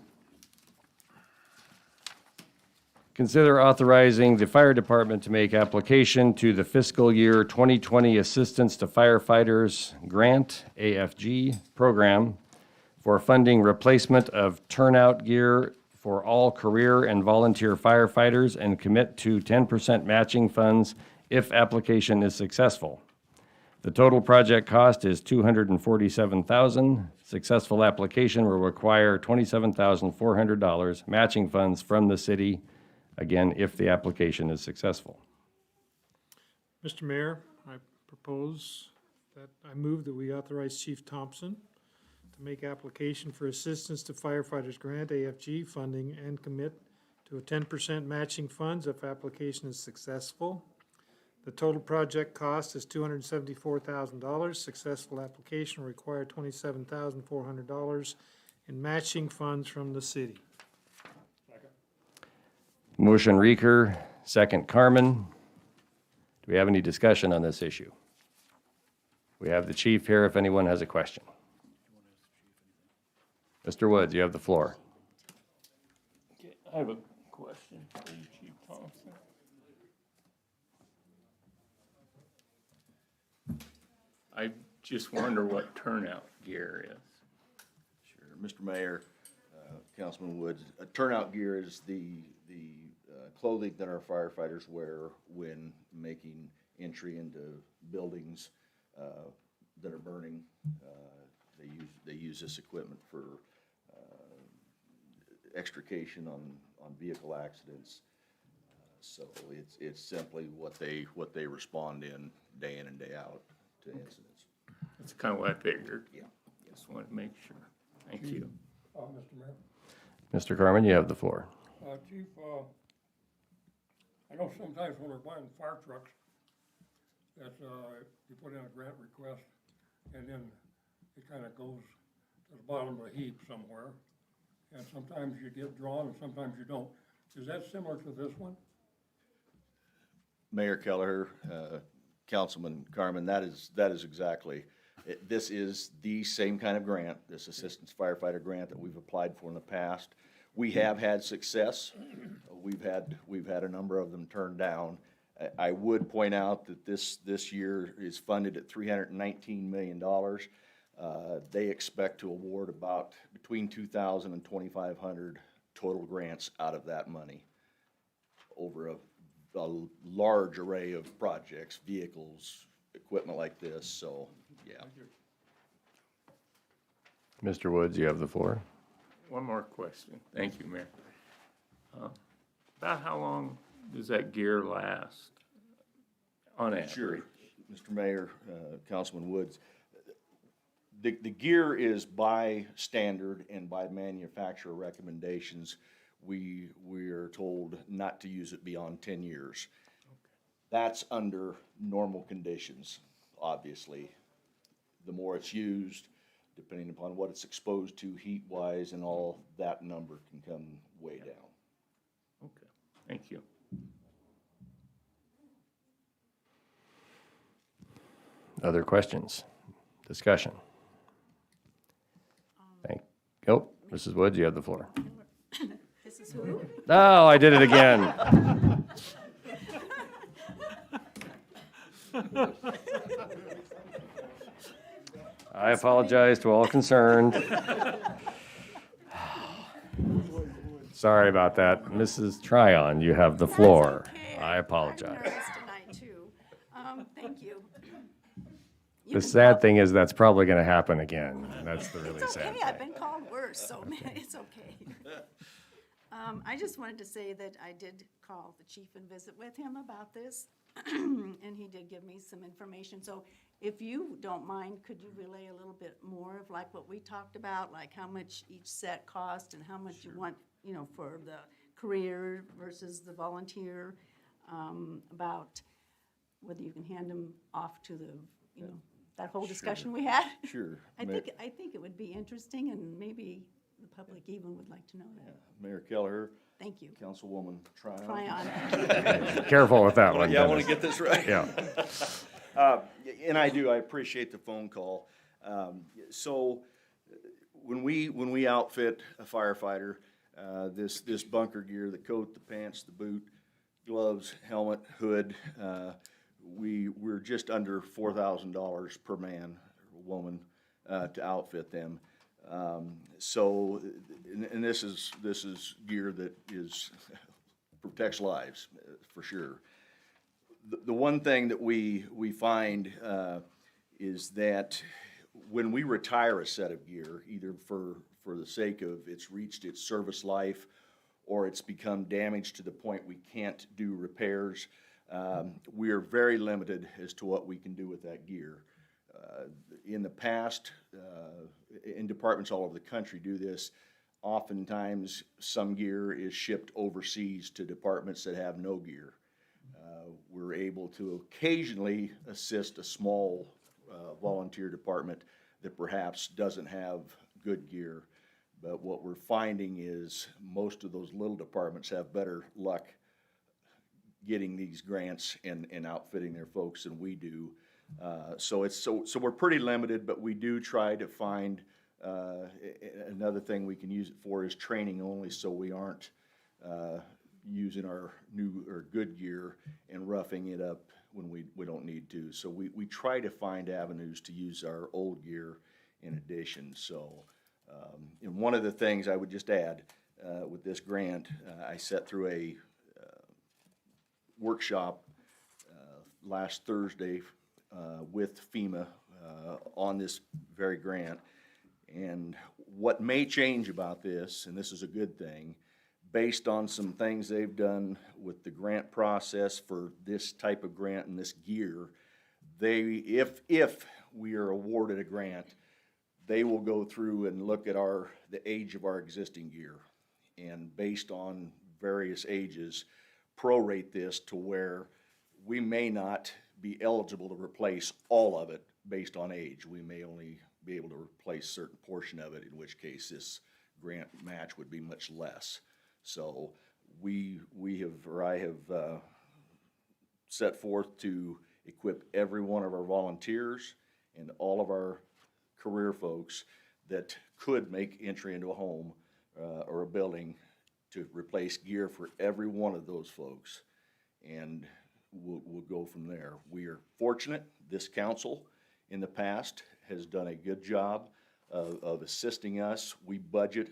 Consider authorizing the fire department to make application to the fiscal year 2020 Assistance to Firefighters Grant, AFG, program for funding replacement of turnout gear for all career and volunteer firefighters, and commit to 10% matching funds if application is successful. The total project cost is $247,000. Successful application will require $27,400 matching funds from the city, again, if the application is successful. Mr. Mayor, I propose that I move that we authorize Chief Thompson to make application for Assistance to Firefighters Grant, AFG, funding and commit to a 10% matching funds if application is successful. The total project cost is $274,000. Successful application will require $27,400 in matching funds from the city. Motion Reeker, second Carmen. Do we have any discussion on this issue? We have the chief here if anyone has a question. Mr. Woods, you have the floor. Okay, I have a question for you, Chief Thompson. I just wonder what turnout gear is. Sure, Mr. Mayor, Councilman Woods, turnout gear is the clothing that our firefighters wear when making entry into buildings that are burning. They use this equipment for extrication on vehicle accidents. So it's simply what they respond in and day out to incidents. That's kind of what I figured. Yeah. Just wanted to make sure. Thank you. Mr. Mayor. Mr. Carmen, you have the floor. Chief, I know sometimes when we're buying fire trucks, that, you put in a grant request, and then it kind of goes to the bottom of a heap somewhere. And sometimes you get drawn and sometimes you don't. Is that similar to this one? Mayor Kelleher, Councilman Carmen, that is exactly, this is the same kind of grant, this Assistance Firefighter grant that we've applied for in the past. We have had success. We've had a number of them turned down. I would point out that this year is funded at $319 million. They expect to award about between 2,000 and 2,500 total grants out of that money over a large array of projects, vehicles, equipment like this, so, yeah. Mr. Woods, you have the floor. One more question. Thank you, Mayor. About how long does that gear last on average? Sure, Mr. Mayor, Councilman Woods. The gear is by standard and by manufacturer recommendations. We are told not to use it beyond 10 years. That's under normal conditions, obviously. The more it's used, depending upon what it's exposed to heat-wise and all, that number can come way down. Okay, thank you. Other questions? Discussion? Oh, Mrs. Woods, you have the floor. This is who? Oh, I did it again. I apologize to all concerned. Sorry about that. Mrs. Tryon, you have the floor. I apologize. I'm nervous tonight, too. Thank you. The sad thing is that's probably going to happen again. That's the really It's sad okay, thing. I've been called worse, so it's okay. I just wanted to say that I did call the chief and visit with him about this, and he did give me some information. So if you don't mind, could you relay a little bit more of like what we talked about, like how much each set cost and how much you want, you know, for the career versus the volunteer, about whether you can hand them off to the, you know, that whole discussion we had? Sure. I think it would be interesting, and maybe the public even would like to know that. Mayor Kelleher. Thank you. Councilwoman Tryon. Tryon. Careful with that one, Yeah, I want Dennis. to get this right. Yeah. And I do, I appreciate the phone call. So when we outfit a firefighter, this bunker gear, the coat, the pants, the boot, gloves, helmet, hood, we're just under $4,000 per man or woman to outfit them. So, and this is gear that protects lives for sure. The one thing that we find is that when we retire a set of gear, either for the sake of it's reached its service life or it's become damaged to the point we can't do repairs, we are very limited as to what we can do with that gear. In the past, in departments all over the country do this, oftentimes some gear is shipped overseas to departments that have no gear. We're able to occasionally assist a small volunteer department that perhaps doesn't have good gear. But what we're finding is most of those little departments have better luck getting these grants and outfitting their folks than we do. So we're pretty limited, but we do try to find another thing we can use it for is training only, so we aren't using our new or good gear and roughing it up when we don't need to. So we try to find avenues to use our old gear in addition. So and one of the things I would just add with this grant, I sat through a workshop last Thursday with FEMA on this very grant. And what may change about this, and this is a good thing, based on some things they've done with the grant process for this type of grant and this gear, if we are awarded a grant, they will go through and look at the age of our existing gear, and based on various ages, prorate this to where we may not be eligible to replace all of it based on age. We may only be able to replace a certain portion of it, in which case this grant match would be much less. So I have set forth to equip every one of our volunteers and all of our career folks that could make entry into a home or a building to replace gear for every one of those folks. And we'll go from there. We are fortunate, this council in the past has done a good job of assisting us. We budget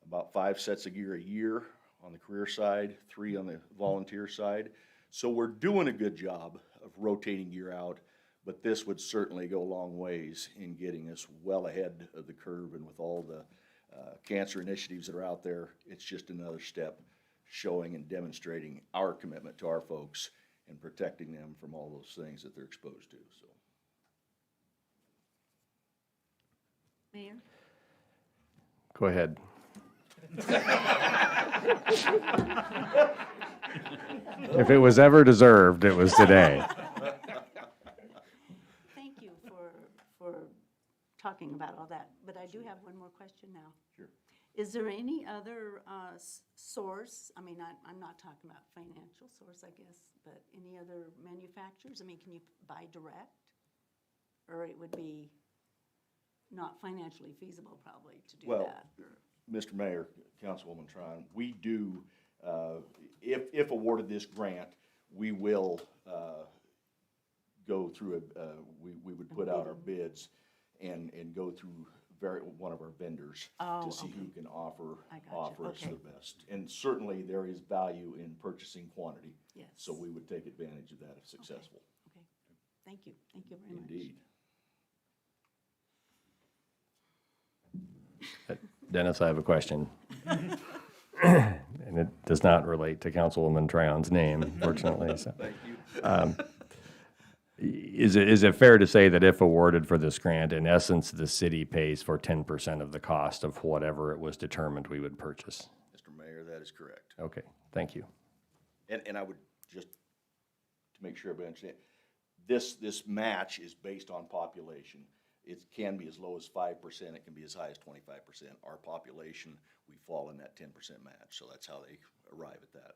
about 5 sets of gear a year on the career side, 3 on the volunteer side. So we're doing a good job of rotating gear out, but this would certainly go a long ways in getting us well ahead of the curve. And with all the cancer initiatives that are out there, it's just another step showing and demonstrating our commitment to our folks and protecting them from all those things that they're exposed to. So, Mayor? Go ahead. If it was ever deserved, it was today. Thank you for talking about all that, but I do have one more question now. Sure. Is there any other source, I mean, I'm not talking about financial source, I guess, but any other manufacturers? I mean, can you buy direct? Or it would be not financially feasible probably to do well, that? Mr. Mayor, Councilwoman Tron, we do, if awarded this grant, we will go through, we would put out our bids and go through one of our vendors to see who can offer us the best. And certainly there is value in purchasing quantity. Yes. So we would take advantage of that if successful. Okay. Thank you very much. Indeed. Dennis, I have a question. And it does not relate to Councilwoman Tryon's name, fortunately. So. Thank you. Is it fair to say that if awarded for this grant, in essence, the city pays for 10% of the cost of whatever it was determined we would purchase? Mr. Mayor, that is correct. Okay, thank you. And I would just, to make sure everybody understands, this match is based on population. It can be as low as 5%, it can be as high as 25%. Our population, we fall in that 10% match, so that's how they arrive at that.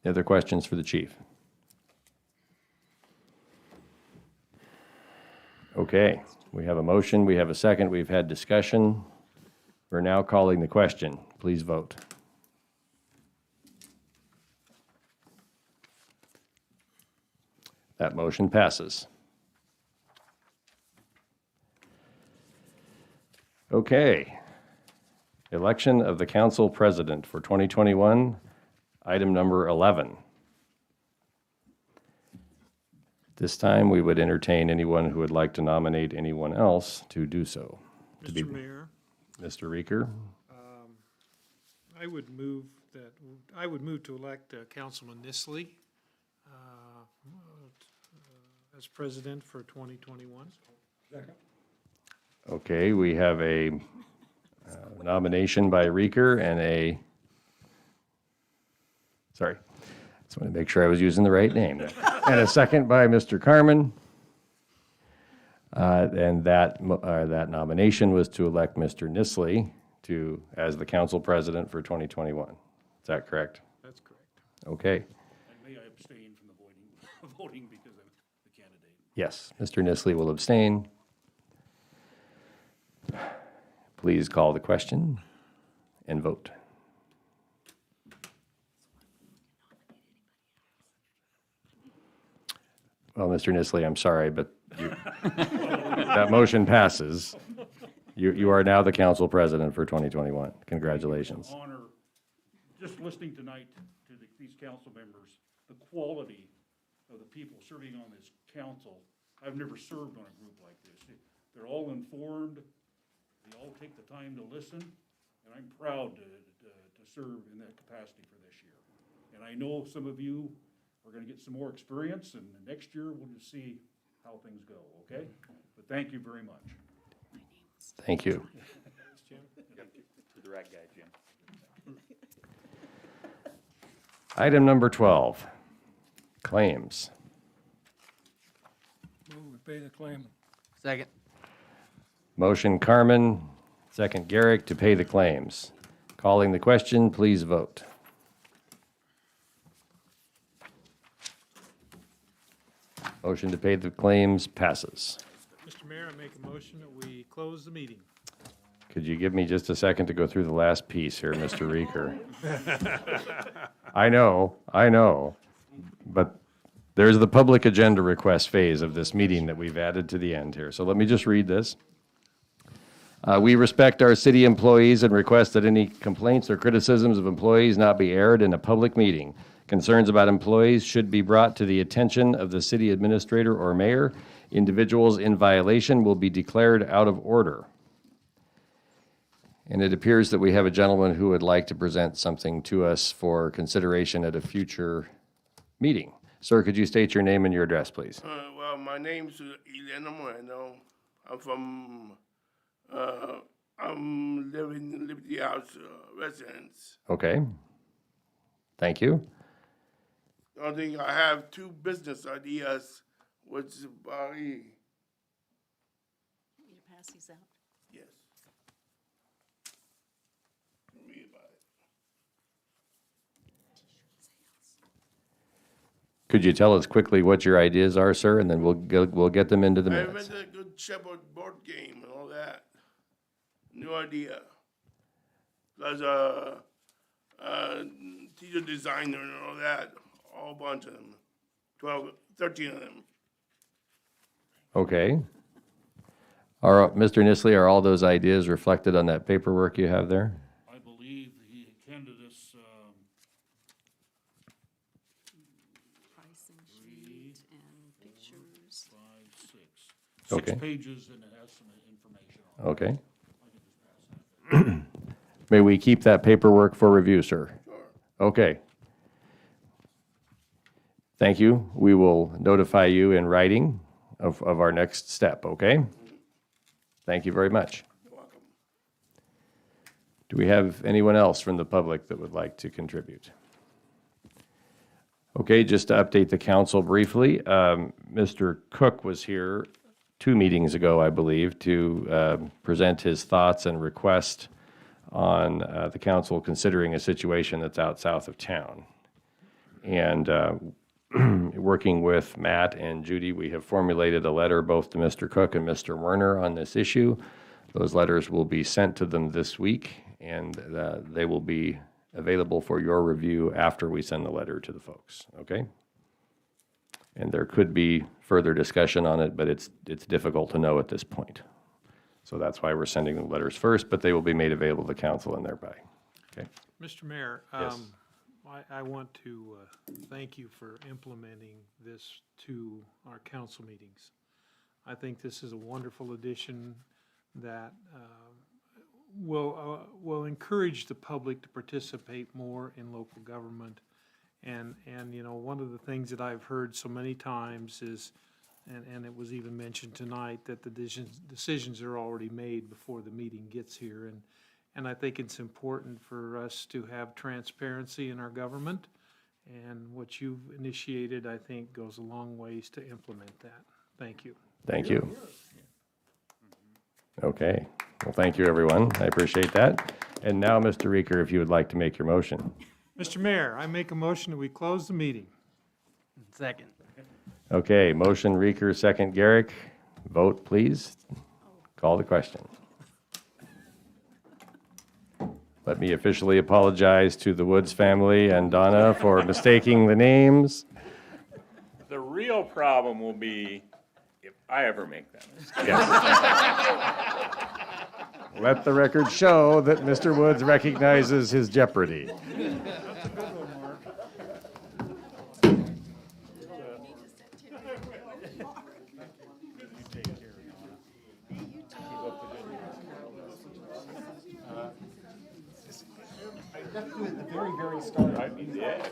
Other questions for the chief? Okay, we have a motion, we have a second, we've had discussion. We're now calling the question. Please vote. That motion passes. Okay. Election of the council president for 2021, item number 11. This time, we would entertain anyone who would like to nominate anyone else to do so. Mr. Mayor, Mr. Reeker, I would move to elect Councilman Nisley as president for 2021. Second. okay, we have a nomination by Reeker and just want to make sure I was using the right name. And a second by Mr. Carmen. And that nomination was to elect Mr. Nisley as the council president for 2021. Is that correct? That's correct. Okay. And may I abstain from the voting because I'm the candidate? Yes, Mr. Nisley will abstain. Please call the question and vote. Well, Mr. Nisley, I'm sorry, but that motion passes. You are now the council president for 2021. Congratulations. It's an honor, just listening tonight to these council members, the quality of the people serving on this council. I've never served on a group like this. They're all informed, they all take the time to listen, and I'm proud to serve in that capacity for this year. And I know some of you are gonna get some more experience, and next year we'll just see how things go, okay? But thank you very much. Thank you. You're the right guy, Jim. Item number 12, claims. Move we pay the claim. Second. Motion Carmen, second Garrick to pay the claims. Calling the question, please vote. Motion to pay the claims passes. Mr. Mayor, I make a motion that we close the meeting. Could you give me just a second to go through the last piece here, Mr. Reeker? I know, but there's the public agenda request phase of this meeting that we've added to the end here. So let me just read this. We respect our city employees and request that any complaints or criticisms of employees not be aired in a public meeting. Concerns about employees should be brought to the attention of the city administrator or mayor. Individuals in violation will be declared out of order. And it appears that we have a gentleman who would like to present something to us for consideration at a future meeting. Sir, could you state your name and your address, please? Well, my name's Elena Moreno. I'm from, I'm living in Liberty House residence. Okay. Thank you. The only thing, I have two business ideas, which is about, You pass these out? yes. Read about it. Could you tell us quickly what your ideas are, sir, and then we'll get them into the I minutes. invented a good Shepherd board game and all that. New idea. Plus teacher designer and all that. A whole bunch of them. 12, 13 of them. Okay. Mr. Nisley, are all those ideas reflected on that paperwork you have there? I believe the candidates, Pricing sheet and pictures. 5, 6. Okay. 6 pages, and it has some information on it. Okay. May we keep that paperwork for review, sir? Sure. Okay. Thank you. We will notify you in writing of our next step, okay? Thank you very much. You're welcome. Do we have anyone else from the public that would like to contribute? Okay, just to update the council briefly, Mr. Cook was here 2 meetings ago, I believe, to present his thoughts and request on the council considering a situation that's out south of town. And working with Matt and Judy, we have formulated a letter both to Mr. Cook and Mr. Werner on this issue. Those letters will be sent to them this week, and they will be available for your review after we send the letter to the folks, okay? And there could be further discussion on it, but it's difficult to know at this point. So that's why we're sending the letters first, but they will be made available to council and thereby, okay? Mr. Mayor, Yes. I want to thank you for implementing this to our council meetings. I think this is a wonderful addition that will encourage the public to participate more in local government. And you know, one of the things that I've heard so many times is, and it was even mentioned tonight, that the decisions are already made before the meeting gets here. And I think it's important for us to have transparency in our government. And what you've initiated, I think, goes a long ways to implement that. Thank you. Thank you. Okay. Well, thank you, everyone. I appreciate that. And now, Mr. Reeker, if you would like to make your motion. Mr. Mayor, I make a motion that we close the meeting. Second. Okay, motion Reeker, second Garrick. Vote, please. Call the question. Let me officially apologize to the Woods family and Donna for mistaking the names. The real problem will be if I ever make that mistake. Yes. Let the record show that Mr. Woods recognizes his jeopardy. That's a good one, Mark. At the very, very start, I mean, yeah.